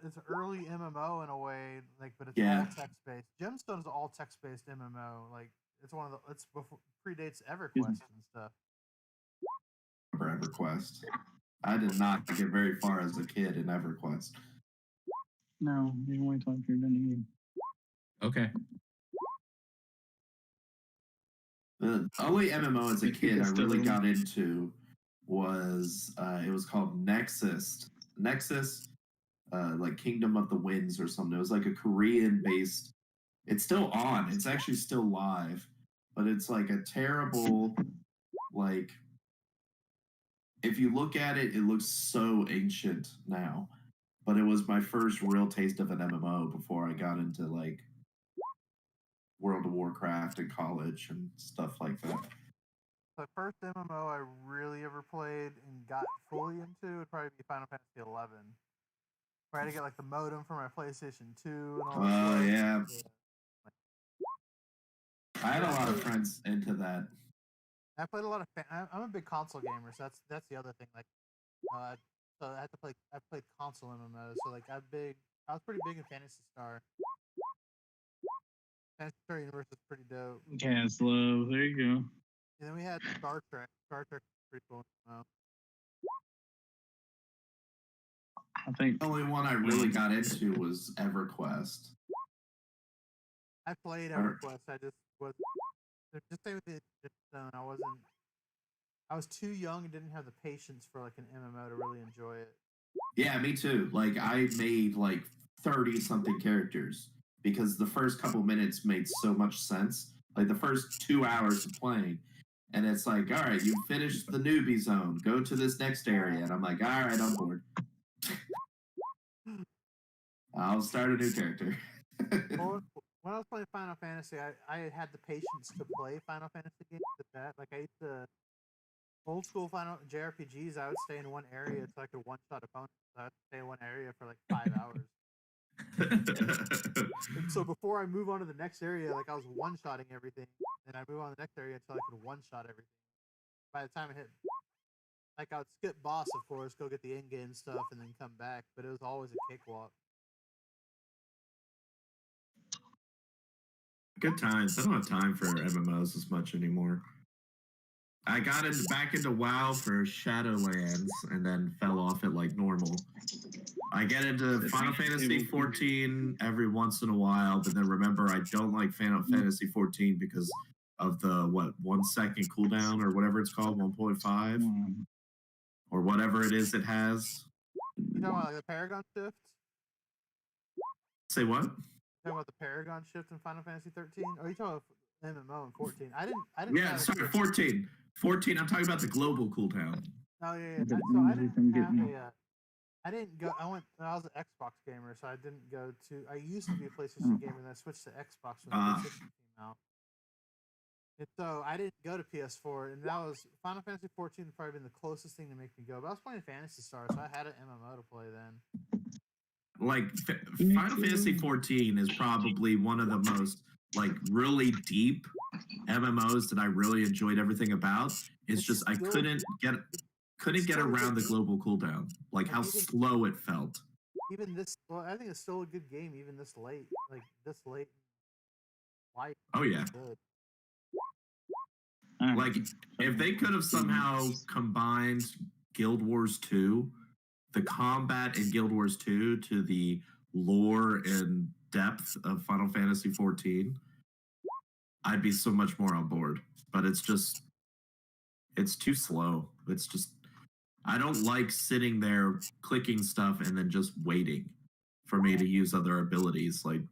it's an early MMO in a way, like, but it's all text based. Gemstone is all text based MMO. Like it's one of the it's before predates EverQuest and stuff. Remember EverQuest. I did not get very far as a kid in EverQuest. No, you can wait till after you're done eating. Okay. The only MMO as a kid I really got into was it was called Nexus, like Kingdom of the Winds or something. It was like a Korean based. It's still on. It's actually still live, but it's like a terrible, like. If you look at it, it looks so ancient now, but it was my first real taste of an MMO before I got into like World of Warcraft in college and stuff like that. The first MMO I really ever played and got fully into would probably be Final Fantasy XI. Where I had to get like the modem for my PlayStation 2 and all this Oh stuff. yeah. I had a lot of friends into that. I played a lot of. I'm a big console gamer, so that's the other thing. Like, so I had to play. I played console MMOs, so like I was pretty big in Phantasy Star. Phantasy Star Universe was pretty dope. Cast love. There you go. And then we had Star Trek. Star Trek was pretty cool. I think the only one I really got into was EverQuest. I played EverQuest. I just was just same with the Stone. I was too young and didn't have the patience for like an MMO to really enjoy it. Yeah, me too. Like I made like 30 something characters because the first couple minutes made so much sense. Like the first 2 hours of playing. And it's like, all right, you finished the newbie zone. Go to this next area. And I'm like, all right, I'm bored. I'll start a new character. Well, when I was playing Final Fantasy, I had the patience to play Final Fantasy games at that. Like I used to old school Final JRPGs. I would stay in one area until I could one shot opponents. So I would stay in one area for like 5 hours. And so before I move on to the next area, like I was one shotting everything, and I move on to the next area until I could one shot everything. By the time it hit, like I would skip boss, of course, go get the in game stuff, and then come back. But it was always a cakewalk. Good times. I don't have time for MMOs as much anymore. I got back into WoW for Shadowlands and then fell off it like normal. I get into Final Fantasy 14 every once in a while, but then remember I don't like Final Fantasy 14 because of the 1 second cooldown or whatever it's called, 1.5 or whatever it is it has. You talking about like the Paragon shift? Say what? You talking about the Paragon shift in Final Fantasy 13? Or are you talking about MMO in 14? I didn't. Yeah, sorry, 14. 14. I'm talking about the global cooldown. Oh yeah. So I didn't have a. I didn't go. I was an Xbox gamer, so I didn't go to. I used to be a PlayStation gamer, and I switched to Xbox when the 360 came out. And so I didn't go to PS4, and that was Final Fantasy 14 would probably been the closest thing to make me go. But I was playing Phantasy Star, so I had an MMO to play then. Like Final Fantasy 14 is probably one of the most like really deep MMOs that I really enjoyed everything about. It's just I couldn't get around the global cooldown, like how slow it felt. Even this, well, I think it's still a good game, even this late. Like this late. Life. Oh yeah. Good. Like if they could have somehow combined Guild Wars 2, the combat in Guild Wars 2 to the lore and depth of Final Fantasy 14, I'd be so much more on board. But it's too slow. It's just I don't like sitting there clicking stuff and then just waiting for me to use other abilities. Like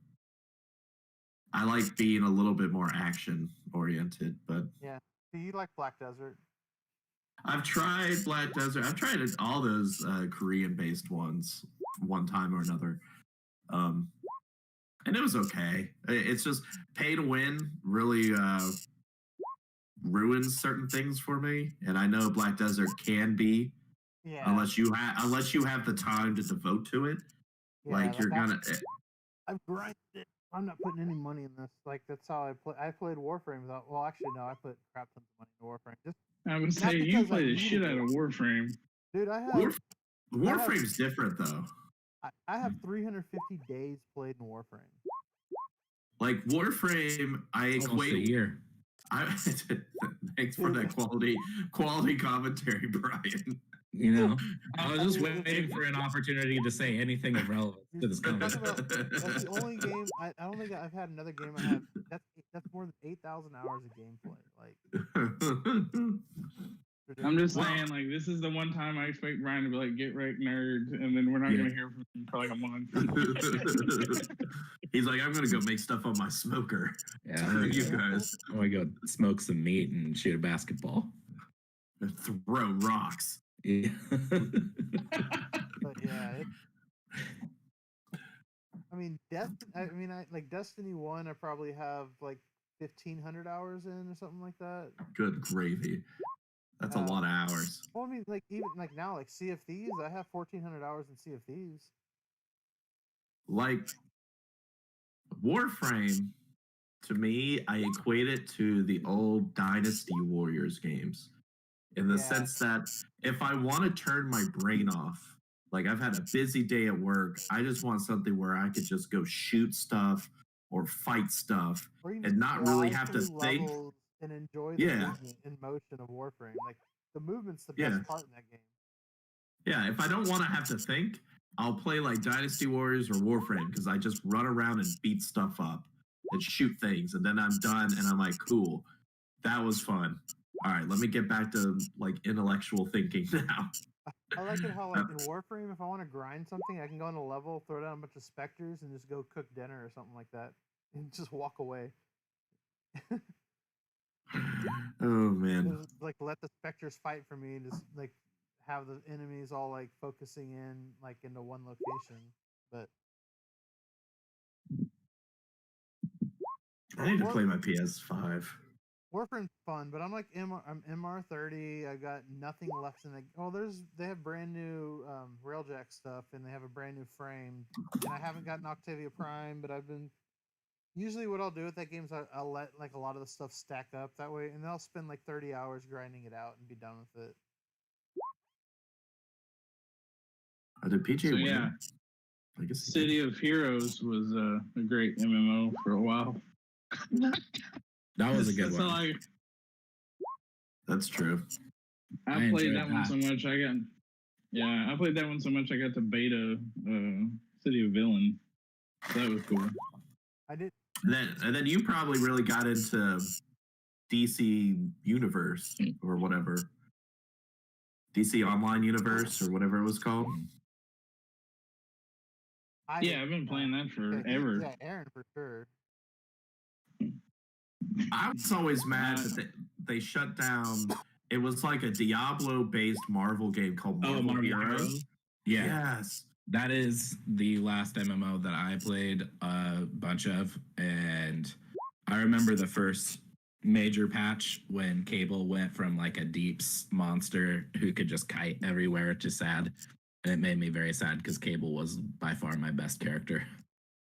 I like being a little bit more action oriented, but yeah. Do you like Black Desert? I've tried Black Desert. I've tried all those Korean-based ones one time or another, and it was okay. It's just pay to win really ruins certain things for me, and I know Black Desert can be, unless you have the time to devote to it. Yeah, like you're gonna. I've grinded it. I'm not putting any money in this. Like that's how I play. I played Warframe without. Well, actually, no. I put crap tons of money in Warframe. Just I would say you play the shit out of Warframe. dude, I have. Warframe's different though. I have 350 days played in Warframe. Like Warframe, I equate a year. Thanks for that quality commentary, Brian. You know, I was just waiting for an opportunity to say anything of relevance to this conversation. That's the only game. I don't think I've had another game I have. That's more than 8,000 hours of gameplay. Like, I'm just saying, like, this is the one time I expect Brian to be like, "Get right, nerd," and then we're not gonna hear from him for like a month. He's like, "I'm gonna go make stuff on my smoker." Yeah, you guys. I'm gonna go smoke some meat and shoot a basketball. Throw rocks. Yeah. But yeah, I mean, like Destiny 1. I probably have like 1,500 hours in or something like that. Good gravy. That's a lot of hours. Well, I mean, like even like now, like Sea of Thieves, I have 1,400 hours in Sea of Thieves. Like Warframe, to me, I equate it to the old Dynasty Warriors games, in the sense that if I want to turn my brain off, like I've had a busy day at work, I just want something where I could just go shoot stuff or fight stuff and not really have to think. And enjoy the movement and motion of Warframe. Like the movement's the best part in that game. Yeah, if I don't want to have to think, I'll play like Dynasty Warriors or Warframe because I just run around and beat stuff up and shoot things, and then I'm done and I'm like, cool, that was fun. All right, let me get back to like intellectual thinking now. I like it how like in Warframe, if I want to grind something, I can go on a level, throw down a bunch of specters, and just go cook dinner or something like that, and just walk away. Oh man! Just, like let the specters fight for me, and just like have the enemies all like focusing in like into one location. But I need to play my PS5. Warframe's fun, but I'm like I'm MR30. I got nothing left in the. Oh, they have brand new Railjack stuff, and they have a brand new frame. And I haven't gotten Octavia Prime, but I've been. Usually, what I'll do with that game is I'll let like a lot of the stuff stack up that way, and then I'll spend like 30 hours grinding it out and be done with it. Did PJ win? Yeah, I guess City of Heroes was a great MMO for a while. That was a good one. That's true. I played that one so much. I played that one so much I got to beta City of Villain. So that was cool. I did. And then you probably really got into DC Universe or whatever. DC Online Universe or whatever it was called. I've been playing that forever. Yeah, Aaron for sure. I was always mad that they shut down. It was like a Diablo-based Marvel game called Marvel Heroes. Yeah. Yes. That is the last MMO that I played a bunch of. And I remember the first major patch when Cable went from like a deeps monster who could just kite everywhere to sad. And it made me very sad because Cable was by far my best character.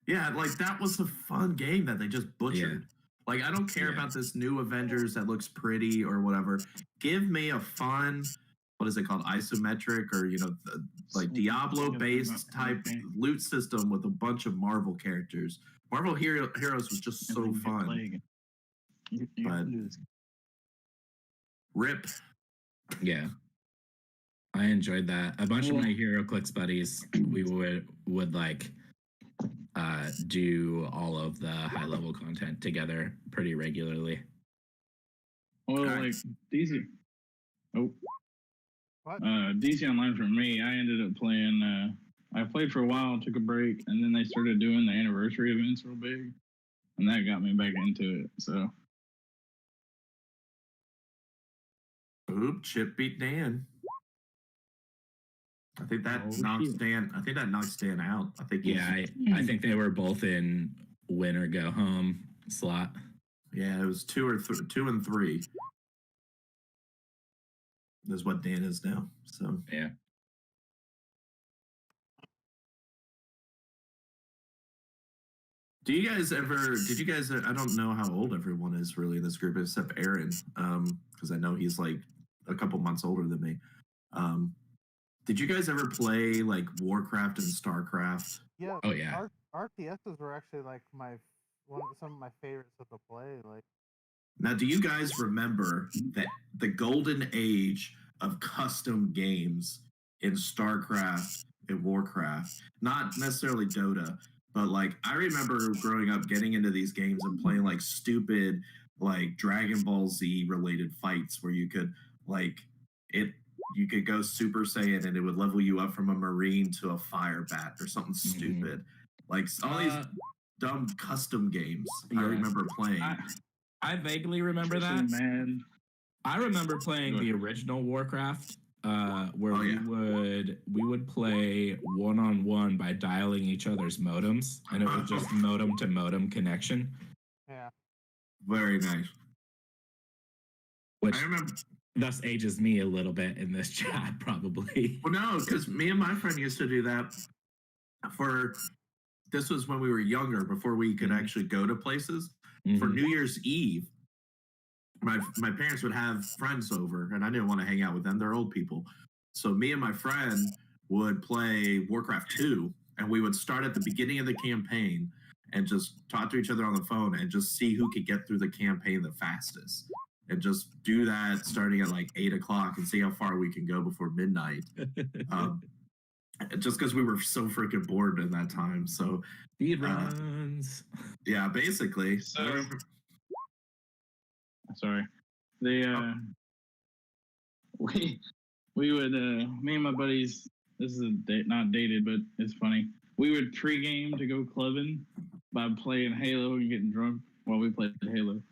Yeah, like that was a fun game that they just butchered. Yeah. Like, I don't care about this new Avengers that looks pretty or whatever. Give me a fun, what is it called, isometric or, like Diablo-based type loot system with a bunch of Marvel characters. Marvel Heroes was just so fun. But RIP. Yeah. I enjoyed that. A bunch of my Heroclix buddies, we would like do all of the high-level content together pretty regularly. Well, like DC. Oh. What? DC Online for me, I ended up playing. I played for a while, took a break, and then they started doing the anniversary events real big, and that got me back into it. So. Oop! Chip beat Dan. I think that knocks Dan. I think that knocks Dan out. I think. Yeah, I think they were both in win or go home slot. Yeah, it was 2 and 3. Is what Dan is now. So yeah. Did you guys? I don't know how old everyone is really in this group except Aaron, because I know he's like a couple months older than me. Did you guys ever play like Warcraft and Starcraft? Yeah. Oh yeah. RTSs were actually like some of my favorites to play. Like. Now, do you guys remember that the golden age of custom games in StarCraft and Warcraft? Not necessarily Dota, but like I remember growing up getting into these games and playing like stupid like Dragon Ball Z related fights where you could you could go Super Saiyan and it would level you up from a Marine to a Fire Bat or something stupid. Like all these dumb custom games I remember playing. I vaguely remember that. Man. I remember playing the original Warcraft, where we would would play one-on-one by dialing each other's modems, and it was just modem to modem connection. Yeah. Very nice. Which I remember. thus ages me a little bit in this chat, probably. Well, no, because me and my friend used to do that this was when we were younger, before we could actually go to places. For New Year's Eve, my parents would have friends over, and I didn't want to hang out with them. They're old people. So me and my friend would play Warcraft 2, and we would start at the beginning of the campaign and just talk to each other on the phone and just see who could get through the campaign the fastest. And just do that starting at like 8 o'clock and see how far we can go before midnight. Just because we were so freaking bored in that time. So speed runs. Yeah, basically. Sorry. We would me and my buddies, this is not dated, but it's funny. We would pregame to go clubbing by playing Halo and getting drunk while we played Halo.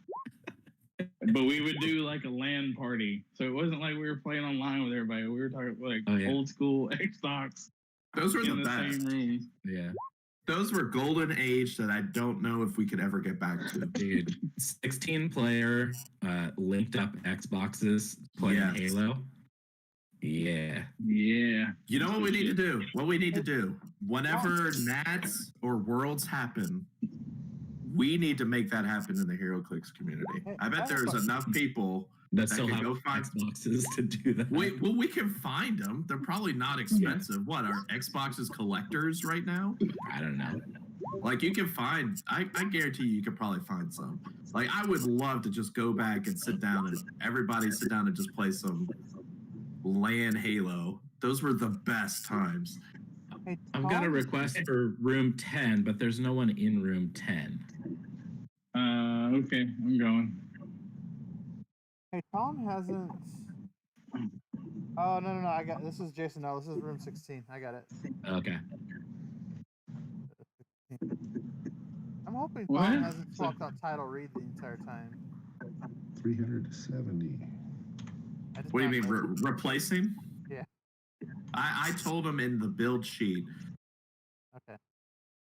But we would do like a LAN party, so it wasn't like we were playing online with everybody. We were talking like old school Xbox. Those were in the best. same room. Yeah. Those were golden age that I don't know if we could ever get back to. Dude, 16 player linked up Xboxes playing Halo. Yeah. Yeah. You know what we need to do? What we need to do? Whenever Nats or Worlds happen, we need to make that happen in the Heroclix community. I bet there's enough people that still can have go find Xboxes to do that. We can find them. They're probably not expensive. What are Xboxes collectors right now? I don't know. Like you can find. I guarantee you could probably find some. Like I would love to just go back and sit down and everybody sit down and just play some LAN Halo. Those were the best times. Hey, I've got a request for room 10, but there's no one in room 10. Okay, I'm going. Hey, Tom hasn't. Oh no! I got this. Is Jason? No, this is room 16. I got it. Okay. I'm hoping What? Tom hasn't swapped out title read the entire time. 370. What do you mean replacing? Yeah. I told him in the build sheet. Okay.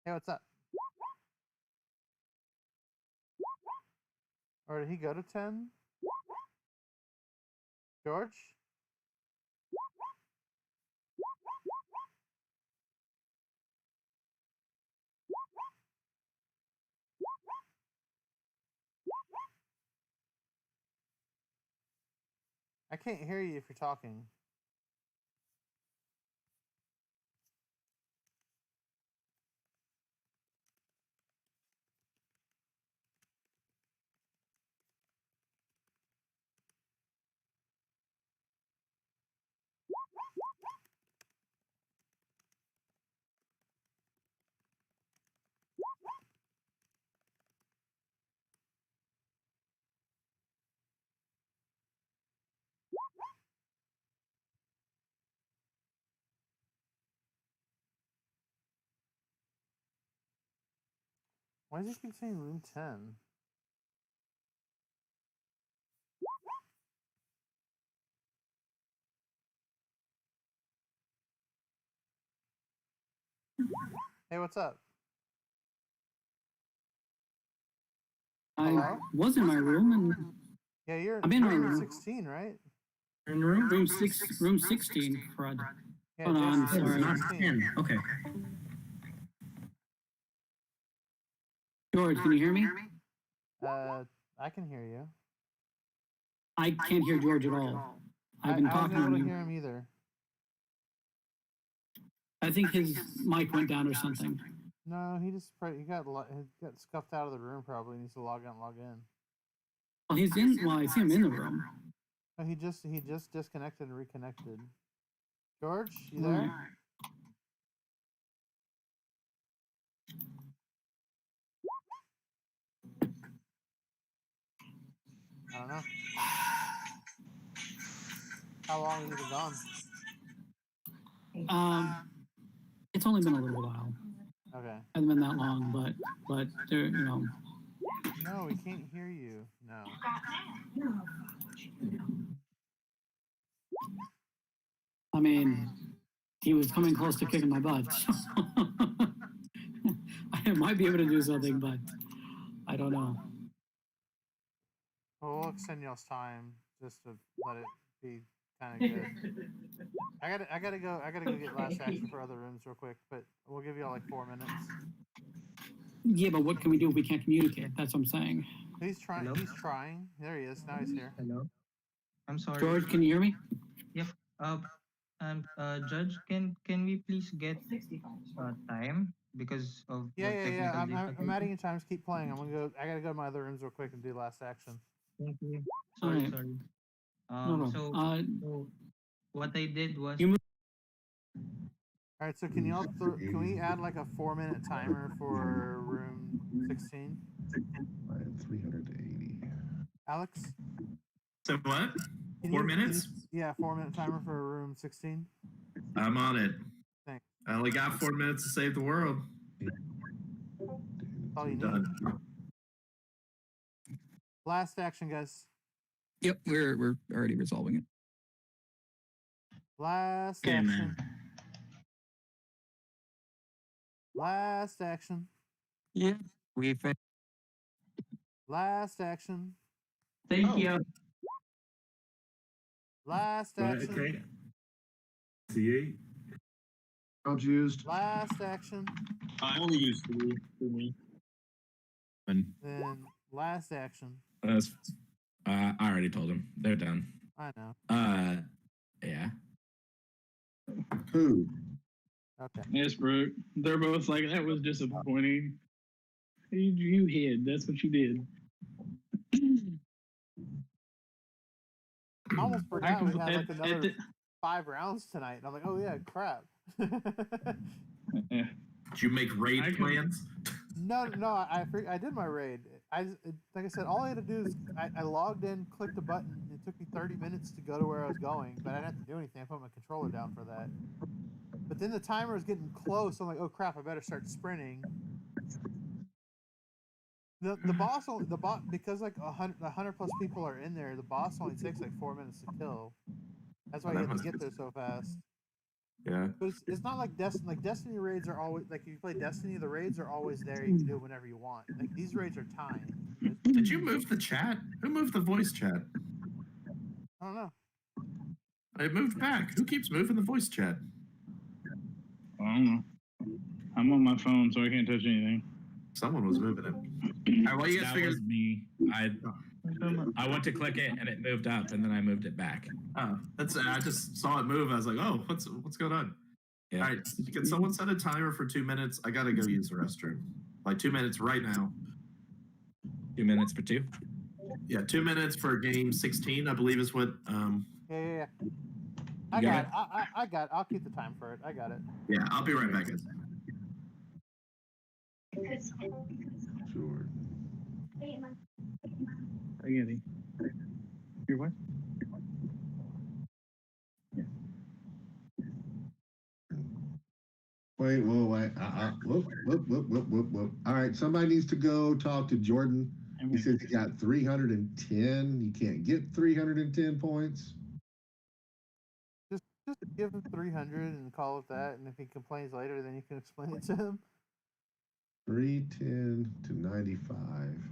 Hey, what's up? Or did he go to 10? George? I can't hear you if you're talking. Why does he keep saying room 10? Hey, what's up? I was in my room and Yeah, you're I'm in my room room. 16, right? In room 16, Fred. Yeah, Hold on, Jason's sorry. room 16. Okay. George, can you hear me? I can hear you. I can't hear George at all. I've been I talking wasn't able to to him. hear him either. I think his mic went down or something. No, he got scuffed out of the room. Probably needs to log out and log in. Well, he's in. Well, I see him in the room. Oh, he just disconnected and reconnected. George, you there? I don't know. How long has he been gone? It's only been a little while. Okay. Hasn't been that long, but there, you know. No, we can't hear you. No. I mean, he was coming close to kicking my butt. So I might be able to do something, but I don't know. Well, we'll extend y'all's time just to let it be kind of good. I gotta go get last action for other rooms real quick, but we'll give y'all like 4 minutes. Yeah, but what can we do if we can't communicate? That's what I'm saying. He's trying. Hello? He's trying. There he is. Now he's here. Hello. I'm sorry. George, can you hear me? Yep. Judge, can we please get time because of the Yeah. technical I'm difficulty? adding your time. Just keep playing. I'm gonna go. I gotta go to my other rooms real quick and do last action. Thank you. Alright. Sorry. No So, problem. so what I did was You All right. So can y'all? Can we add like a 4-minute timer for room 16? 380. Alex. So what? Can 4 you- minutes? Yeah, 4-minute timer for room 16. I'm on it. Thanks. I only got 4 minutes to save the world. That's all you need. Done. Last action, guys. Yep, we're already resolving it. Last Okay, action. man. Last action. Yeah, we finished. Last action. Thank you. Last Right, action. okay. C8. Rounds used. Last action. I only use 3 for me. Then last action. That's, I already told him. They're done. I know. Yeah. Who? Okay. Yes, Brooke. They're both like, that was disappointing. You hid. That's what you did. I almost forgot we had like at another the- 5 rounds tonight. And I'm like, oh yeah, crap. Yeah. Did you make raid plans? No, I did my raid. Like I said, all I had to do is I logged in, clicked a button. It took me 30 minutes to go to where I was going, but I didn't have to do anything. I put my controller down for that. But then the timer was getting close. So I'm like, oh crap, I better start sprinting. The boss because like 100 plus people are in there. The boss only takes like 4 minutes to kill. That's why you have to get there so fast. Yeah. But it's not like Destiny. Like Destiny raids are always like if you play Destiny, the raids are always there. You can do it whenever you want. Like these raids are timed. Did you move the chat? Who moved the voice chat? I don't know. It moved back. Who keeps moving the voice chat? I don't know. I'm on my phone, so I can't touch anything. Someone was moving it. All right, well, you guys That figured. was me. I went to click it and it moved up, and then I moved it back. Oh, that's. I just saw it move. I was like, oh, what's going on? Yeah. All right, can someone set a timer for 2 minutes? I gotta go use the restroom. Like 2 minutes right now. 2 minutes for 2. Yeah, 2 minutes for game 16. I believe is what. Yeah. I got got it? it. I got it. I'll keep the time for it. I got it. Yeah, I'll be right back, guys. Sure. I get it. Your what? Wait. Whoop. All right, somebody needs to go talk to Jordan. He says he got 310. You can't get 310 points. Just give him 300 and call it that. And if he complains later, then you can explain it to him. 310 to 95.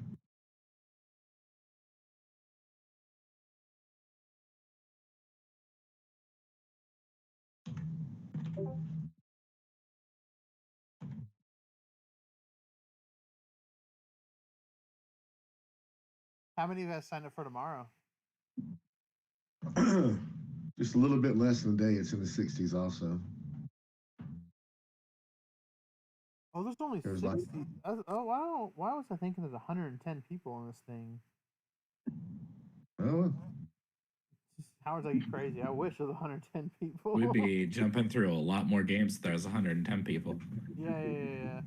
How many of you guys signed up for tomorrow? Just a little bit less than a day. It's in the 60s also. Oh, there's only There's 60. like- Oh, wow. Why was I thinking there's 110 people in this thing? Oh, Howard's like, you crazy. I wish there was 110 people. We'd be jumping through a lot more games if there was 110 people. Yeah.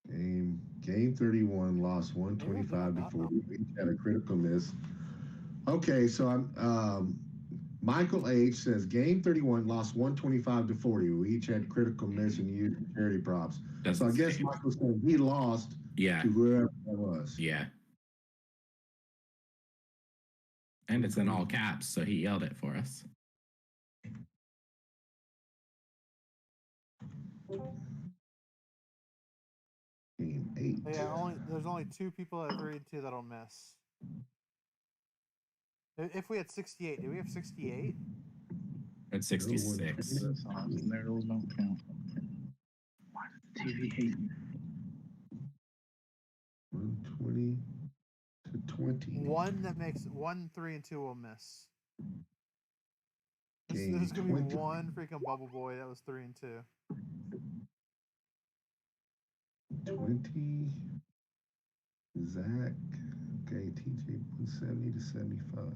Game 31 lost 125 before we each had a critical miss. Okay, so I'm Michael H says game 31 lost 125 to 40. We each had critical miss and used charity props. So I guess Michael's saying he lost Yeah. to whoever that was. Yeah. And it's in all caps, so he yelled it for us. Game 8. Yeah, there's only 2 people I've read to that'll miss. If we had 68, do we have 68? At 66. Those don't count. Why does the TV hate me? 120 to 20. One that makes 1, 3, and 2 will miss. Game There's gonna be 20. one freaking bubble boy that was 3 and 2. 20. Zach. Okay, TJ 170 to 75.